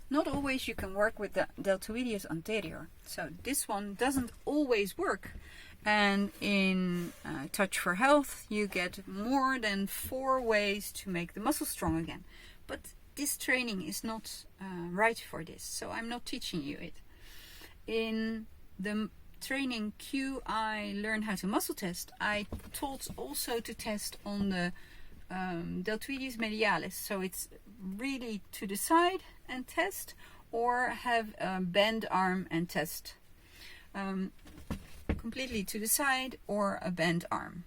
Not always you can work with the deltoideus anterior. So this one doesn't always work. And in Touch for Health, you get more than 4 ways to make the muscle strong again. But this training is not right for this, so I'm not teaching you it. In the training QI Learn How to Muscle Test, I taught also to test on the deltoideus medialis. So it's really to the side and test, or have a bend arm and test. Completely to the side, or a bent arm.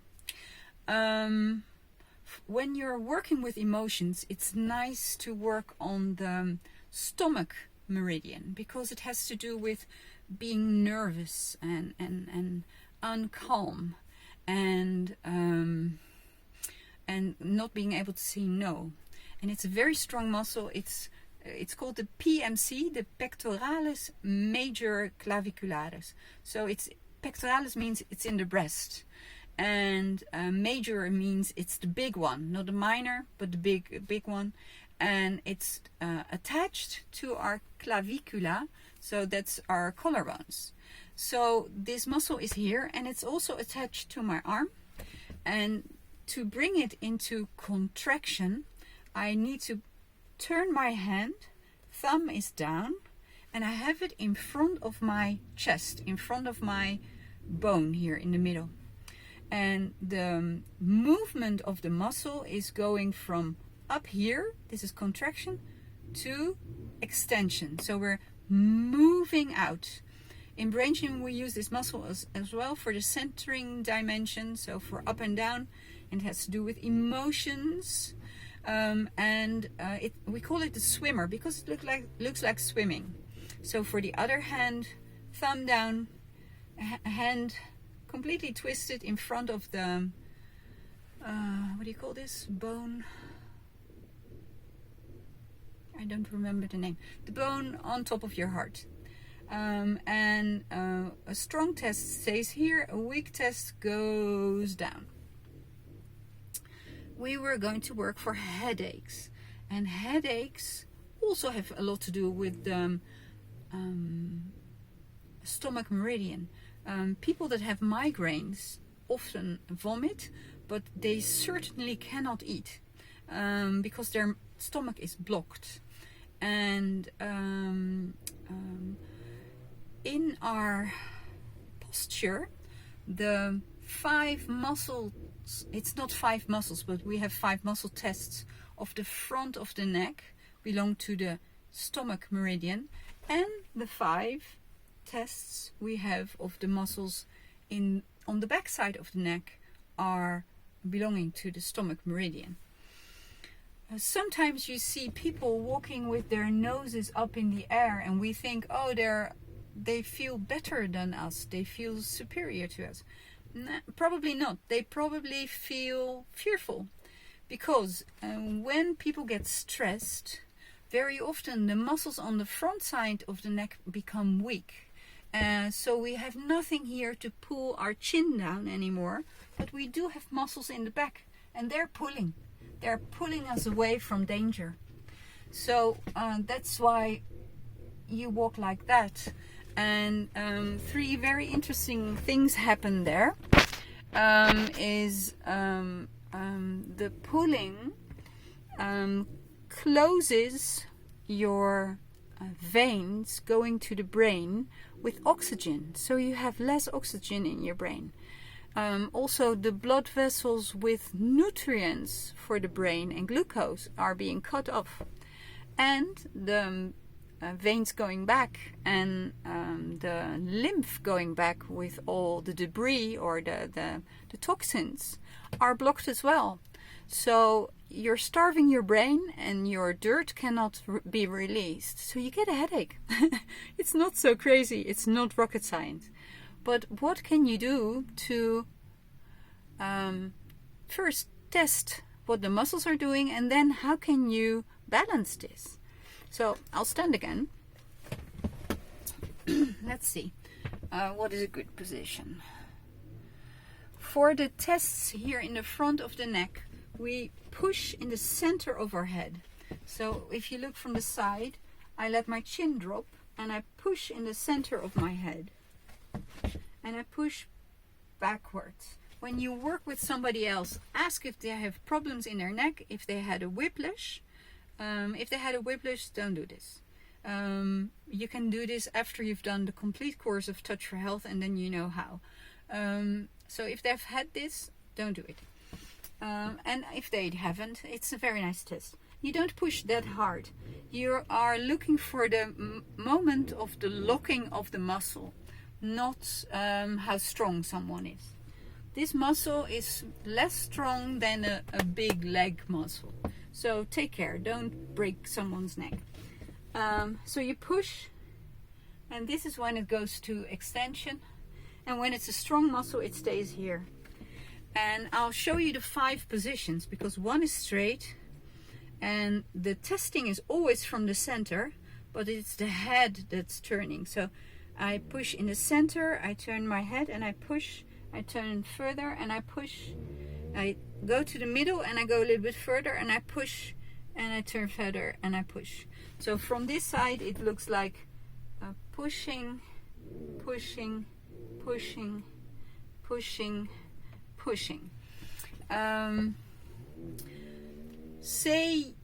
When you're working with emotions, it's nice to work on the stomach meridian, because it has to do with being nervous and uncalm, and not being able to say no. And it's a very strong muscle. It's it's called the PMC, the pectoralis major clavicularis. So it's pectoralis means it's in the breast, and major means it's the big one, not the minor, but the big one, and it's attached to our clavicula, so that's our collarbones. So this muscle is here, and it's also attached to my arm, and to bring it into contraction, I need to turn my hand, thumb is down, and I have it in front of my chest, in front of my bone here in the middle. And the movement of the muscle is going from up here, this is contraction, to extension. So we're moving out. In brain gym we use this muscle as well for the centering dimension, so for up and down, and it has to do with emotions. We call it the swimmer because it looks like swimming. So for the other hand, thumb down, hand completely twisted in front of the what do you call this bone? I don't remember the name. The bone on top of your heart. A strong test stays here, a weak test goes down. We were going to work for headaches, and headaches also have a lot to do with the stomach meridian. People that have migraines often vomit, but they certainly cannot eat because their stomach is blocked. And in our posture, the 5 muscles, it's not 5 muscles, but we have 5 muscle tests of the front of the neck belong to the stomach meridian, and the 5 tests we have of the muscles on the back side of the neck are belonging to the stomach meridian. Sometimes you see people walking with their noses up in the air, and we think, oh, they feel better than us, they feel superior to us. Probably not. They probably feel fearful, because when people get stressed, very often the muscles on the front side of the neck become weak. So we have nothing here to pull our chin down anymore, but we do have muscles in the back, and they're pulling. They're pulling us away from danger. So that's why you walk like that. And 3 very interesting things happen there. The pulling closes your veins going to the brain with oxygen, so you have less oxygen in your brain. Also, the blood vessels with nutrients for the brain and glucose are being cut off, and the veins going back and the lymph going back with all the debris or the toxins are blocked as well. So you're starving your brain, and your dirt cannot be released, so you get a headache. It's not so crazy, it's not rocket science. But what can you do to first test what the muscles are doing, and then how can you balance this? So I'll stand again. Let's see. What is a good position? For the tests here in the front of the neck, we push in the center of our head. So if you look from the side, I let my chin drop and I push in the center of my head. And I push backwards. When you work with somebody else, ask if they have problems in their neck, if they had a whiplash. If they had a whiplash, don't do this. You can do this after you've done the complete course of Touch for Health, and then you know how. So if they've had this, don't do it. And if they haven't, it's a very nice test. You don't push that hard. You are looking for the moment of the locking of the muscle, not how strong someone is. This muscle is less strong than a big leg muscle. So take care, don't break someone's neck. So you push, and this is when it goes to extension. And when it's a strong muscle, it stays here. And I'll show you the 5 positions, because one is straight, And the testing is always from the center, but it's the head that's turning. So I push in the center, I turn my head and I push, I turn further and I push. I go to the middle and I go a little bit further and I push and I turn further and I push. So from this side it looks like pushing, pushing, pushing, pushing, pushing. Say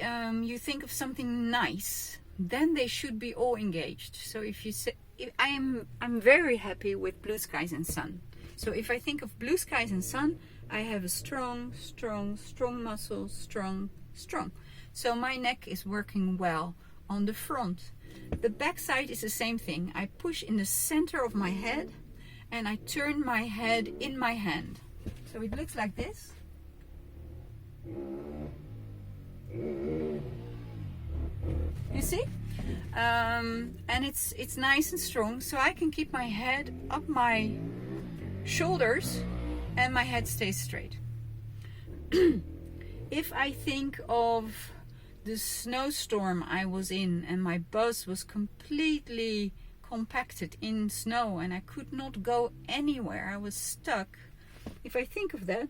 you think of something nice, then they should be all engaged. So if you say, I'm very happy with blue skies and sun. So if I think of blue skies and sun, I have a strong, strong, strong muscle, strong, strong. So my neck is working well on the front. The back side is the same thing. I push in the center of my head and I turn my head in my hand. So it looks like this. You see? And it's nice and strong, so I can keep my head up my shoulders and my head stays straight. If I think of the snowstorm I was in and my bus was completely compacted in snow and I could not go anywhere, I was stuck. If I think of that,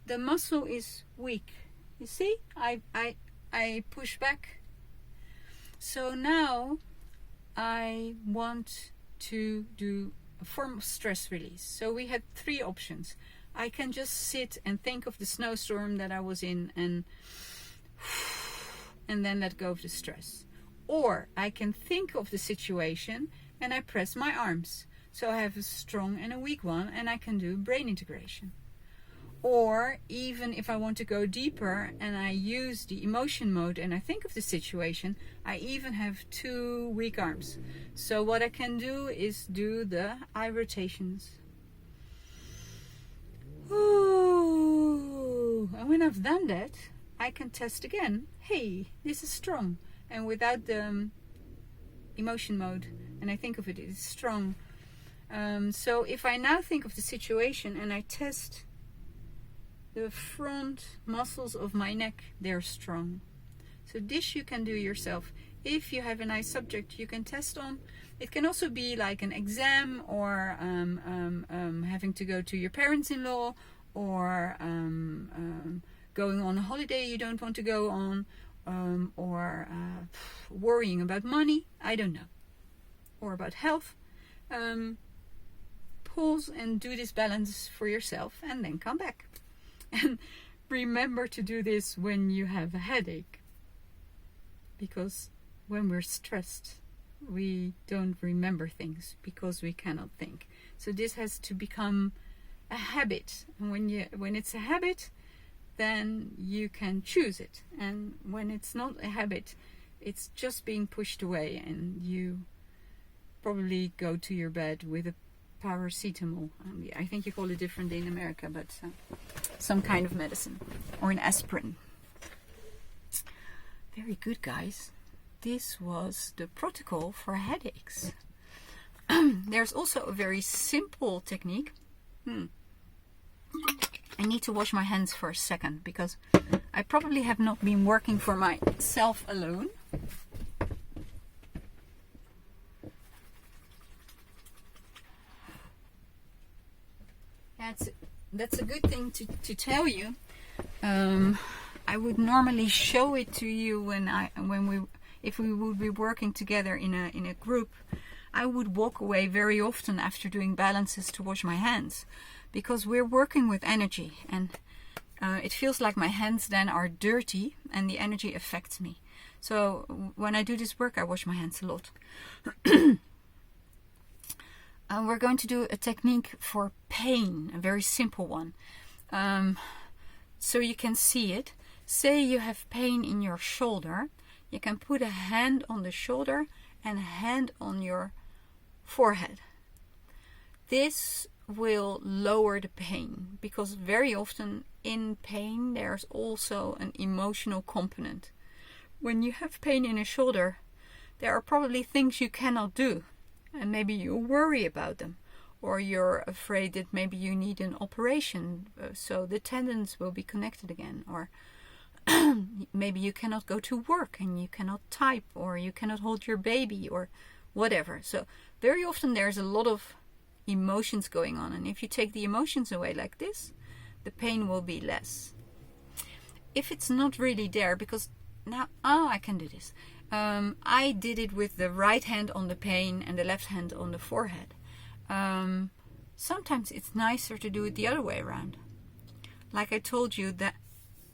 the muscle is weak. You see, I push back. So now I want to do a form of stress release. So we had 3 options. I can just sit and think of the snowstorm that I was in and then let go of the stress. Or I can think of the situation and I press my arms. So I have a strong and a weak one and I can do brain integration. Or even if I want to go deeper and I use the emotion mode and I think of the situation, I even have 2 weak arms. So what I can do is do the eye rotations. Ooh. And when I've done that, I can test again. Hey, this is strong. And without the emotion mode, and I think of it, it's strong. So if I now think of the situation and I test the front muscles of my neck, they're strong. So this you can do yourself. If you have a nice subject you can test on. It can also be like an exam or having to go to your parents-in-law or going on a holiday you don't want to go on, or worrying about money, I don't know, or about health. Pause and do this balance for yourself and then come back. And remember to do this when you have a headache, because when we're stressed we don't remember things because we cannot think. So this has to become a habit, and when it's a habit then you can choose it, and when it's not a habit it's just being pushed away and you probably go to your bed with a paracetamol. I think you call it differently in America, but some kind of medicine or an aspirin. Very good, guys. This was the protocol for headaches. There's also a very simple technique. I need to wash my hands for a second because I probably have not been working for myself alone. That's a good thing to tell you. I would normally show it to you if we would be working together in a group. I would walk away very often after doing balances to wash my hands, because we're working with energy and it feels like my hands then are dirty and the energy affects me. So when I do this work I wash my hands a lot. We're going to do a technique for pain, a very simple one. So you can see it. Say you have pain in your shoulder. You can put a hand on the shoulder and a hand on your forehead. This will lower the pain, because very often in pain there's also an emotional component. When you have pain in a shoulder, there are probably things you cannot do. And maybe you worry about them, or you're afraid that maybe you need an operation so the tendons will be connected again, or maybe you cannot go to work and you cannot type, or you cannot hold your baby, or whatever. So very often there's a lot of emotions going on, and if you take the emotions away like this, the pain will be less. If it's not really there, because now, I can do this. I did it with the right hand on the pain and the left hand on the forehead. Sometimes it's nicer to do it the other way around. Like I told you, the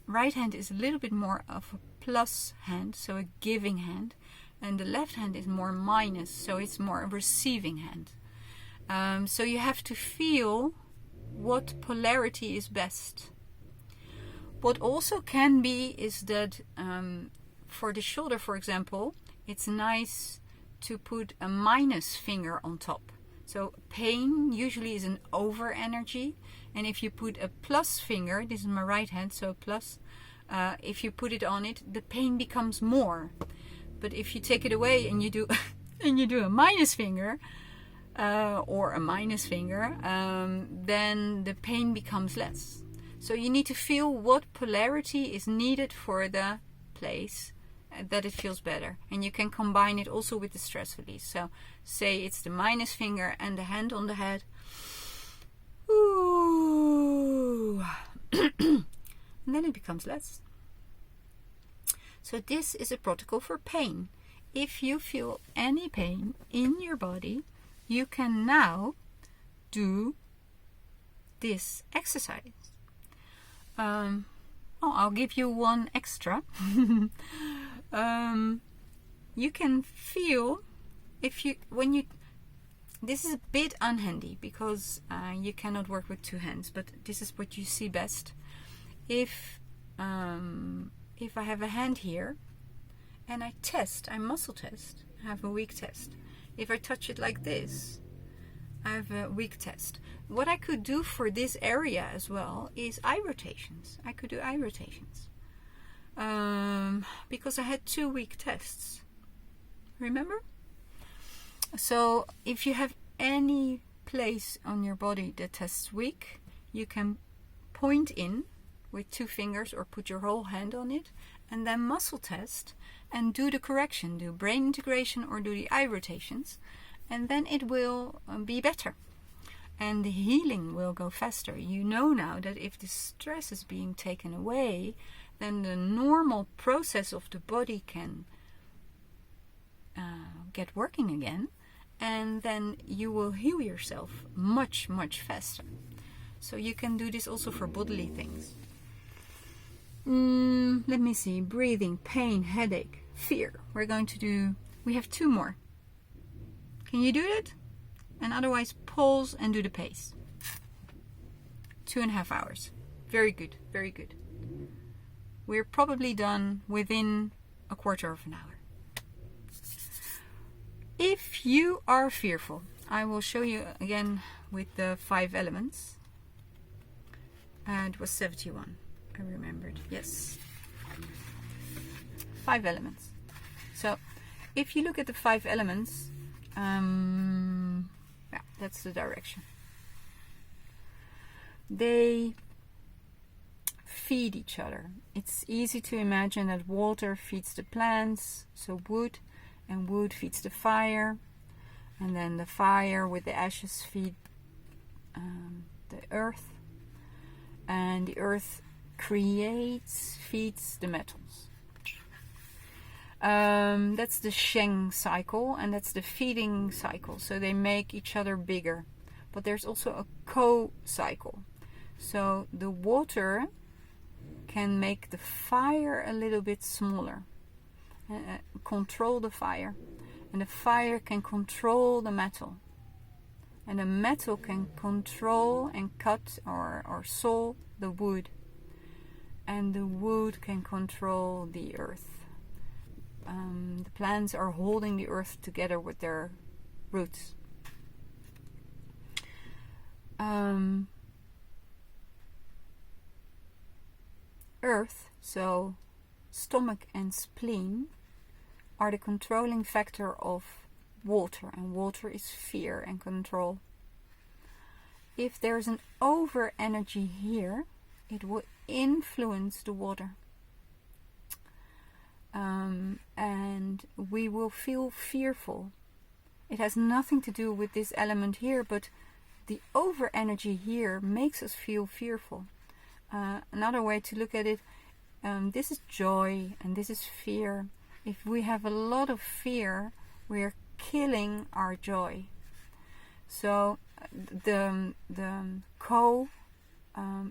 right hand is a little bit more of a plus hand, so a giving hand, and the left hand is more minus, so it's more a receiving hand. So you have to feel what polarity is best. What also can be is that for the shoulder, for example, it's nice to put a minus finger on top. So pain usually is an over energy, and if you put a plus finger, this is my right hand, so plus, if you put it on it, the pain becomes more. But if you take it away and you do and you do a minus finger, or a minus finger, then the pain becomes less. So you need to feel what polarity is needed for the place that it feels better. And you can combine it also with the stress release. So say it's the minus finger and the hand on the head. Ooh. And then it becomes less. So this is a protocol for pain. If you feel any pain in your body, you can now do this exercise. I'll give you one extra. You can feel this is a bit unhandy because you cannot work with two hands, but this is what you see best. If I have a hand here and I muscle test, I have a weak test. If I touch it like this, I have a weak test. What I could do for this area as well is eye rotations. I could do eye rotations. Because I had 2 weak tests. Remember? So if you have any place on your body that tests weak, you can point in with 2 fingers or put your whole hand on it and then muscle test and do the correction. Do brain integration or do the eye rotations, and then it will be better. And the healing will go faster. You know now that if the stress is being taken away, then the normal process of the body can get working again, and then you will heal yourself much, much faster. So you can do this also for bodily things. Let me see. Breathing, pain, headache, fear. We have 2 more. Can you do it? And otherwise pause and do the pace. 2.5 hours. Very good, very good. We're probably done within a quarter of an hour. If you are fearful, I will show you again with the 5 elements. It was 71. I remembered. Yes. 5 elements. So, if you look at the 5 elements, that's the direction. They feed each other. It's easy to imagine that water feeds the plants, so wood, and wood feeds the fire, and then the fire with the ashes feed the earth, and the earth feeds the metals. That's the Sheng cycle, and that's the feeding cycle. So they make each other bigger. But there's also a co-cycle. So the water can make the fire a little bit smaller, control the fire, and the fire can control the metal, and the metal can control and cut or saw the wood, and the wood can control the earth. The plants are holding the earth together with their roots. Earth, so stomach and spleen, are the controlling factor of water, and water is fear and control. If there's an over energy here, it will influence the water. and we will feel fearful. It has nothing to do with this element here, but the over energy here makes us feel fearful. Another way to look at it, this is joy and this is fear. If we have a lot of fear, we're killing our joy. So the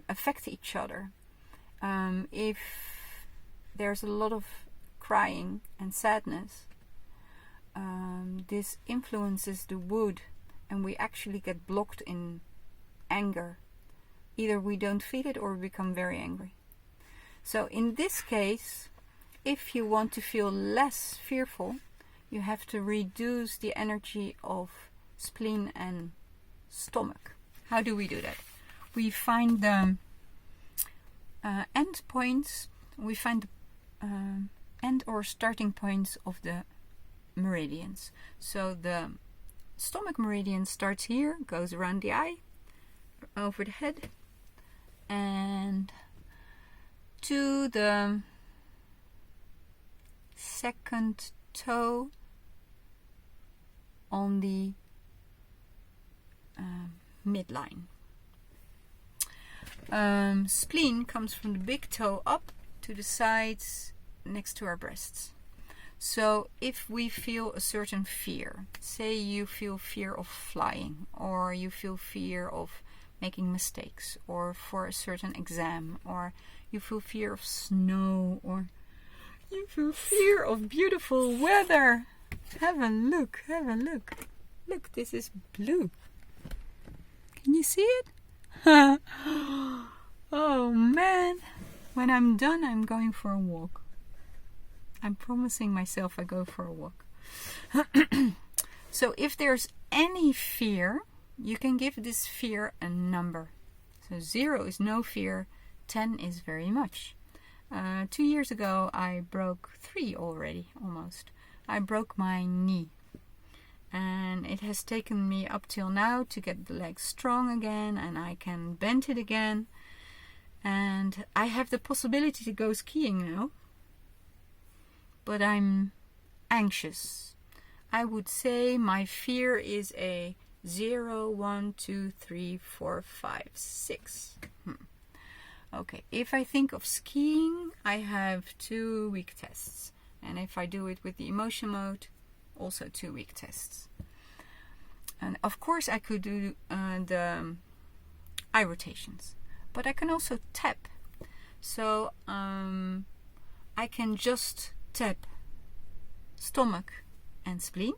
affect each other. If there's a lot of crying and sadness, this influences the wood, and we actually get blocked in anger. Either we don't feel it or we become very angry. So in this case, if you want to feel less fearful, you have to reduce the energy of spleen and stomach. How do we do that? We find the end points, we find the end or starting points of the meridians. So the stomach meridian starts here, goes around the eye, over the head, and to the second toe on the midline. Spleen comes from the big toe up to the sides next to our breasts. So if we feel a certain fear, say you feel fear of flying, or you feel fear of making mistakes, or for a certain exam, or you feel fear of snow, or you feel fear of beautiful weather. Have a look, have a look. Look, this is blue. Can you see it? Oh man, when I'm done, I'm going for a walk. I'm promising myself I go for a walk. So if there's any fear, you can give this fear a number. So 0 is no fear, 10 is very much. 2 years ago I broke 3 already, almost. I broke my knee. And it has taken me up till now to get the leg strong again, and I can bend it again. And I have the possibility to go skiing now. But I'm anxious. I would say my fear is a 0, 1, 2, 3, 4, 5, 6. Okay, if I think of skiing, I have 2 week tests. And if I do it with the emotion mode, also 2 week tests. And of course I could do the eye rotations. But I can also tap. So I can just tap stomach and spleen.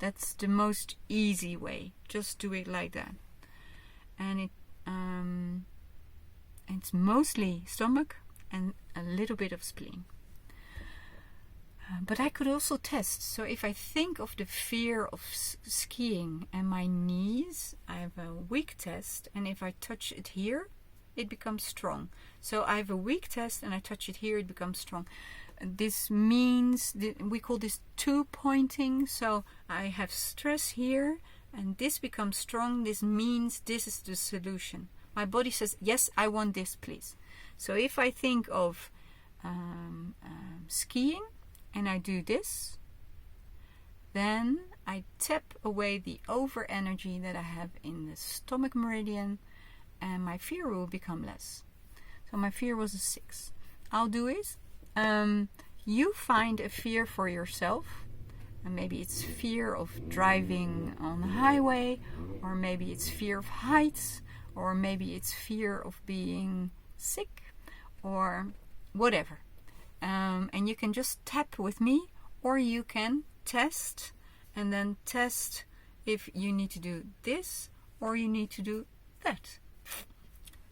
That's the most easy way. Just do it like that. And it's mostly stomach and a little bit of spleen. But I could also test. So if I think of the fear of skiing and my knees, I have a weak test. And if I touch it here, it becomes strong. So I have a weak test and I touch it here, it becomes strong. This means, we call this 2-pointing. So I have stress here and this becomes strong. This means this is the solution. My body says, yes, I want this, please. So if I think of skiing and I do this, then I tap away the over energy that I have in the stomach meridian, and my fear will become less. So my fear was a 6. I'll do it. You find a fear for yourself, and maybe it's fear of driving on the highway, or maybe it's fear of heights, or maybe it's fear of being sick, or whatever. And you can just tap with me, or you can test, and then test if you need to do this, or you need to do that.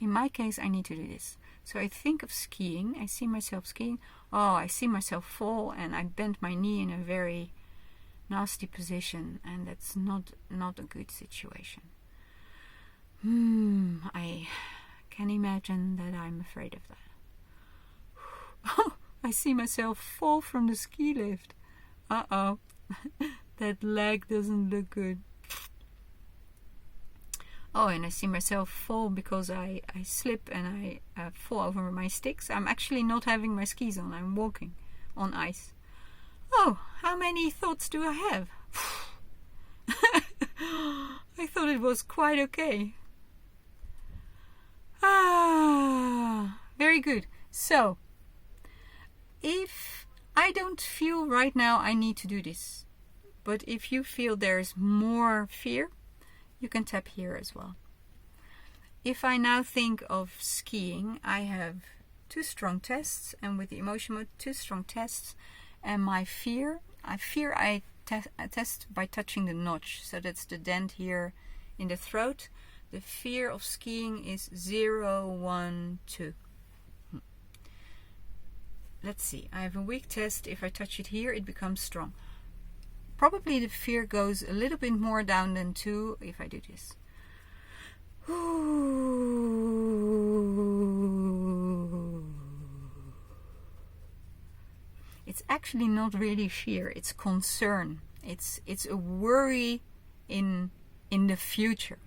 In my case, I need to do this. So I think of skiing. I see myself skiing. Oh, I see myself fall, and I bend my knee in a very nasty position, and that's not a good situation. I can imagine that I'm afraid of that. Oh, I see myself fall from the ski lift. Uh-oh, that leg doesn't look good. Oh, and I see myself fall because I slip and I fall over my sticks. I'm actually not having my skis on. I'm walking on ice. Oh, how many thoughts do I have? I thought it was quite okay. Very good. So, if I don't feel right now I need to do this, but if you feel there's more fear, you can tap here as well. If I now think of skiing, I have 2 strong tests, and with the emotion mode, 2 strong tests, and my fear, I test by touching the notch, so that's the dent here in the throat. The fear of skiing is 0, 1, 2. Let's see, I have a weak test. If I touch it here, it becomes strong. Probably the fear goes a little bit more down than 2 if I do this. It's actually not really fear, it's concern. It's a worry in the future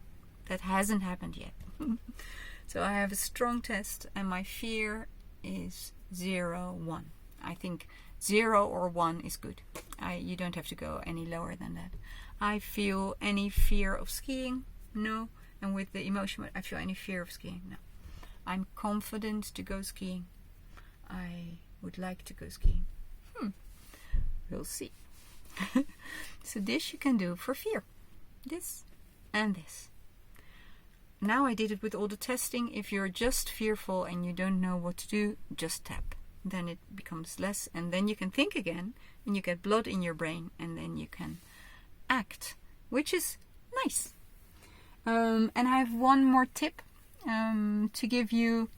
that hasn't happened yet. So I have a strong test and my fear is 0, 1. I think 0 or 1 is good. You don't have to go any lower than that. I feel any fear of skiing? No. And with the emotion, I feel any fear of skiing? No. I'm confident to go skiing. I would like to go skiing. We'll see. So this you can do for fear. This and this. Now I did it with all the testing. If you're just fearful and you don't know what to do, just tap. Then it becomes less, and then you can think again, and you get blood in your brain, and then you can act, which is nice. And I have one more tip to give you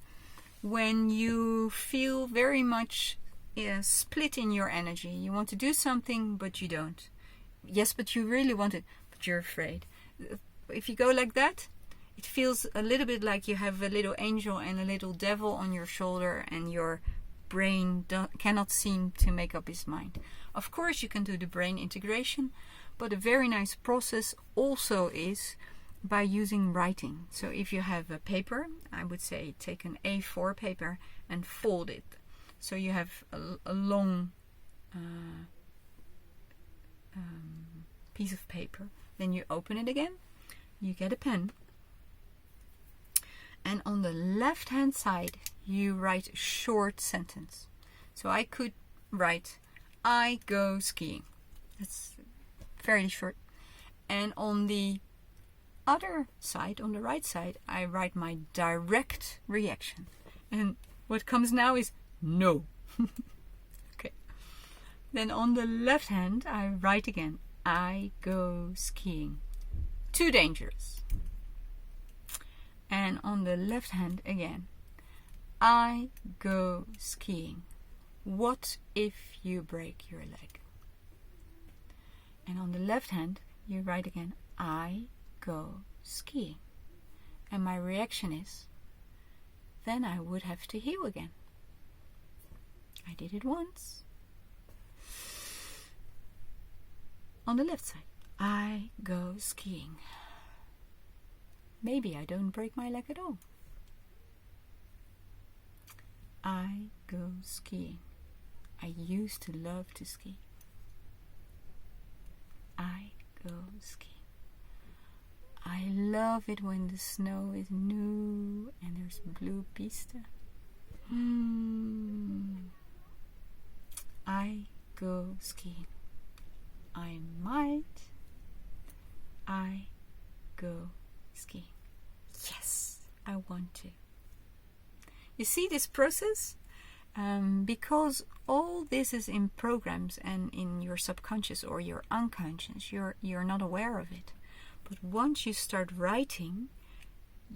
when you feel very much split in your energy. You want to do something, but you don't. Yes, but you really want it, but you're afraid. If you go like that, it feels a little bit like you have a little angel and a little devil on your shoulder, and your brain cannot seem to make up his mind. Of course, you can do the brain integration, but a very nice process also is by using writing. So if you have a paper, I would say take an A4 paper and fold it. So you have a long piece of paper. Then you open it again, you get a pen, and on the left hand side you write a short sentence. So I could write, I go skiing. That's fairly short. And on the other side, on the right side, I write my direct reaction. And what comes now is no. Okay. Then on the left hand, I write again, I go skiing. Too dangerous. And on the left hand again, I go skiing. What if you break your leg? And on the left hand, you write again, I go skiing. And my reaction is, then I would have to heal again. I did it once. On the left side, I go skiing. Maybe I don't break my leg at all. I go skiing. I used to love to ski. I go skiing. I love it when the snow is new and there's blue piste. I go skiing. I might. I go skiing. Yes, I want to. You see this process? Because all this is in programs and in your subconscious or your unconscious, you're not aware of it. But once you start writing,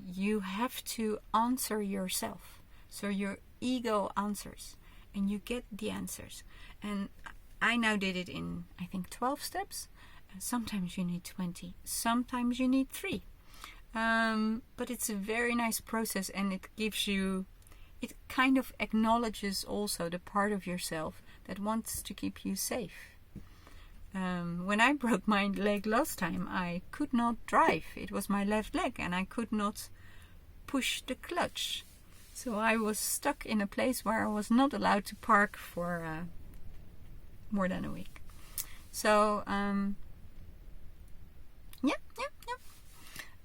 you have to answer yourself. So your ego answers and you get the answers. And I now did it in, I think, 12 steps. Sometimes you need 20. Sometimes you need 3. But it's a very nice process, and it gives you, it kind of acknowledges also the part of yourself that wants to keep you safe. When I broke my leg last time, I could not drive. It was my left leg and I could not push the clutch. So I was stuck in a place where I was not allowed to park for more than a week. So,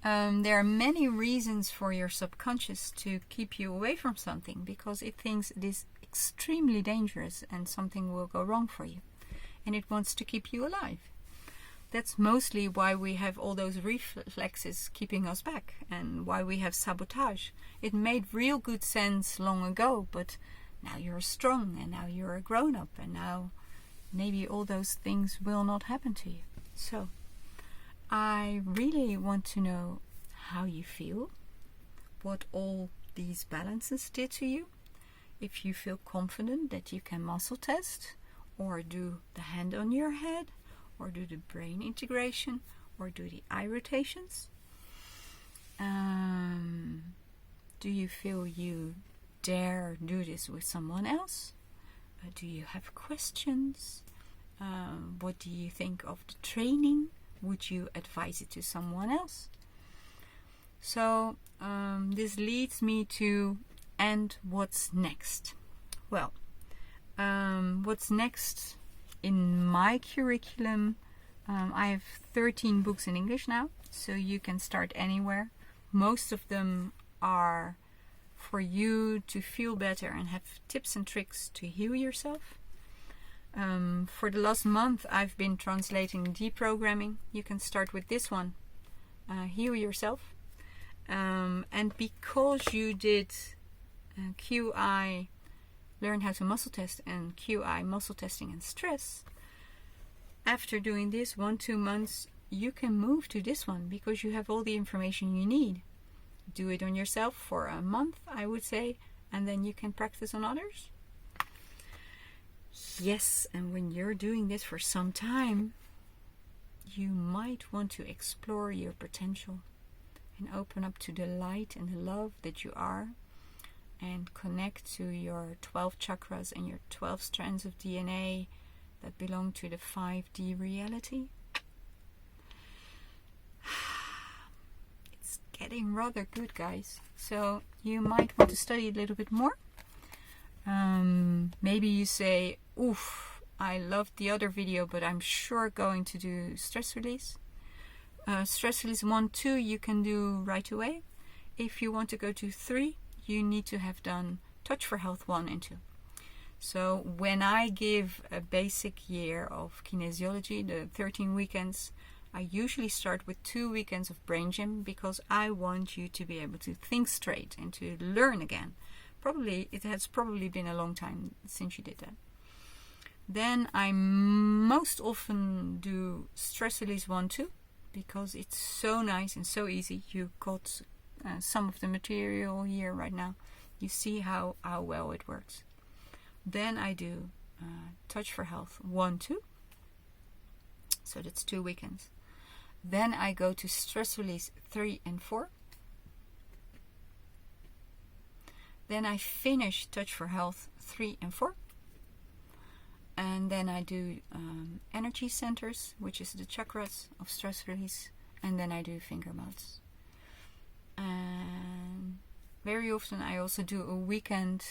there are many reasons for your subconscious to keep you away from something, because it thinks it is extremely dangerous and something will go wrong for you. And it wants to keep you alive. That's mostly why we have all those reflexes keeping us back, and why we have sabotage. It made real good sense long ago, but now you're strong and now you're a grown-up, and now maybe all those things will not happen to you. So I really want to know how you feel, what all these balances did to you, if you feel confident that you can muscle test, or do the hand on your head, or do the brain integration, or do the eye rotations. Do you feel you dare do this with someone else? Do you have questions? What do you think of the training? Would you advise it to someone else? So this leads me to, and what's next? Well, what's next in my curriculum? I have 13 books in English now, so you can start anywhere. Most of them are for you to feel better and have tips and tricks to heal yourself. For the last month I've been translating deprogramming. You can start with this one, Heal Yourself. And because you did QI, Learn How to Muscle Test, and QI, Muscle Testing and Stress, after doing this 1-2 months, you can move to this one because you have all the information you need. Do it on yourself for a month, I would say, and then you can practice on others. Yes, and when you're doing this for some time, you might want to explore your potential and open up to the light and the love that you are, and connect to your 12 chakras and your 12 strands of DNA that belong to the 5D reality. It's getting rather good, guys. So you might want to study a little bit more. Maybe you say, oof, I loved the other video, but I'm sure going to do stress release. Stress release 1, 2 you can do right away. If you want to go to 3, you need to have done Touch for Health 1 and 2. So when I give a basic year of kinesiology, the 13 weekends, I usually start with 2 weekends of brain gym, because I want you to be able to think straight and to learn again. It has probably been a long time since you did that. Then I most often do stress release 1, 2, because it's so nice and so easy. You got some of the material here right now. You see how well it works. Then I do Touch for Health 1, 2. So that's 2 weekends. Then I go to stress release 3 and 4. Then I finish Touch for Health 3 and 4. And then I do energy centers, which is the chakras of stress release. And then I do finger modes. And very often I also do a weekend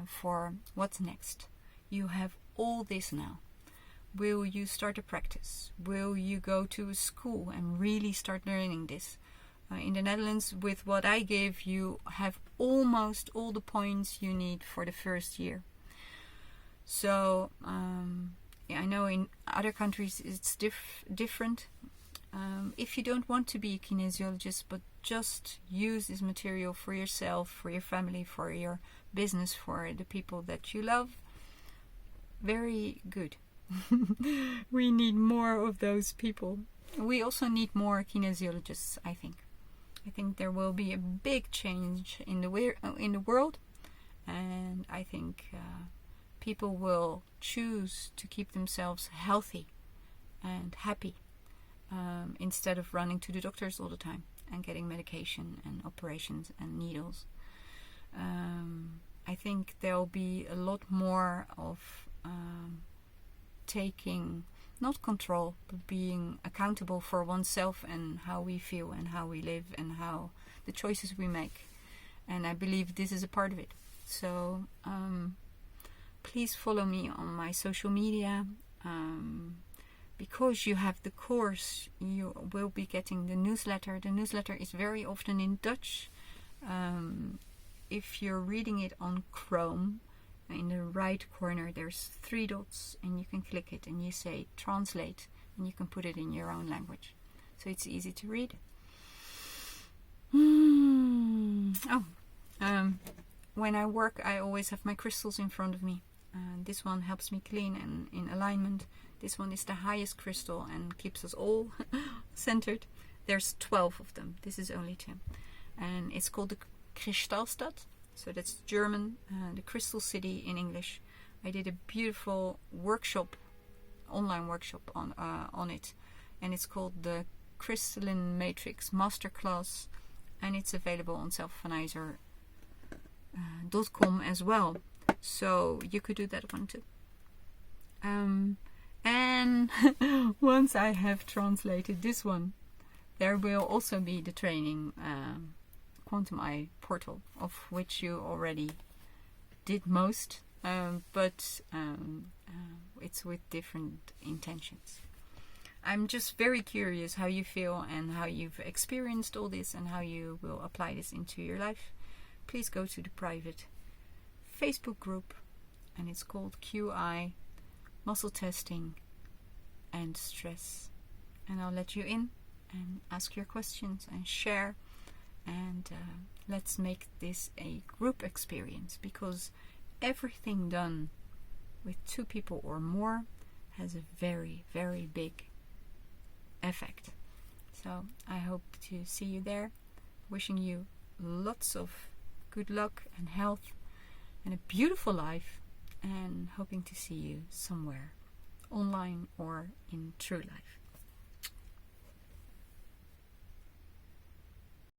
for what's next. You have all this now. Will you start a practice? Will you go to a school and really start learning this? In the Netherlands, with what I give, you have almost all the points you need for the first year. So I know in other countries it's different. If you don't want to be a kinesiologist, but just use this material for yourself, for your family, for your business, for the people that you love, very good. We need more of those people. We also need more kinesiologists, I think. I think there will be a big change in the world, and I think people will choose to keep themselves healthy and happy instead of running to the doctors all the time and getting medication and operations and needles. I think there will be a lot more of taking not control, but being accountable for oneself and how we feel and how we live and how the choices we make. And I believe this is a part of it. So please follow me on my social media. Because you have the course, you will be getting the newsletter. The newsletter is very often in Dutch. If you're reading it on Chrome, in the right corner there's 3 dots and you can click it and you say translate and you can put it in your own language. So it's easy to read. When I work, I always have my crystals in front of me. This one helps me clean and in alignment. This one is the highest crystal and keeps us all centered. There's 12 of them. This is only 10. And it's called the Kristalstad. So that's German, the Crystal City in English. I did a beautiful workshop, online workshop on it. And it's called the Crystalline Matrix Masterclass. And it's available on selfvanizer.com as well. So you could do that one too. And once I have translated this one, there will also be the training Quantum Eye Portal, of which you already did most, but it's with different intentions. I'm just very curious how you feel and how you've experienced all this and how you will apply this into your life. Please go to the private Facebook group, and it's called QI Muscle Testing and Stress. And I'll let you in and ask your questions and share. And let's make this a group experience, because everything done with 2 people or more has a very, very big effect. So I hope to see you there. Wishing you lots of good luck and health and a beautiful life, and hoping to see you somewhere online or in true life.